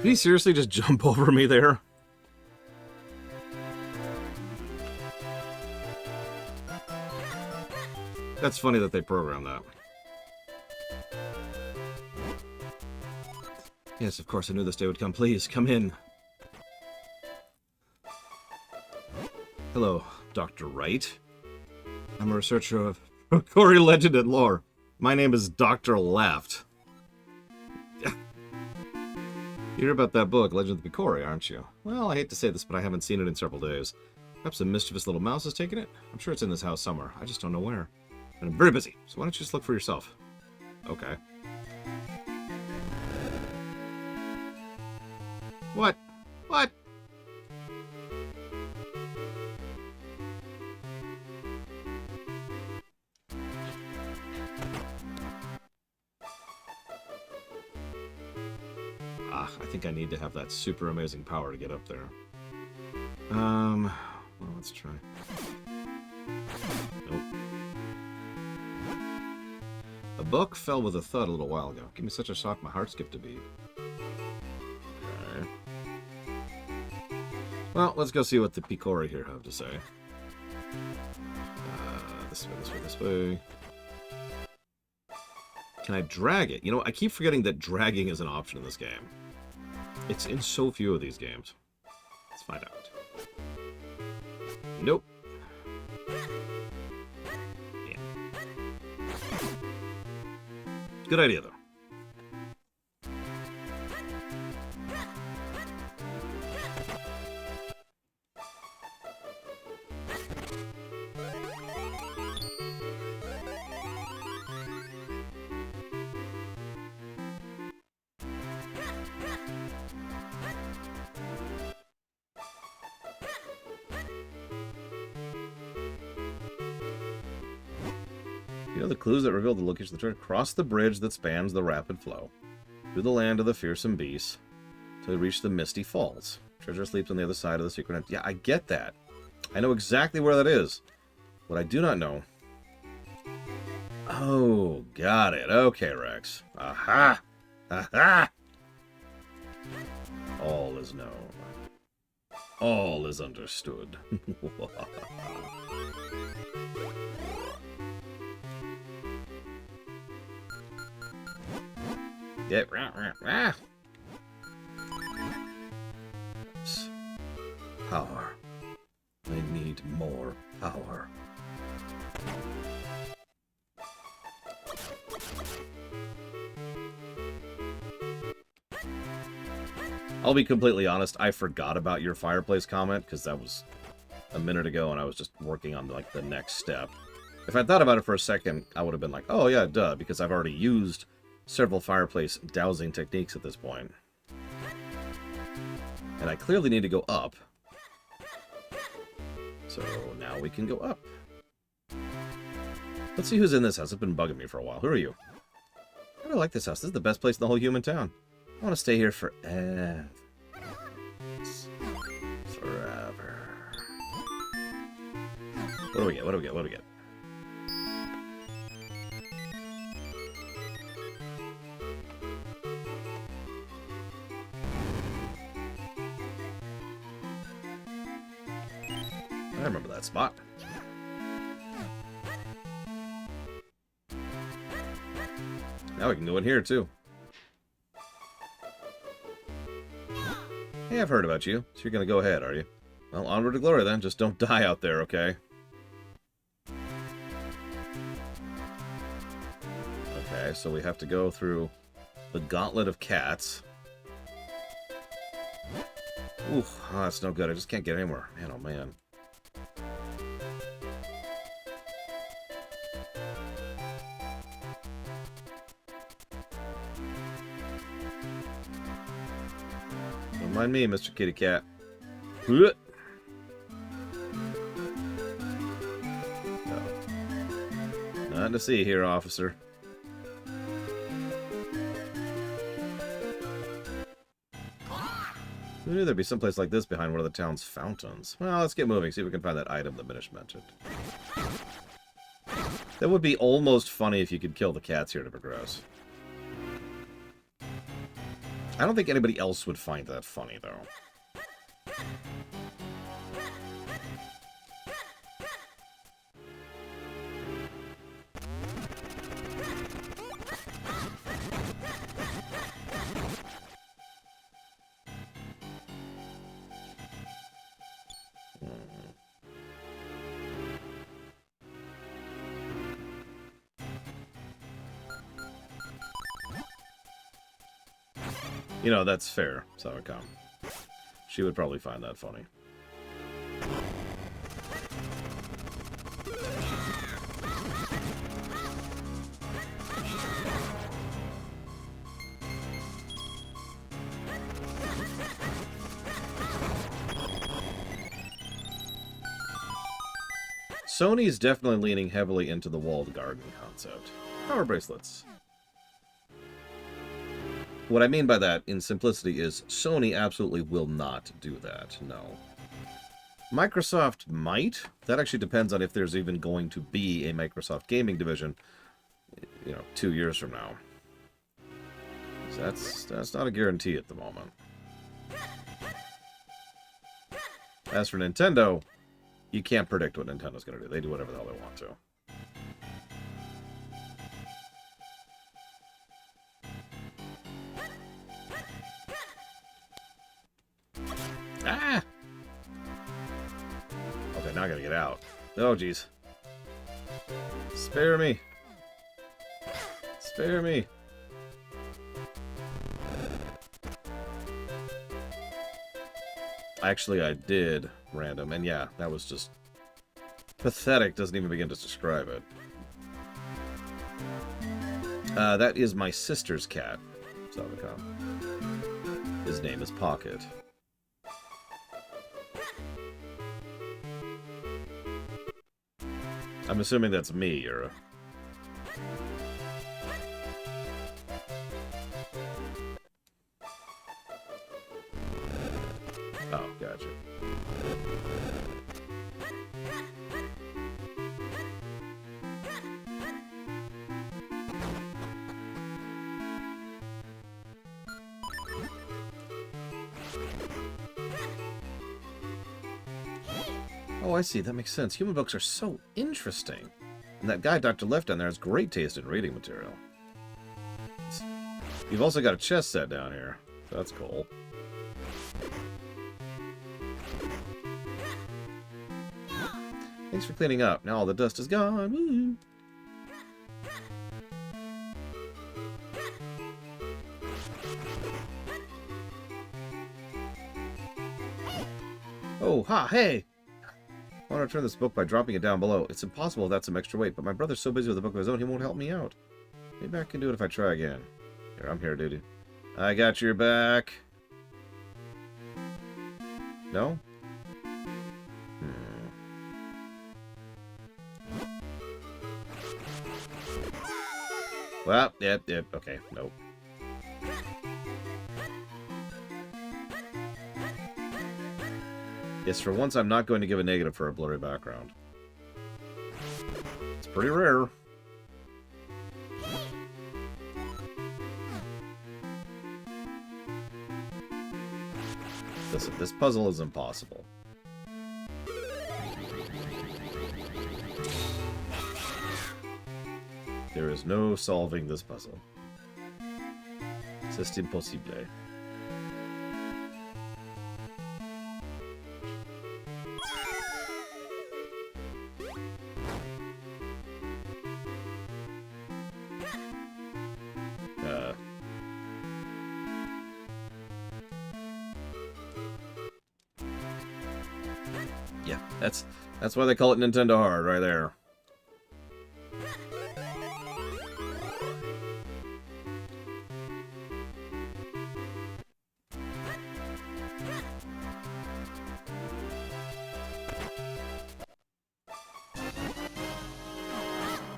Did he seriously just jump over me there? That's funny that they programmed that. Yes, of course, I knew this day would come. Please, come in. Hello, Dr. Wright. I'm a researcher of Corey legend and lore. My name is Dr. Left. You hear about that book, Legend of the Picora, aren't you? Well, I hate to say this, but I haven't seen it in several days. Perhaps a mischievous little mouse has taken it? I'm sure it's in this house somewhere. I just don't know where. And I'm very busy, so why don't you just look for yourself? Okay. What? What? I think I need to have that super amazing power to get up there. Well, let's try. Nope. A book fell with a thud a little while ago. Give me such a shock, my heart skipped a beat. Okay. Well, let's go see what the Picora here have to say. This way, this way, this way. Can I drag it? You know, I keep forgetting that dragging is an option in this game. It's in so few of these games. Let's find out. Nope. Yeah. Good idea, though. You know the clues that reveal the location of the treasure? Cross the bridge that spans the rapid flow, through the land of the fearsome beasts, till you reach the misty falls. Treasure sleeps on the other side of the secret end. Yeah, I get that. I know exactly where that is. What I do not know... Oh, got it. Okay, Rex. Aha! Aha! All is known. All is understood. Get power. I need more power. I'll be completely honest, I forgot about your fireplace comment, because that was a minute ago, and I was just working on, like, the next step. If I thought about it for a second, I would have been like, oh yeah, duh, because I've already used several fireplace dowsing techniques at this point. And I clearly need to go up. So now we can go up. Let's see who's in this house. It's been bugging me for a while. Who are you? I really like this house. This is the best place in the whole human town. I want to stay here forever. Forever. What do we get? What do we get? What do we get? I remember that spot. Now we can go in here, too. Hey, I've heard about you, so you're gonna go ahead, are you? Well, onward to glory, then. Just don't die out there, okay? Okay, so we have to go through the gauntlet of cats. Ooh, oh, that's no good. I just can't get anywhere. Man, oh man. Don't mind me, Mr. Kitty Cat. No. Nothing to see here, officer. Who knew there'd be someplace like this behind one of the town's fountains? Well, let's get moving, see if we can find that item that Minish mentioned. That would be almost funny if you could kill the cats here to progress. I don't think anybody else would find that funny, though. You know, that's fair, Sawakam. She would probably find that funny. Sony's definitely leaning heavily into the walled garden concept. Power bracelets. What I mean by that, in simplicity, is Sony absolutely will not do that, no. Microsoft might. That actually depends on if there's even going to be a Microsoft gaming division, 2 years from now. That's not a guarantee at the moment. As for Nintendo, you can't predict what Nintendo's going to do. They do whatever the hell they want to. Ah! Okay, now I gotta get out. Oh, jeez. Spare me. Spare me. Actually, I did random, and yeah, that was just pathetic. Doesn't even begin to describe it. That is my sister's cat, Savacom. His name is Pocket. I'm assuming that's me, Yura. Oh, gotcha. Oh, I see. That makes sense. Human books are so interesting. And that guy, Dr. Left, down there has great taste in reading material. You've also got a chess set down here. That's cool. Thanks for cleaning up. Now all the dust is gone. Woo! Oh, ha, hey! I want to return this book by dropping it down below. It's impossible without some extra weight, but my brother's so busy with a book of his own, he won't help me out. Maybe I can do it if I try again. Here, I'm here, dude. I got your back. No? Well, yep, okay, nope. Yes, for once I'm not going to give a negative for a blurry background. It's pretty rare. Listen, this puzzle is impossible. There is no solving this puzzle. C'est impossible. Yeah, that's why they call it Nintendo Hard, right there.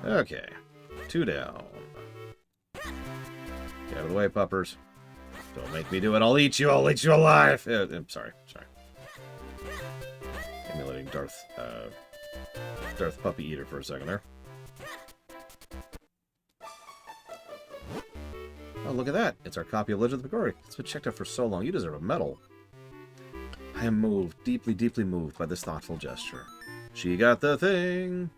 Okay, 2 down. Get out of the way, puppers. Don't make me do it. I'll eat you alive. I'm sorry. Emulating Darth Puppy Eater for a second there. Oh, look at that. It's our copy of Legend of the Megori. It's been checked out for so long. You deserve a medal. I am moved, deeply, deeply moved by this thoughtful gesture. She got the thing.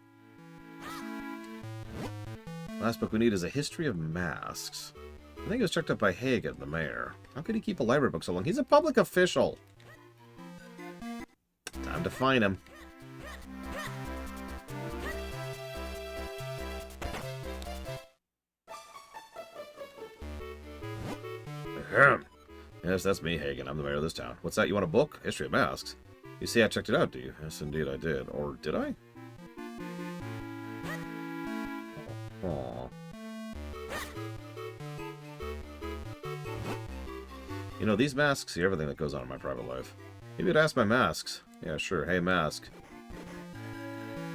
Last book we need is a history of masks. I think it was checked out by Hagen, the mayor. How could he keep a library book so long? He's a public official. Time to find him. Ahem. Yes, that's me, Hagen. I'm the mayor of this town. What's that? You want a book? History of masks? You see, I checked it out, do you? Yes, indeed I did. Or did I? Aww. You know, these masks see everything that goes on in my private life. Maybe you'd ask my masks. Yeah, sure. Hey, mask.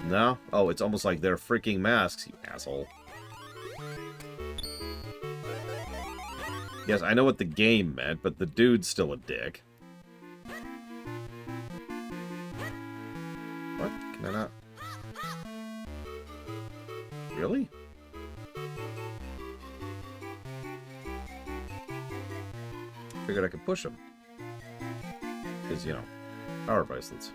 No? Oh, it's almost like they're freaking masks, you asshole. Yes, I know what the game meant, but the dude's still a dick. What? Can I not? Really? Figured I could push him. Because, you know, power bracelets.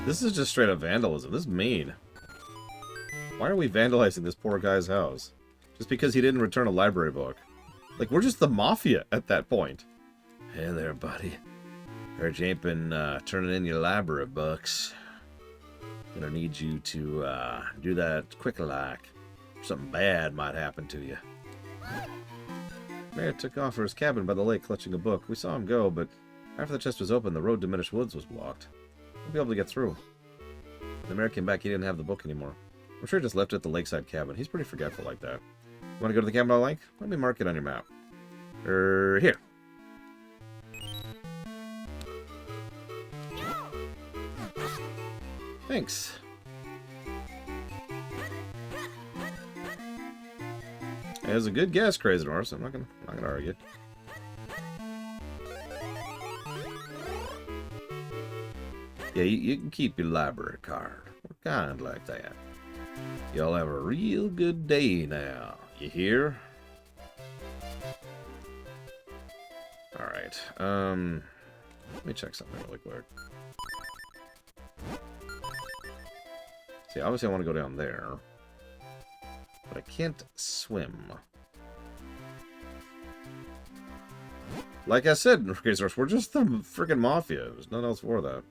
This is just straight up vandalism. This is mean. Why are we vandalizing this poor guy's house? Just because he didn't return a library book. Like, we're just the mafia at that point. Hey there, buddy. Heard you ain't been turning in your library books. Gonna need you to do that quick-like. Something bad might happen to you. Mayor took off for his cabin by the lake clutching a book. We saw him go, but after the chest was open, the road to Minish Woods was blocked. We'll be able to get through. When the mayor came back, he didn't have the book anymore. I'm sure he just left it at the lakeside cabin. He's pretty forgetful like that. You want to go to the cabin on the lake? Let me mark it on your map. Here. Thanks. It was a good guess, Crazy Norse. I'm not gonna argue. Yeah, you can keep your library card. We're kind like that. Y'all have a real good day now. You hear? Alright, let me check something really quick. See, obviously I want to go down there. But I can't swim. Like I said, Razors, we're just the friggin' Mafia. There's nothing else for that.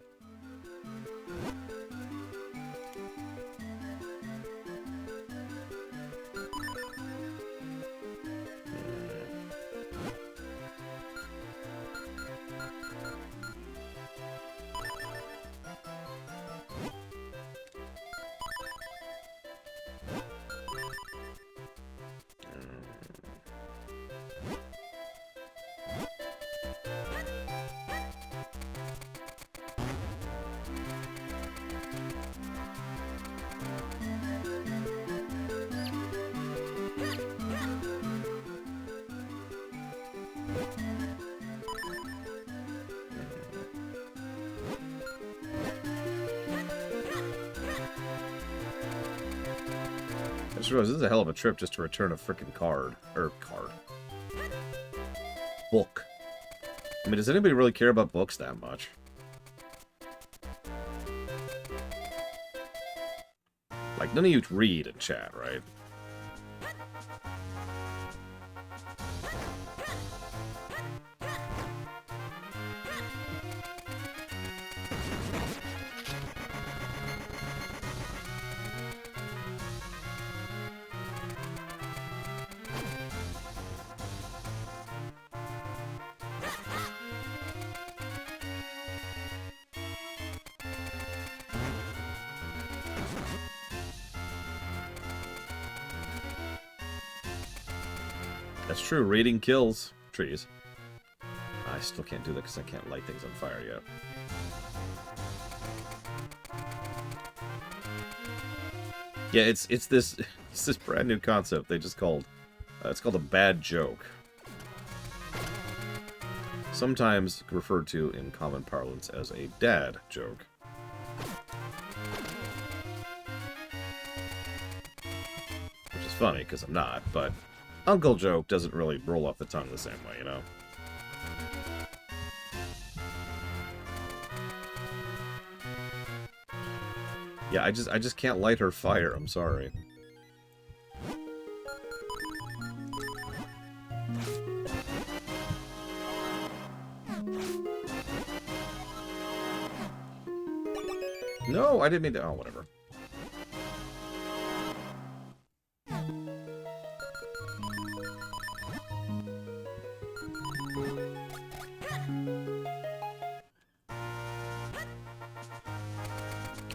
I just realized this is a hell of a trip just to return a frickin' card. Book. I mean, does anybody really care about books that much? Like, none of you read in chat, right? That's true, reading kills trees. I still can't do that because I can't light things on fire yet. Yeah, it's this brand new concept they just called it's called a bad joke. Sometimes referred to in common parlance as a dad joke. Which is funny because I'm not, but uncle joke doesn't really roll off the tongue the same way, you know? Yeah, I just can't light her fire, I'm sorry. No, I didn't mean to. Oh, whatever.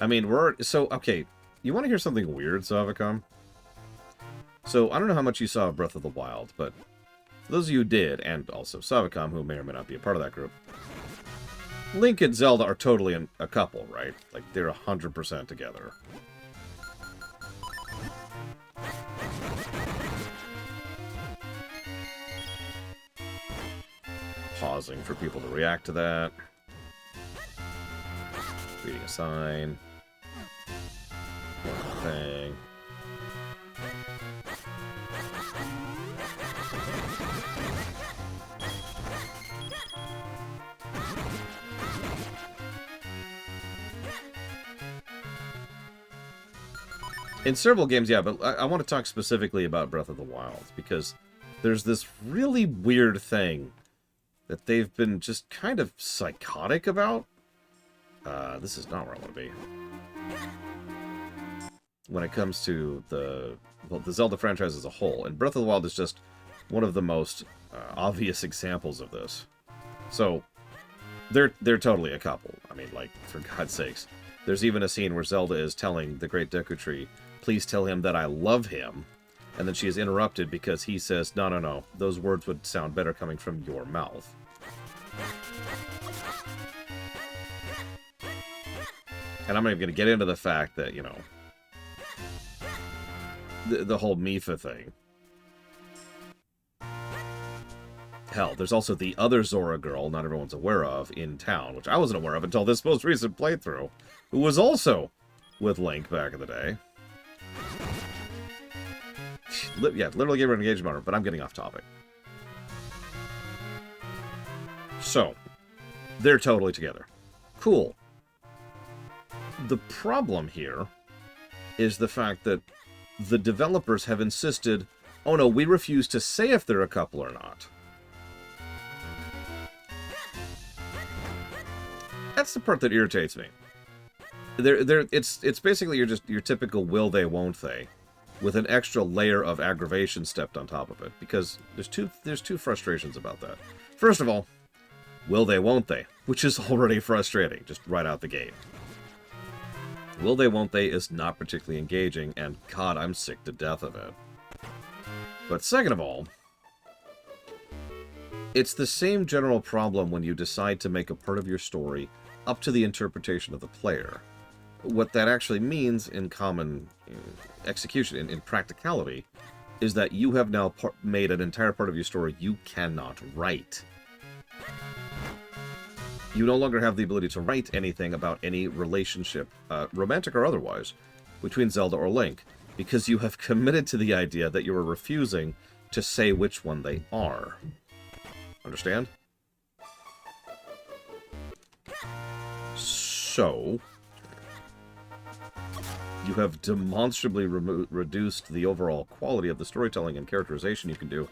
I mean, okay, you want to hear something weird, Savicom? So, I don't know how much you saw of Breath of the Wild, but for those of you who did, and also Savicom, who may or may not be a part of that group, Link and Zelda are totally a couple, right? Like, they're 100% together. Pausing for people to react to that. Reading a sign. Thing. In several games, yeah, but I want to talk specifically about Breath of the Wild, because there's this really weird thing that they've been just kind of psychotic about. This is not where I want to be. When it comes to the Zelda franchise as a whole, and Breath of the Wild is just one of the most obvious examples of this. So, they're totally a couple. I mean, like, for God's sakes. There's even a scene where Zelda is telling the Great Deku Tree, please tell him that I love him. And then she is interrupted because he says, no, no, no. Those words would sound better coming from your mouth. And I'm not even going to get into the fact that, you know, the whole Mifa thing. Hell, there's also the other Zora girl not everyone's aware of in town, which I wasn't aware of until this most recent playthrough, who was also with Link back in the day. Yeah, literally gamer engagement monitor, but I'm getting off topic. So, they're totally together. Cool. The problem here is the fact that the developers have insisted, oh no, we refuse to say if they're a couple or not. That's the part that irritates me. It's basically your typical will they, won't they, with an extra layer of aggravation stepped on top of it. Because there's two frustrations about that. First of all, will they, won't they, which is already frustrating, just right out the gate. Will they, won't they is not particularly engaging, and God, I'm sick to death of it. But second of all, it's the same general problem when you decide to make a part of your story up to the interpretation of the player. What that actually means in common execution, in practicality, is that you have now made an entire part of your story you cannot write. You no longer have the ability to write anything about any relationship, romantic or otherwise, between Zelda or Link, because you have committed to the idea that you are refusing to say which one they are. Understand? So, you have demonstrably reduced the overall quality of the storytelling and characterization you can do,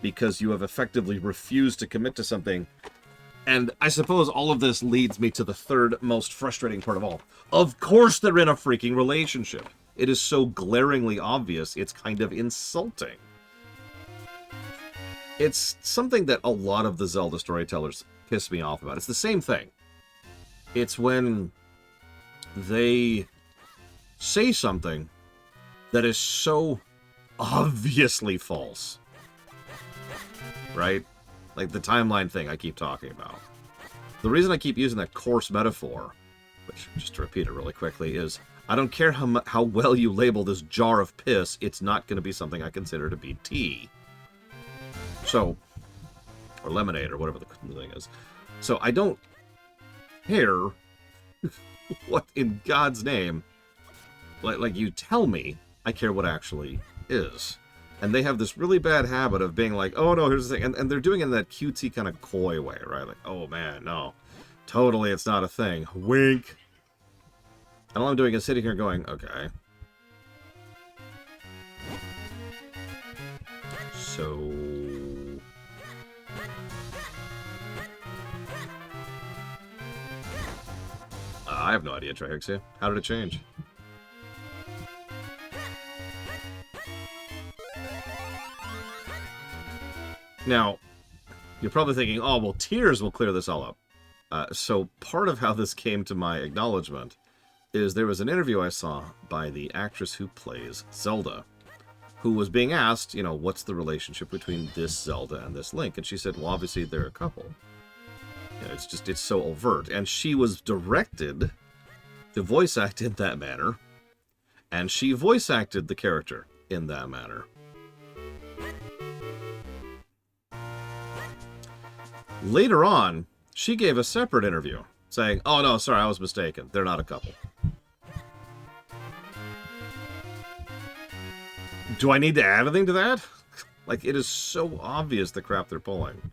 because you have effectively refused to commit to something. And I suppose all of this leads me to the third most frustrating part of all. Of course they're in a freaking relationship. It is so glaringly obvious, it's kind of insulting. It's something that a lot of the Zelda storytellers piss me off about. It's the same thing. It's when they say something that is so obviously false. Right? Like the timeline thing I keep talking about. The reason I keep using that coarse metaphor, which, just to repeat it really quickly, is I don't care how well you label this jar of piss, it's not going to be something I consider to be tea. So, or lemonade, or whatever the thing is. So I don't care what in God's name, like you tell me, I care what actually is. And they have this really bad habit of being like, oh no, here's the thing. And they're doing it in that cutesy kind of coy way, right? Like, oh man, no. Totally, it's not a thing. Wink. And all I'm doing is sitting here going, okay. So... I have no idea, Trihixia. How did it change? Now, you're probably thinking, oh, well, tears will clear this all up. So part of how this came to my acknowledgement is there was an interview I saw by the actress who plays Zelda, who was being asked, you know, what's the relationship between this Zelda and this Link? And she said, well, obviously they're a couple. You know, it's so overt. And she was directed to voice act in that manner, and she voice acted the character in that manner. Later on, she gave a separate interview, saying, oh no, sorry, I was mistaken. They're not a couple. Do I need to add anything to that? Like, it is so obvious the crap they're pulling.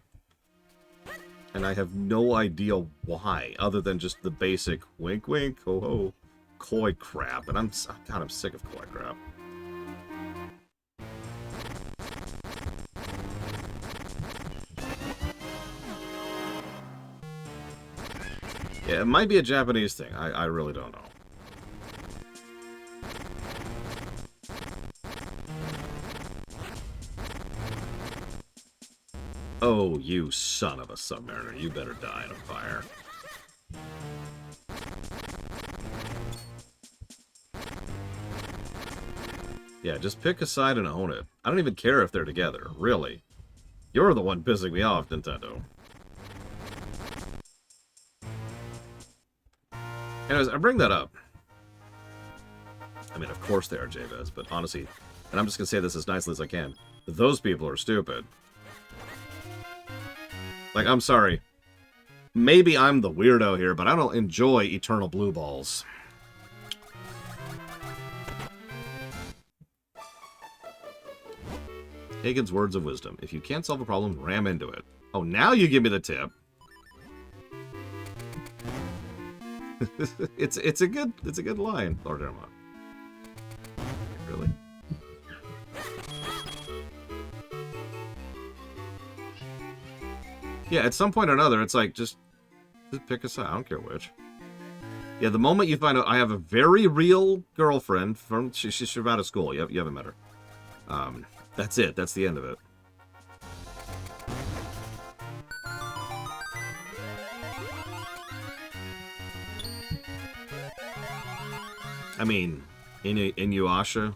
And I have no idea why, other than just the basic wink wink, ho ho, coy crap. And I'm sick of coy crap. Yeah, it might be a Japanese thing. I really don't know. Oh, you son of a Submariner. You better die in a fire. Yeah, just pick a side and own it. I don't even care if they're together, really. You're the one pissing me off, Nintendo. Anyways, I bring that up. I mean, of course they are Jabez, but honestly, and I'm just going to say this as nicely as I can, those people are stupid. Like, I'm sorry. Maybe I'm the weirdo here, but I don't enjoy Eternal Blue Balls. Hagen's words of wisdom. If you can't solve a problem, ram into it. Oh, now you give me the tip. it's a good line, Lord Hermon. Really? Yeah, at some point or another, it's like, just pick a side. I don't care which. Yeah, the moment you find out I have a very real girlfriend from she's out of school. You haven't met her. That's it. That's the end of it. I mean, Inuyasha.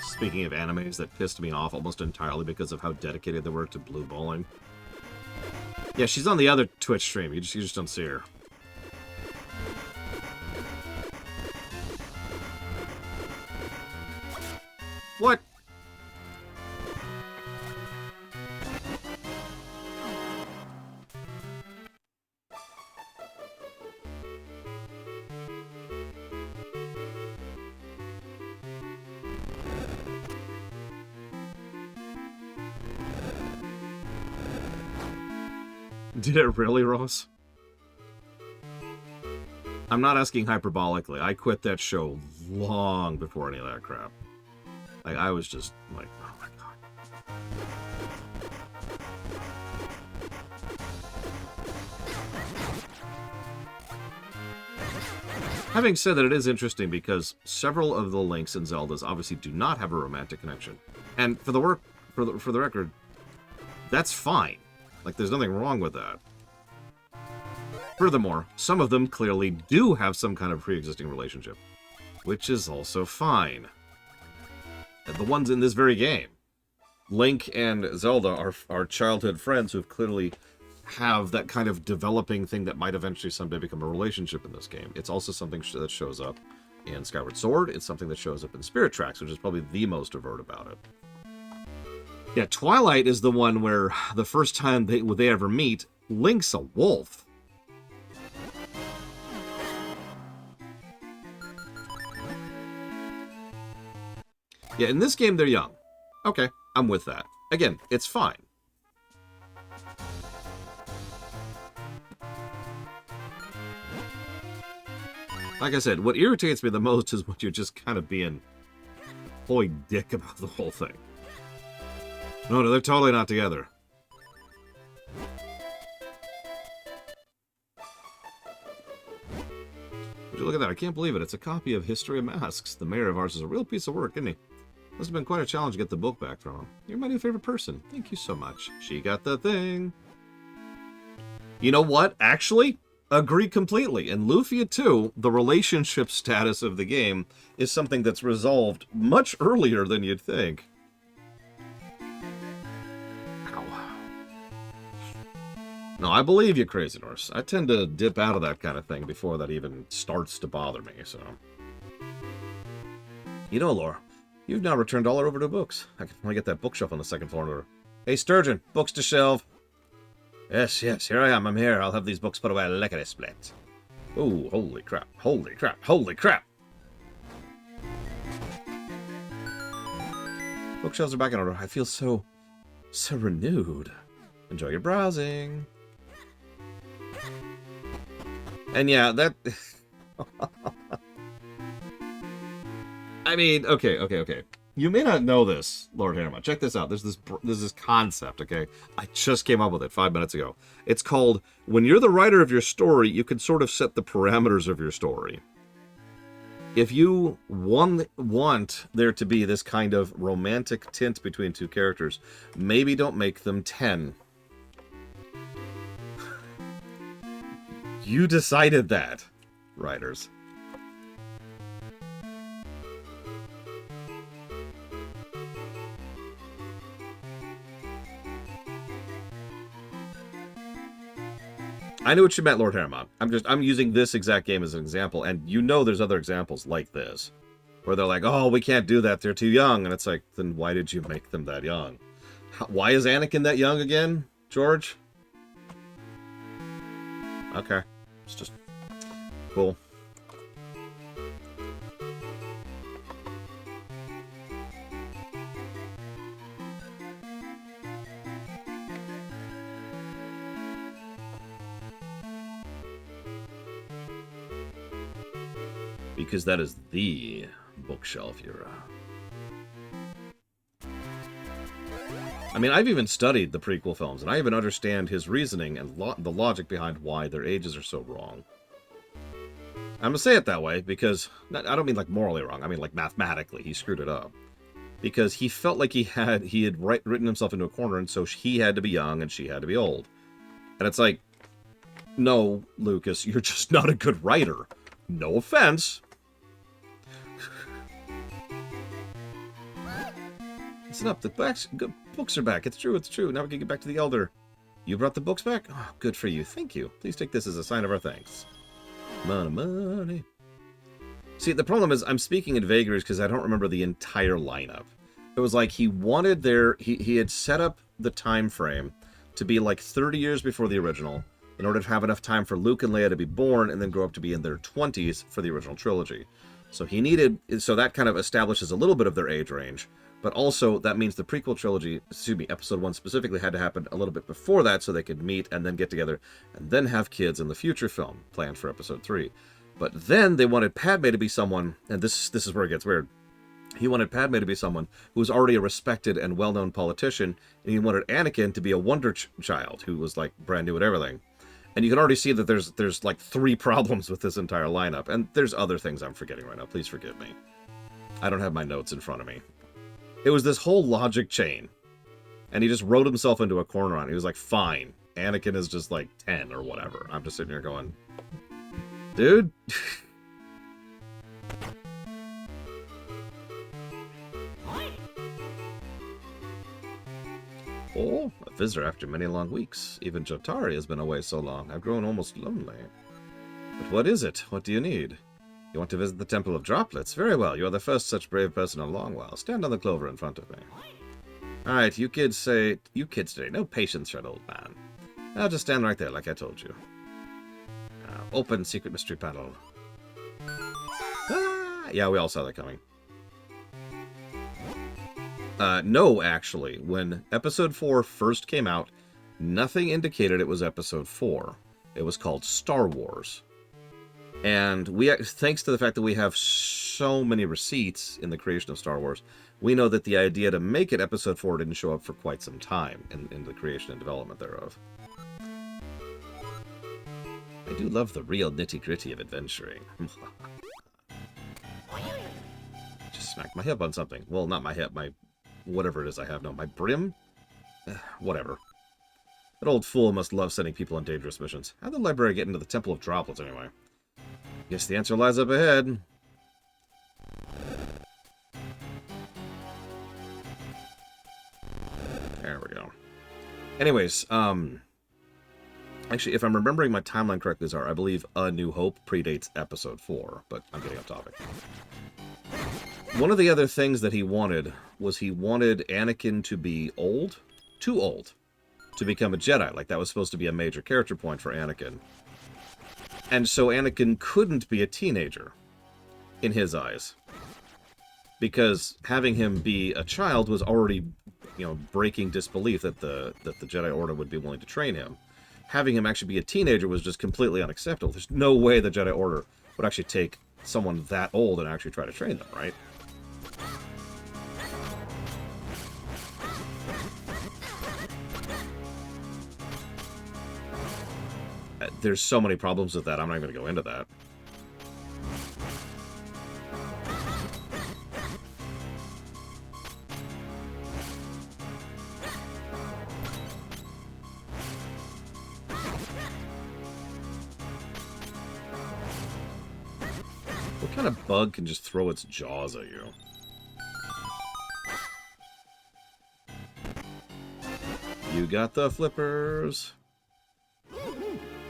Speaking of animes that pissed me off almost entirely because of how dedicated they were to blue balling. Yeah, she's on the other Twitch stream. You just don't see her. What? Did it really, Ross? I'm not asking hyperbolically. I quit that show long before any of that crap. Like, I was just like, oh my god. Having said that, it is interesting because several of the Links in Zeldas obviously do not have a romantic connection. And for the record, that's fine. Like, there's nothing wrong with that. Furthermore, some of them clearly do have some kind of pre-existing relationship, which is also fine. And the ones in this very game. Link and Zelda are childhood friends who clearly have that kind of developing thing that might eventually someday become a relationship in this game. It's also something that shows up in Skyward Sword. It's something that shows up in Spirit Tracks, which is probably the most overt about it. Yeah, Twilight is the one where the first time they ever meet, Link's a wolf. Yeah, in this game, they're young. Okay, I'm with that. Again, it's fine. Like I said, what irritates me the most is when you're just kind of being holy dick about the whole thing. No, they're totally not together. Would you look at that? I can't believe it. It's a copy of History of Masks. The mayor of ours is a real piece of work, isn't he? Must have been quite a challenge to get the book back from him. You're my new favorite person. Thank you so much. She got the thing. You know what? Actually, agree completely. In Lufia 2, the relationship status of the game is something that's resolved much earlier than you'd think. No, I believe you, Crazy Norse. I tend to dip out of that kind of thing before that even starts to bother me, so... You know, Laura, you've now returned all our overdue books. I can finally get that bookshelf on the second floor in order. Hey, Sturgeon, books to shelve. Yes, here I am. I'm here. I'll have these books put away lickety split. Ooh, holy crap. Holy crap. Holy crap. Bookshelves are back in order. I feel so renewed. Enjoy your browsing. And yeah, that... I mean, okay. You may not know this, Lord Harriman. Check this out. There's this concept, okay? I just came up with it 5 minutes ago. It's called, when you're the writer of your story, you can sort of set the parameters of your story. If you want there to be this kind of romantic tint between two characters, maybe don't make them 10. You decided that, writers. I knew what you meant, Lord Harriman. I'm using this exact game as an example, and you know there's other examples like this, where they're like, oh, we can't do that, they're too young, and it's like, then why did you make them that young? Why is Anakin that young again, George? Okay. It's just cool. because that is the bookshelf era. I mean, I've even studied the prequel films, and I even understand his reasoning and the logic behind why their ages are so wrong. I'm gonna say it that way because I don't mean like morally wrong. I mean like mathematically, he screwed it up because he felt like he had written himself into a corner, and so he had to be young and she had to be old. And it's like, no, Lucas, you're just not a good writer. No offense. Listen up, the books are back. It's true, it's true. Now we can get back to the Elder. You brought the books back? Oh, good for you. Thank you. Please take this as a sign of our thanks. Money, money. See, the problem is I'm speaking in vagaries because I don't remember the entire lineup. It was like he wanted he had set up the time frame to be like 30 years before the original in order to have enough time for Luke and Leia to be born and then grow up to be in their 20s for the original trilogy. So that kind of establishes a little bit of their age range, but also that means the prequel trilogy, episode 1 specifically, had to happen a little bit before that so they could meet and then get together and then have kids in the future film planned for episode 3. But then they wanted Padme to be someone, and this is where it gets weird. He wanted Padme to be someone who was already a respected and well-known politician, and he wanted Anakin to be a wonder child who was like brand new at everything. And you can already see that there's like 3 problems with this entire lineup, and there's other things I'm forgetting right now. Please forgive me. I don't have my notes in front of me. It was this whole logic chain, and he just wrote himself into a corner on it. He was like, fine, Anakin is just like 10 or whatever. I'm just sitting here going, dude. Oh, a visitor after many long weeks. Even Jotari has been away so long. I've grown almost lonely. But what is it? What do you need? You want to visit the Temple of Droplets? Very well. You are the first such brave person in a long while. Stand on the clover in front of me. Alright, you kids today, no patience for an old man. I'll just stand right there like I told you. Open secret mystery panel. Ah! Yeah, we all saw that coming. No, actually. When Episode 4 first came out, nothing indicated it was Episode 4. It was called Star Wars. And thanks to the fact that we have so many receipts in the creation of Star Wars, we know that the idea to make it Episode 4 didn't show up for quite some time in the creation and development thereof. I do love the real nitty-gritty of adventuring. Just smacked my hip on something. Well, not my hip, my... whatever it is I have now. My brim? Whatever. That old fool must love sending people on dangerous missions. How'd the library get into the Temple of Droplets, anyway? Guess the answer lies up ahead. There we go. Anyways, actually, if I'm remembering my timeline correctly, I believe A New Hope predates Episode 4, but I'm getting off topic. One of the other things that he wanted was he wanted Anakin to be old, too old, to become a Jedi. Like, that was supposed to be a major character point for Anakin. And so Anakin couldn't be a teenager, in his eyes. Because having him be a child was already, breaking disbelief that the Jedi Order would be willing to train him. Having him actually be a teenager was just completely unacceptable. There's no way the Jedi Order would actually take someone that old and actually try to train them, right? There's so many problems with that, I'm not going to go into that. What kind of bug can just throw its jaws at you? You got the flippers.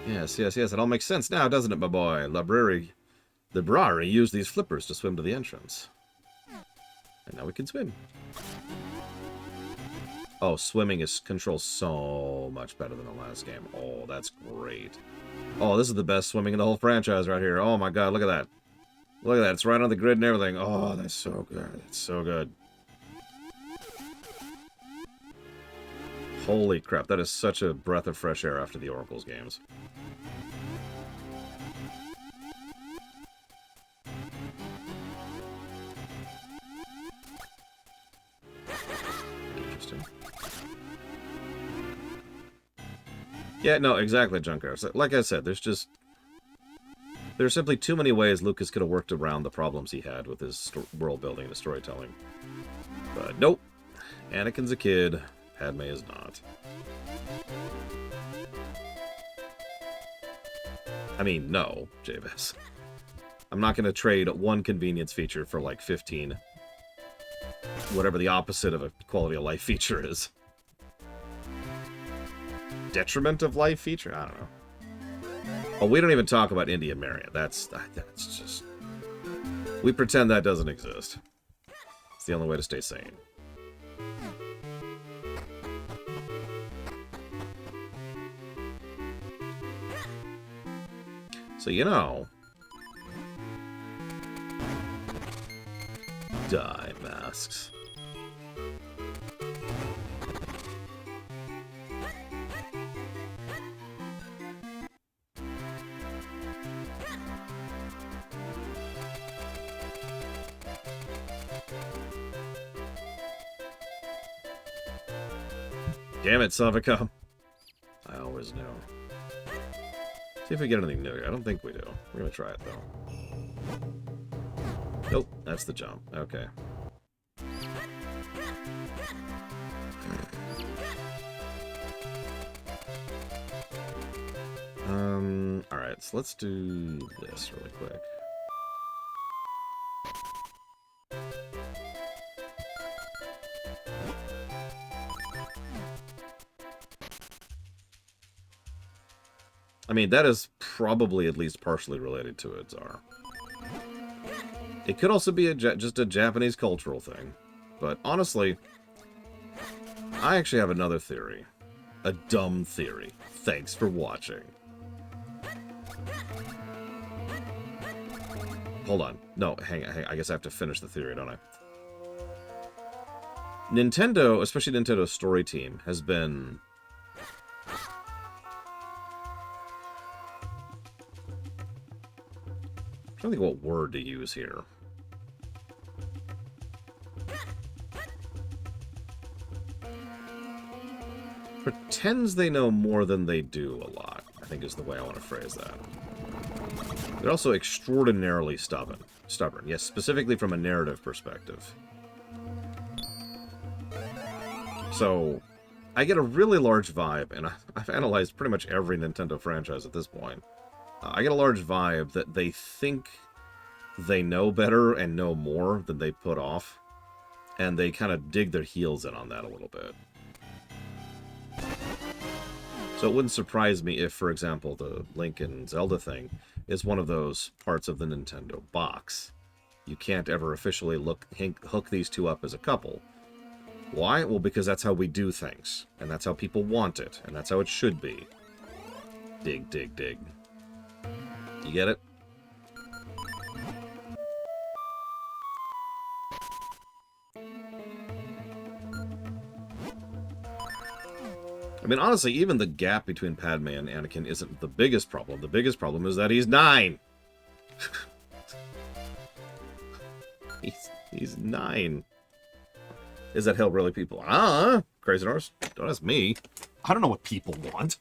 Yes, it all makes sense now, doesn't it, my boy? The Brari used these flippers to swim to the entrance. And now we can swim. Oh, swimming is controls so much better than the last game. Oh, that's great. Oh, this is the best swimming in the whole franchise right here. Oh my god, look at that. Look at that, it's right on the grid and everything. Oh, that's so good. It's so good. Holy crap, that is such a breath of fresh air after the Oracle's games. interesting. Yeah, no, exactly, Junker. So, like I said, there's simply too many ways Lucas could have worked around the problems he had with his world building and his storytelling. But nope. Anakin's a kid. Padme is not. I mean, no, Javis. I'm not going to trade one convenience feature for like 15. Whatever the opposite of a quality of life feature is. Detriment of life feature? I don't know. Oh, we don't even talk about India Maria. That's just... We pretend that doesn't exist. It's the only way to stay sane. So, you know... Die masks. Damn it, Savica. I always knew. See if we get anything new here. I don't think we do. We're gonna try it, though. Nope, that's the jump. Okay. Alright, so let's do this really quick. I mean, that is probably at least partially related to it, Czar. It could also be just a Japanese cultural thing. But honestly, I actually have another theory. A dumb theory. Thanks for watching. Hold on. No, hang on. I guess I have to finish the theory, don't I? Nintendo, especially Nintendo's story team, has been... I'm trying to think what word to use here. Pretends they know more than they do a lot, I think is the way I want to phrase that. They're also extraordinarily stubborn. Yes, specifically from a narrative perspective. So, I get a really large vibe, and I've analyzed pretty much every Nintendo franchise at this point. I get a large vibe that they think they know better and know more than they put off. And they kind of dig their heels in on that a little bit. So it wouldn't surprise me if, for example, the Link and Zelda thing is one of those parts of the Nintendo box. You can't ever officially hook these two up as a couple. Why? Well, because that's how we do things. And that's how people want it. And that's how it should be. Dig, dig, dig. You get it? I mean, honestly, even the gap between Padme and Anakin isn't the biggest problem. The biggest problem is that he's 9! he's 9. Is that hell really people? Crazy Norse? Don't ask me. I don't know what people want.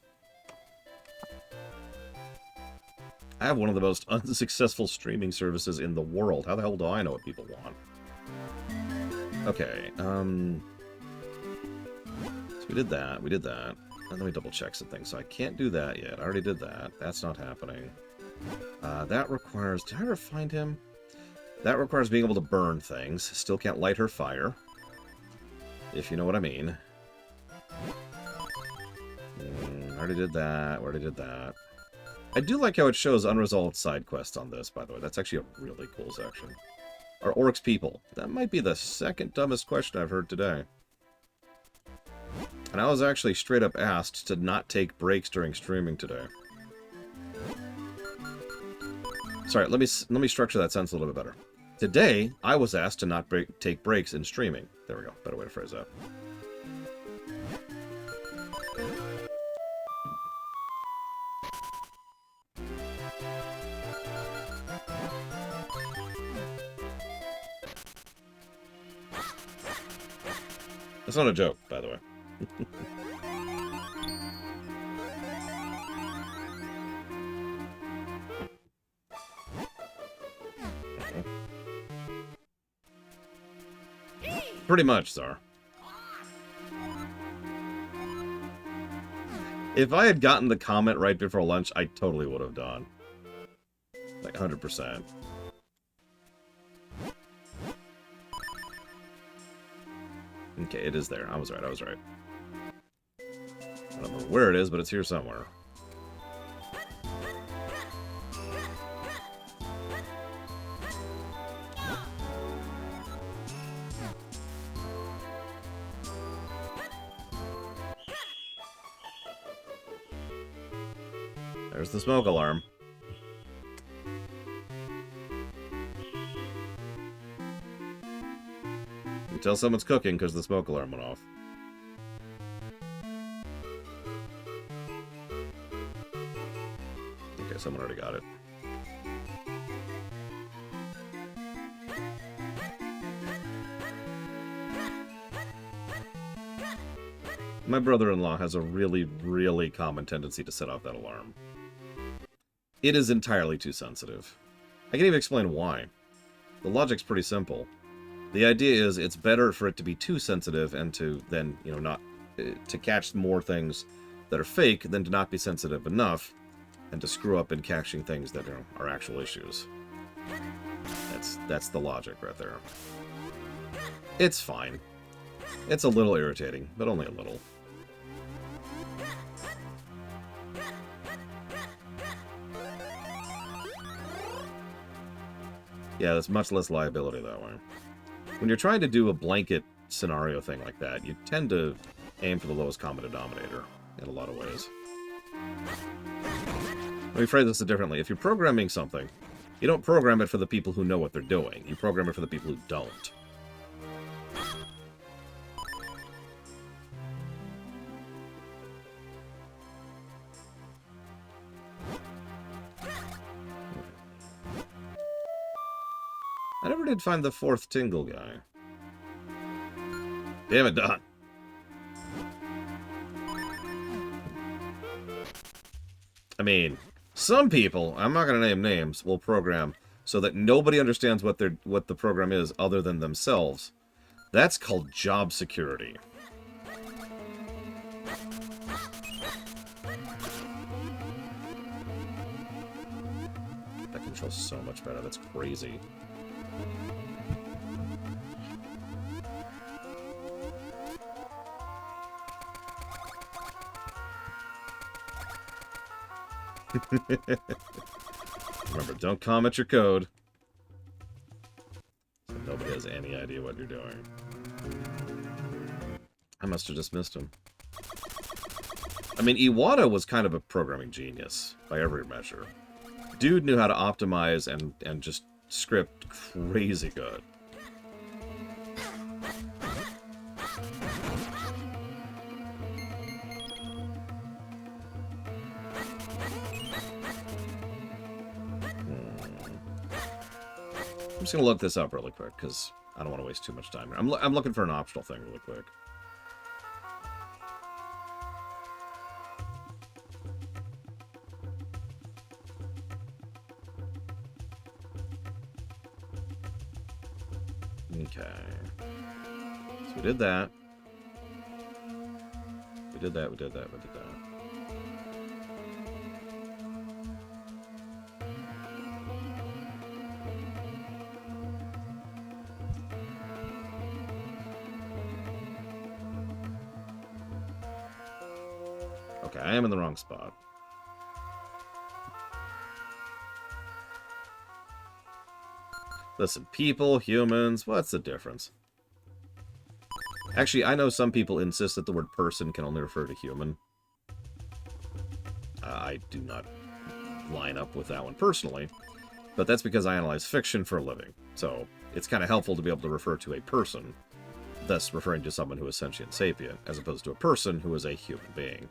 I have one of the most unsuccessful streaming services in the world. How the hell do I know what people want? Okay, so we did that. And let me double check some things. So I can't do that yet. I already did that. That's not happening. That requires... Did I ever find him? That requires being able to burn things. Still can't light her fire. If you know what I mean. Already did that. Already did that. I do like how it shows unresolved side quests on this, by the way. That's actually a really cool section. Are orcs people? That might be the second dumbest question I've heard today. And I was actually straight up asked to not take breaks during streaming today. Sorry, let me structure that sentence a little bit better. Today, I was asked to not take breaks in streaming. There we go. Better way to phrase that. That's not a joke, by the way. Pretty much, Czar. If I had gotten the comment right before lunch, I totally would have done. Like, 100%. Okay, it is there. I was right, I was right. I don't know where it is, but it's here somewhere. There's the smoke alarm. You tell someone's cooking because the smoke alarm went off. Okay, someone already got it. My brother-in-law has a really, really common tendency to set off that alarm. It is entirely too sensitive. I can't even explain why. The logic's pretty simple. The idea is it's better for it to be too sensitive and to then, you know, not to catch more things that are fake than to not be sensitive enough and to screw up in catching things that are actual issues. That's the logic right there. It's fine. It's a little irritating, but only a little. Yeah, there's much less liability that way. When you're trying to do a blanket scenario thing like that, you tend to aim for the lowest common denominator in a lot of ways. Let me phrase this differently. If you're programming something, you don't program it for the people who know what they're doing. You program it for the people who don't. I never did find the fourth Tingle guy. Damn it, Don. I mean, some people, I'm not going to name names, will program so that nobody understands what the program is other than themselves. That's called job security. That controls so much better. That's crazy. Remember, don't comment your code. So nobody has any idea what you're doing. I must have just missed him. I mean, Iwata was kind of a programming genius, by every measure. Dude knew how to optimize and just script crazy good. I'm just going to look this up really quick, because I don't want to waste too much time here. I'm looking for an optional thing really quick. Okay. So we did that. We did that, we did that, we did that. Okay, I am in the wrong spot. Listen, people, humans, what's the difference? Actually, I know some people insist that the word person can only refer to human. I do not line up with that one personally, but that's because I analyze fiction for a living. So it's kind of helpful to be able to refer to a person, thus referring to someone who is sentient sapient, as opposed to a person who is a human being.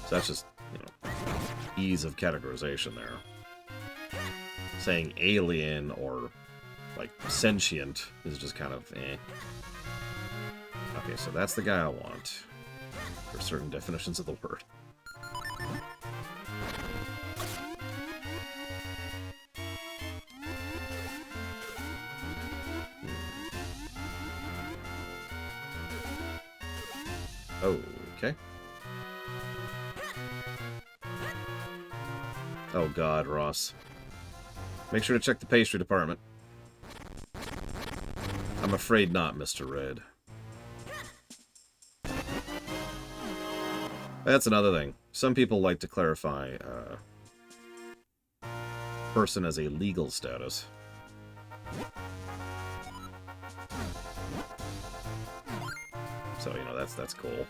So that's just, you know, ease of categorization there. Saying alien or like, sentient is just kind of eh. Okay, so that's the guy I want. For certain definitions of the word. Okay. Oh god, Ross. Make sure to check the pastry department. I'm afraid not, Mr. Red. That's another thing. Some people like to clarify person as a legal status. So, you know, that's cool.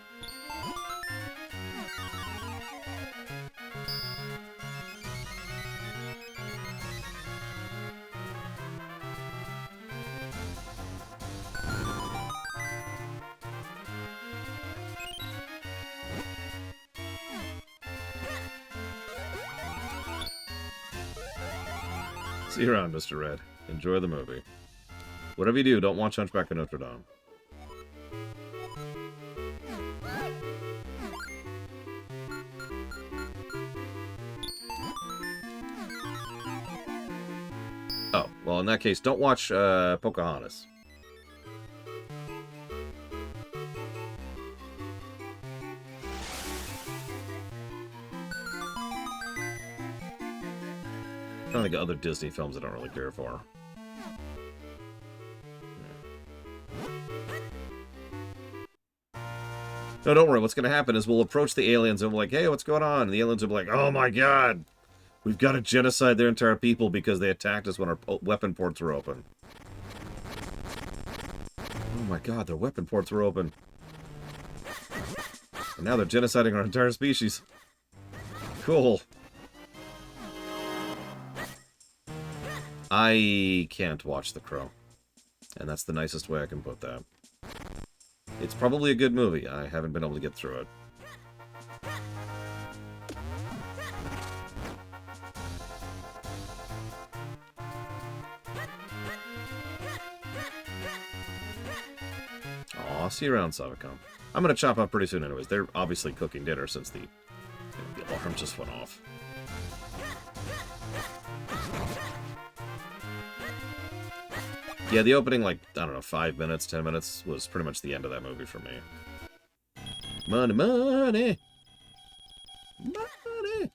See you around, Mr. Red. Enjoy the movie. Whatever you do, don't watch Hunchback of Notre Dame. Oh, well, in that case, don't watch Pocahontas. I don't think other Disney films I don't really care for. No, don't worry. What's going to happen is we'll approach the aliens and we're like, hey, what's going on? And the aliens will be like, oh my god, we've got to genocide their entire people because they attacked us when our weapon ports were open. Oh my god, their weapon ports were open. And now they're genociding our entire species. Cool. I can't watch The Crow. And that's the nicest way I can put that. It's probably a good movie. I haven't been able to get through it. Aw, see you around, Savicom. I'm gonna chop up pretty soon anyways. They're obviously cooking dinner since the alarm just went off. Yeah, the opening, like, I don't know, 5 minutes, 10 minutes was pretty much the end of that movie for me. Money, money! Money!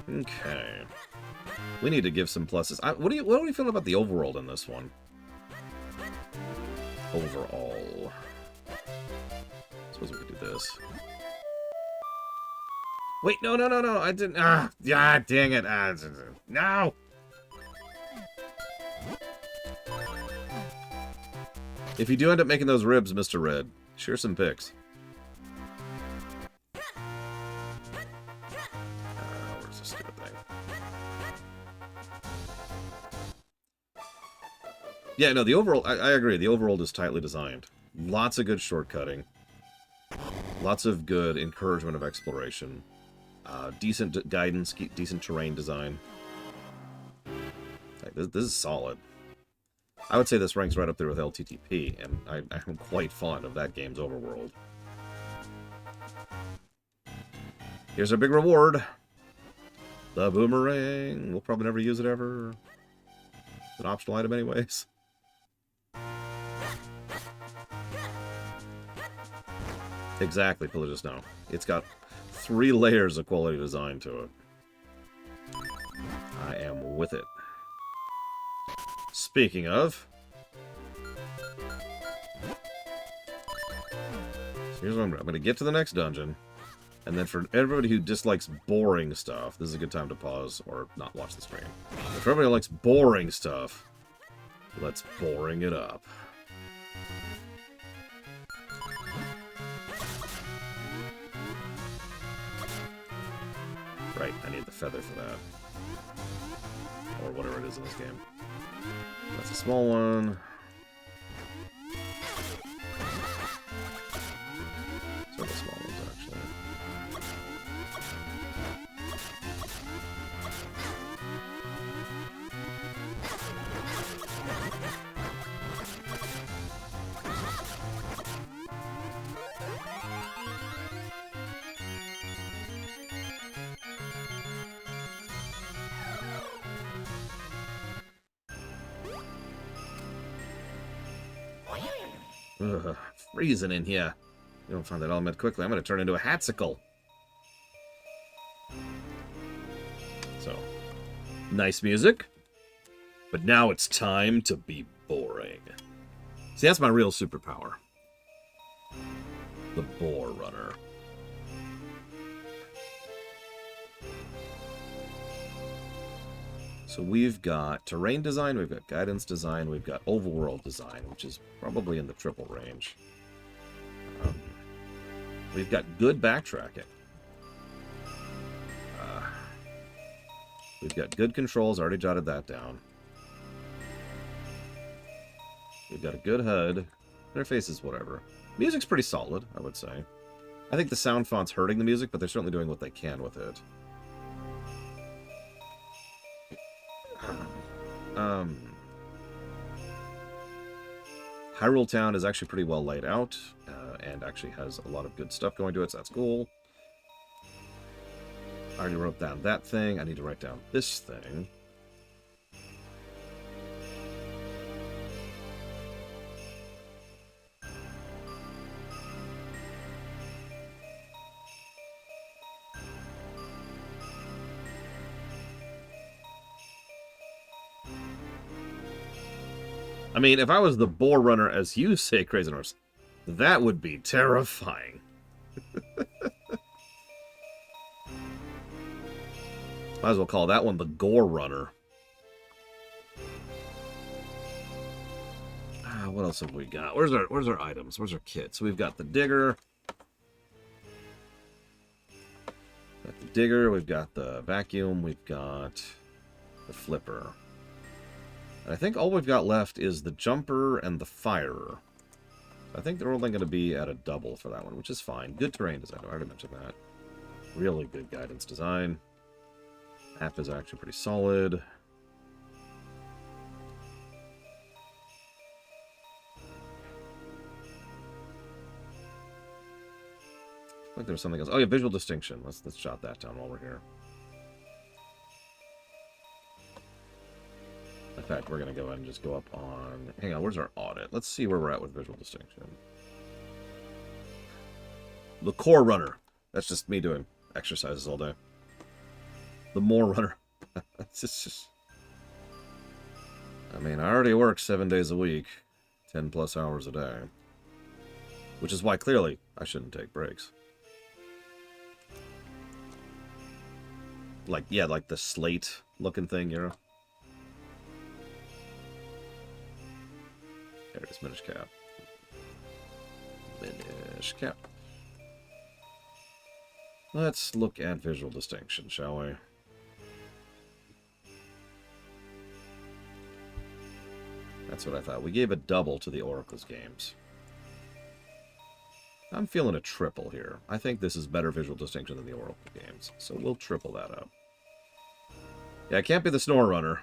Okay. We need to give some pluses. What do you feel about the overworld in this one? Overall. Suppose we could do this. Wait, no, I didn't. Yeah, dang it. No! If you do end up making those ribs, Mr. Red, share some pics. Where's this stupid thing? Yeah, no, the overall, I agree. The overworld is tightly designed. Lots of good shortcutting. Lots of good encouragement of exploration. Decent guidance, decent terrain design. Like, this is solid. I would say this ranks right up there with LTTP, and I'm quite fond of that game's overworld. Here's our big reward. The boomerang. We'll probably never use it ever. It's an optional item anyways. Exactly, Pillagers know. It's got 3 layers of quality design to it. I am with it. Speaking of... here's what I'm going to get to the next dungeon. And then for everybody who dislikes boring stuff, this is a good time to pause or not watch the stream. But for everybody who likes boring stuff, let's boring it up. Right, I need the feather for that. Or whatever it is in this game. That's a small one. Several small ones, actually. Ugh, freezing in here. You don't find that element quickly, I'm going to turn into a hatsicle. So, nice music. But now it's time to be boring. See, that's my real superpower. The Boar Runner. So we've got terrain design, we've got guidance design, we've got overworld design, which is probably in the triple range. We've got good backtracking. We've got good controls, already jotted that down. We've got a good HUD. Interface is whatever. Music's pretty solid, I would say. I think the sound font's hurting the music, but they're certainly doing what they can with it. Hyrule Town is actually pretty well laid out, and actually has a lot of good stuff going to it, so that's cool. I already wrote down that thing. I need to write down this thing. I mean, if I was the Boar Runner, as you say, Crazy Norse, that would be terrifying. Might as well call that one the Gore Runner. What else have we got? Where's our items? Where's our kit? So we've got the digger. Got the digger. We've got the vacuum. We've got the flipper. And I think all we've got left is the jumper and the firer. I think they're only going to be at a double for that one, which is fine. Good terrain design. I already mentioned that. Really good guidance design. Map is actually pretty solid. I think there's something else. Oh yeah, visual distinction. Let's jot that down while we're here. In fact, we're gonna go ahead and just go up on. Hang on, where's our audit? Let's see where we're at with visual distinction. The core runner. That's just me doing exercises all day. The more runner. It's just. I mean, I already work 7 days a week, 10 plus hours a day, which is why clearly I shouldn't take breaks. Like, yeah, like the slate looking thing, you know? There it is, Minish cap. Minish cap. Let's look at visual distinction, shall we? That's what I thought. We gave a double to the Oracle's games. I'm feeling a triple here. I think this is better visual distinction than the Oracle games, so we'll triple that up. Yeah, it can't be the Snore Runner.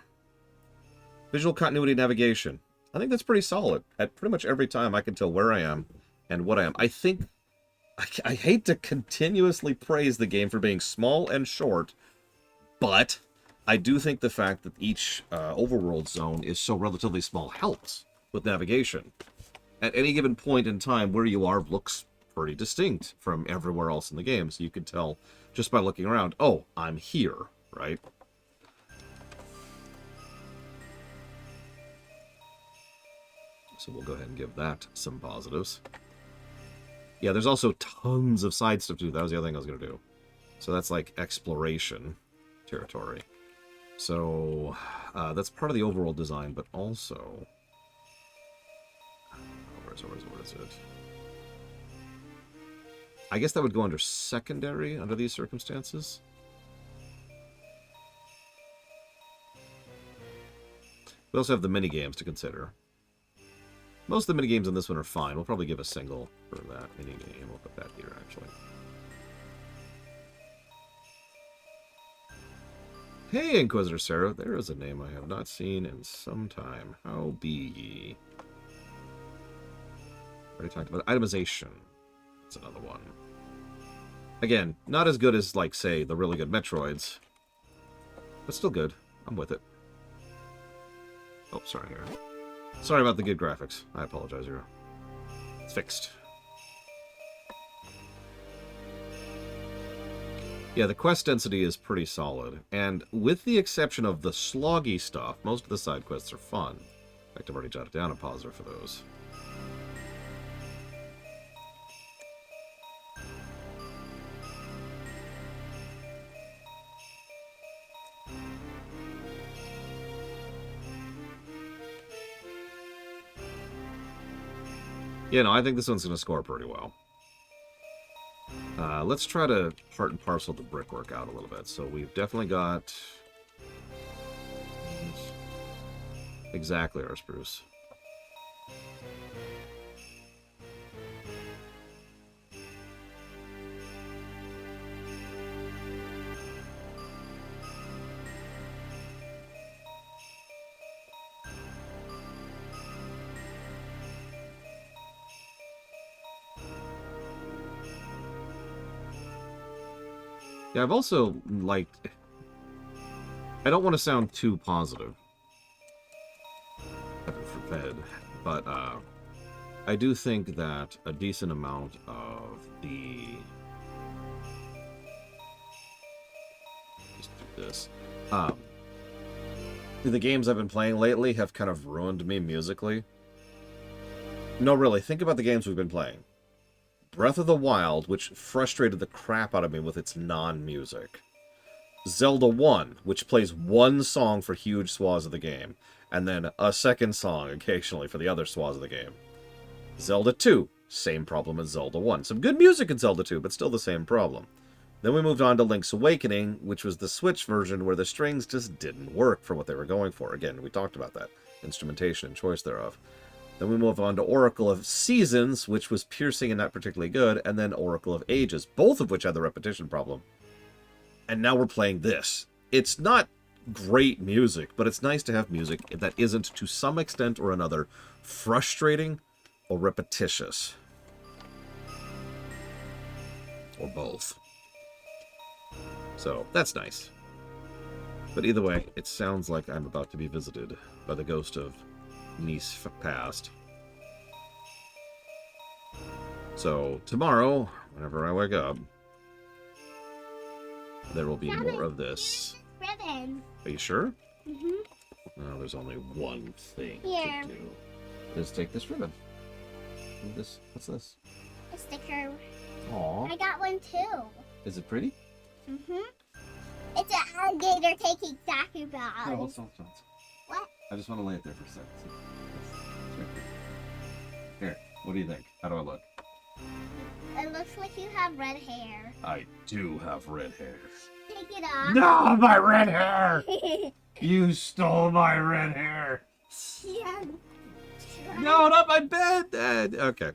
Visual continuity navigation. I think that's pretty solid. At pretty much every time I can tell where I am and what I am. I think... I hate to continuously praise the game for being small and short, but I do think the fact that each overworld zone is so relatively small helps with navigation. At any given point in time, where you are looks pretty distinct from everywhere else in the game, so you can tell just by looking around, oh, I'm here, right? So we'll go ahead and give that some positives. Yeah, there's also tons of side stuff to do. That was the other thing I was going to do. So that's like exploration territory. So that's part of the overall design, but also... Where is it? I guess that would go under secondary under these circumstances. We also have the mini-games to consider. Most of the mini-games in this one are fine. We'll probably give a single for that mini-game. We'll put that here, actually. Hey, Inquisitor Sarah. There is a name I have not seen in some time. How be ye? Already talked about itemization. That's another one. Again, not as good as, like, say, the really good Metroids. But still good. I'm with it. Oh, sorry, here. Sorry about the good graphics. I apologize, Hero. It's fixed. Yeah, the quest density is pretty solid. And with the exception of the sloggy stuff, most of the side quests are fun. In fact, I've already jotted down a pauser for those. Yeah, no, I think this one's going to score pretty well. Let's try to part and parcel the brickwork out a little bit. So we've definitely got... Exactly our spruce. Yeah, I've also, like... I don't want to sound too positive. Heaven forbid. But, I do think that a decent amount of the... Just do this. The games I've been playing lately have kind of ruined me musically. No, really, think about the games we've been playing. Breath of the Wild, which frustrated the crap out of me with its non-music. Zelda 1, which plays one song for huge swaths of the game, and then a second song occasionally for the other swaths of the game. Zelda 2, same problem as Zelda 1. Some good music in Zelda 2, but still the same problem. Then we moved on to Link's Awakening, which was the Switch version where the strings just didn't work for what they were going for. Again, we talked about that. Instrumentation and choice thereof. Then we move on to Oracle of Seasons, which was piercing and not particularly good, and then Oracle of Ages, both of which had the repetition problem. And now we're playing this. It's not great music, but it's nice to have music that isn't, to some extent or another, frustrating or repetitious. Or both. So, that's nice. But either way, it sounds like I'm about to be visited by the ghost of niece past. So, tomorrow, whenever I wake up, there will be more of this. Ribbon. Are you sure? Mm-hmm. No, there's only one thing Here. to do. Just take this ribbon. What's this? A sticker. Aww. I got one too. Is it pretty? Mm-hmm. It's an alligator taking Soccer No, balls. hold on. What? I just want to lay it there for a second. Here, what do you think? How do I look? It looks like you have red hair. I do have red hair. Take it off. No, my red hair! You stole my red hair! Yeah. No, not my bed! Okay.